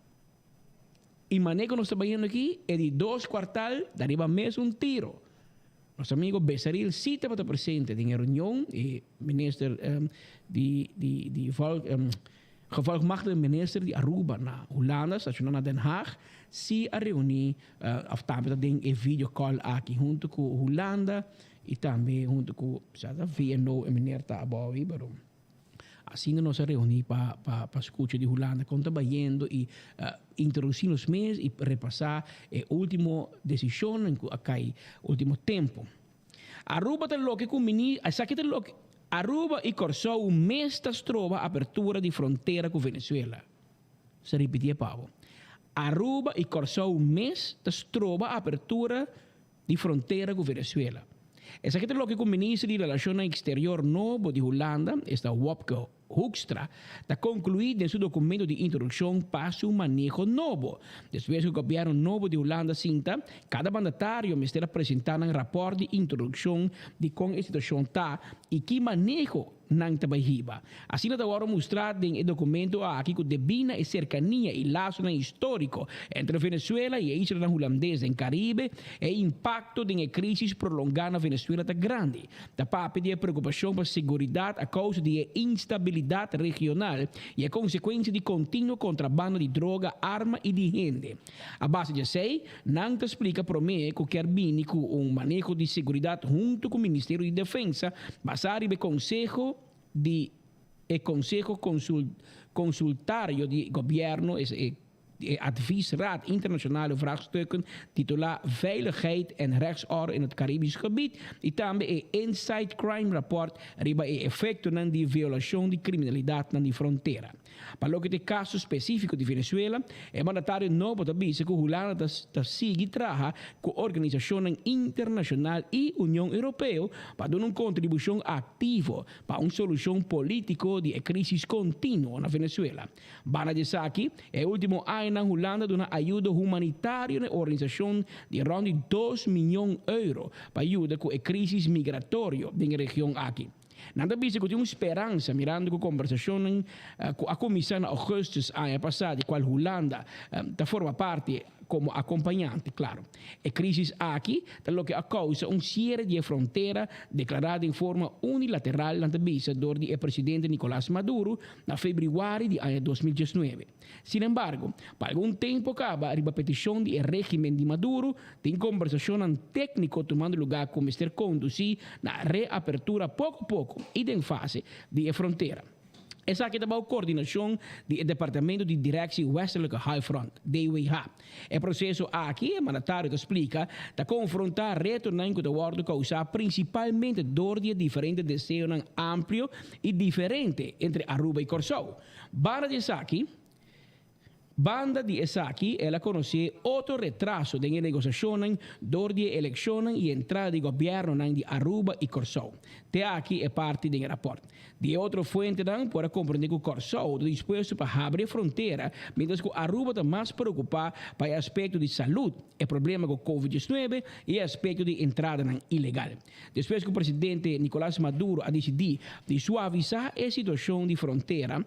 E maneira que nós estamos vendo aqui é de 2 quartal, daria mesmo um tiro. Nosso amigo Bessaril cita para estar presente em reunião e ministro gevolgmachtigde minister de Aruba na Holanda, stacionado na Den Haag, se a reunir of também tem um vídeo call aqui junto com Holanda e também junto com a VNO e minister Tabawi, pero assim nós a reunir para escutar de Holanda, quando trabalhando e introduzir os meses e repassar a última decisão em aquele último tempo. Aruba tem logo com Aruba e Corsou um mês trova a abertura de fronteira com Venezuela. Se repetir, Pavo. Aruba e Corsou um mês trova a abertura de fronteira com Venezuela. Essa aqui é o que o ministro de Relações Exteriores novo de Holanda, esta Wopke Hoekstra, está concluído em seu documento de introdução para seu manejo novo. Depois que o governo novo de Holanda cinta, cada mandatário me estará apresentando um rapport de introdução de como a situação está e que manejo não está bajiba. Assim, nós agora mostrar em documento aqui que devina e cercania e laço histórico entre Venezuela e a isla holandesa em Caribe e impacto de uma crise prolongada na Venezuela está grande. Da parte de preocupação para a segurança a causa de instabilidade regional e a consequência de contínuo contrabando de droga, arma e de gente. A base de sei, não te explica para mim que quer vir com manejo de segurança junto com o Ministério de Defesa, basado no Consejo Consultário de Governo Adviesraad Internationale Vraagstukken titulaar Veiligheid en Rechtsorde in het Caribisch gebied e também o Inside Crime Report riba o efeito de violação de criminalidade na fronteira. Para o que é caso específico de Venezuela, o mandatário novo também que Holanda sigue trabalhar com a Organização Internacional e União Europeia para dar uma contribuição ativa para uma solução política de crise contínua na Venezuela. Bana de Saki é o último ano na Holanda de uma ajuda humanitária na organização de around 2 milhões de euros para ajudar com a crise migratória da região aqui. Nada bisa que tem esperança mirando com a conversação com a comissão em agosto ano passado, qual Holanda forma parte como acompanhante, claro. A crise aqui é que causa série de fronteiras declarada em forma unilateral na bisa do presidente Nicolás Maduro na fevereiro de ano 2019. Sin embargo, para algum tempo acaba a repetição do regime de Maduro, tem conversação técnica tomando lugar como ser conduzir na reapertura pouco a pouco e em fase de fronteira. Essa aqui também é a coordenação do Departamento de Direção Westelijke High Front, DWH. O processo aqui, o mandatário explica, está confrontar retornando com o ordem causado principalmente dor de diferentes desejos amplo e diferente entre Aruba e Corsou. Banda de Esaki, ela conhece outro retraso de negociações, dor de eleições e entrada de governo de Aruba e Corsou. Até aqui é parte do rapport. De outra fonte, pode compreender que o Corsou está disposto para abrir a fronteira, mientras que Aruba está mais preocupado para o aspecto de saúde, o problema com o Covid-19 e o aspecto de entrada ilegal. Depois que o presidente Nicolás Maduro a decidido de suavizar a situação de fronteira,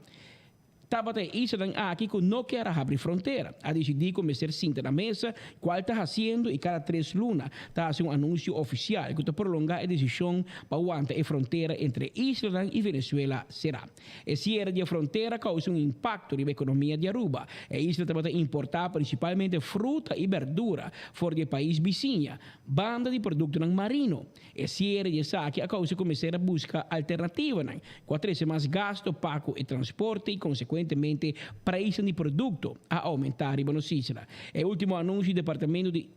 Tabata Island aqui que não quer abrir fronteira. A decidir começar a na mesa qual está fazendo e cada 3 lunas está fazendo anúncio oficial que está prolongar a decisão para aguantar a fronteira entre Island e Venezuela será. Esse era de fronteira causa impacto na economia de Aruba. A isla está importar principalmente fruta e verdura fora do país vizinho, banda de produtos marino. Esse era de saque a causa começar a buscar alternativa, com mais gasto pago e transporte e consequentemente preço de produto a aumentar em Isla. O último anúncio do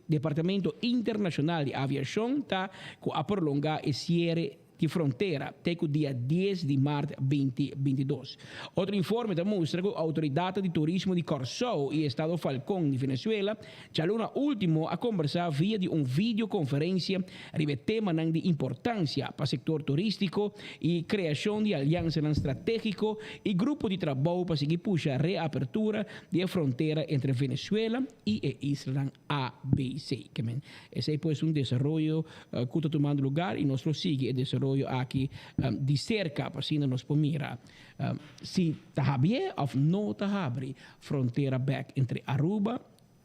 Departamento Internacional de Aviação está a prolongar esse de fronteira até o dia 10 de março de 2022. Outro informe demonstra que a Autoridade de Turismo de Corsou e Estado Falcón de Venezuela já no último a conversar via de videoconferência sobre tema de importância para o setor turístico e criação de aliança estratégico e grupo de trabalho para seguir puxar a reapertura da fronteira entre Venezuela e Isla ABC. Esse é pues desenvolvimento que está tomando lugar e nós sigue o desenvolvimento aqui de cerca para assim nos pomira se está bien ou não está abre fronteira back entre Aruba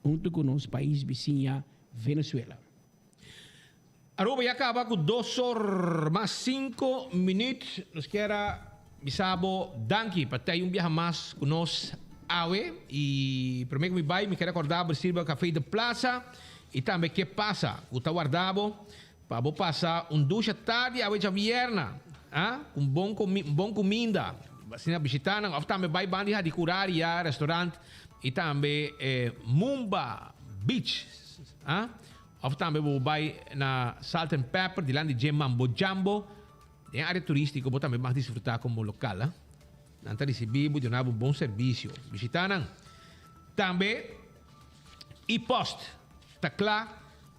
junto com os países vizinhos Venezuela. Aruba já acaba com 2 horas mais 5 minutos. Nos quera bisabo danke para ter viaje mais conosco awe e primeiro me quero acordar para servir café de plaza e também que passa o guardado para passar ducha tarde a hoje vierna, bom comida, assim visitar, ou também vai bandir de curar e restaurante e também Mumba Beach, ou também vai na Salt and Pepper de lá de Mambo Jambo, tem área turística, vou também mais desfrutar como local, Nanta receber de um bom serviço, visitar também e post, tá claro,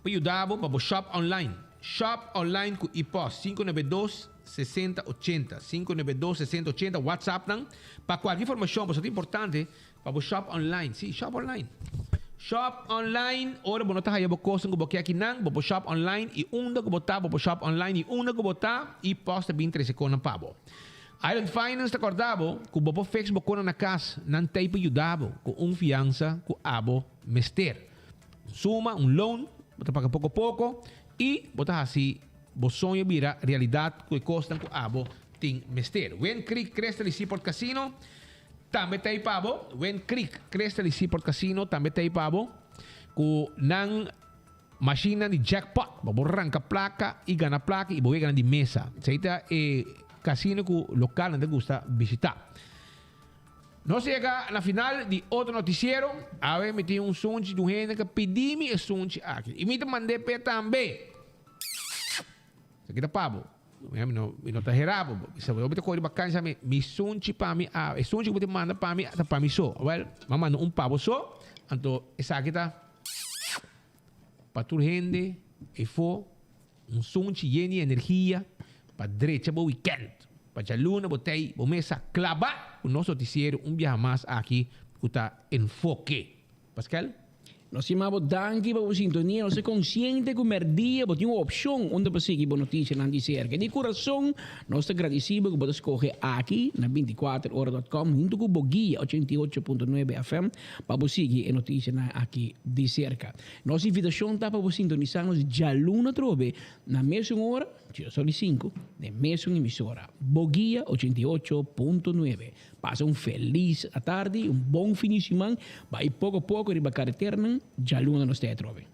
para ajudar para o shop online. Shop online com IPOS 592-6080. 592-6080. WhatsApp não. Para qualquer informação, é importante para o shop online. Sim, shop online. Shop online. Ora, você está aí, você está aqui não. Para shop online. E que botar para shop online. E que botar. IPOS também 3 segundos para você. Island Finance está acordado que o Facebook na casa não tem para ajudar com fiança com abo mester. Suma, loan, você paga pouco a pouco. E botar assim, o sonho vira realidade que custa com abo tem mester. When Creek Cresta Seaport Casino também tem pabo. When Creek Cresta Seaport Casino também tem pabo. Com nang máquina de jackpot, vamos arrancar placa e ganhar placa e vou ganhar de mesa. Isso é casino que o local não gusta visitar. Nós chega na final de outro noticiero, a ver, me tem som de um gente que pedi-me o som aqui. E me mandei para também. Isso aqui tá pabo. Eu não tá gerado. Se eu vou ter coisa bacana, me som para mim. O som que você manda para mim, tá para mim só. Well, eu mando pabo só. Então, essa aqui tá para toda gente e for som cheio de energia para direita para o weekend. Para a luna, botei, vou começar a clavar o nosso noticiero viaje mais aqui, que está enfoque. Pascal? Nós chamamos danke para a sintonia, nós somos conscientes que o merdia tem uma opção onde para seguir a notícia na cerca. De coração, nós agradecemos que você escolhe aqui na 24horas.com junto com o Boguia 88.9 FM para você seguir a notícia aqui de cerca. Nossa invitação está para você sintonizar-nos já luna trove na mesma hora, eu sou de 5, na mesma emissora, Boguia 88.9. Passa feliz tarde, bom fim de semana, vai pouco a pouco riba carreterna, já luna nos te trove.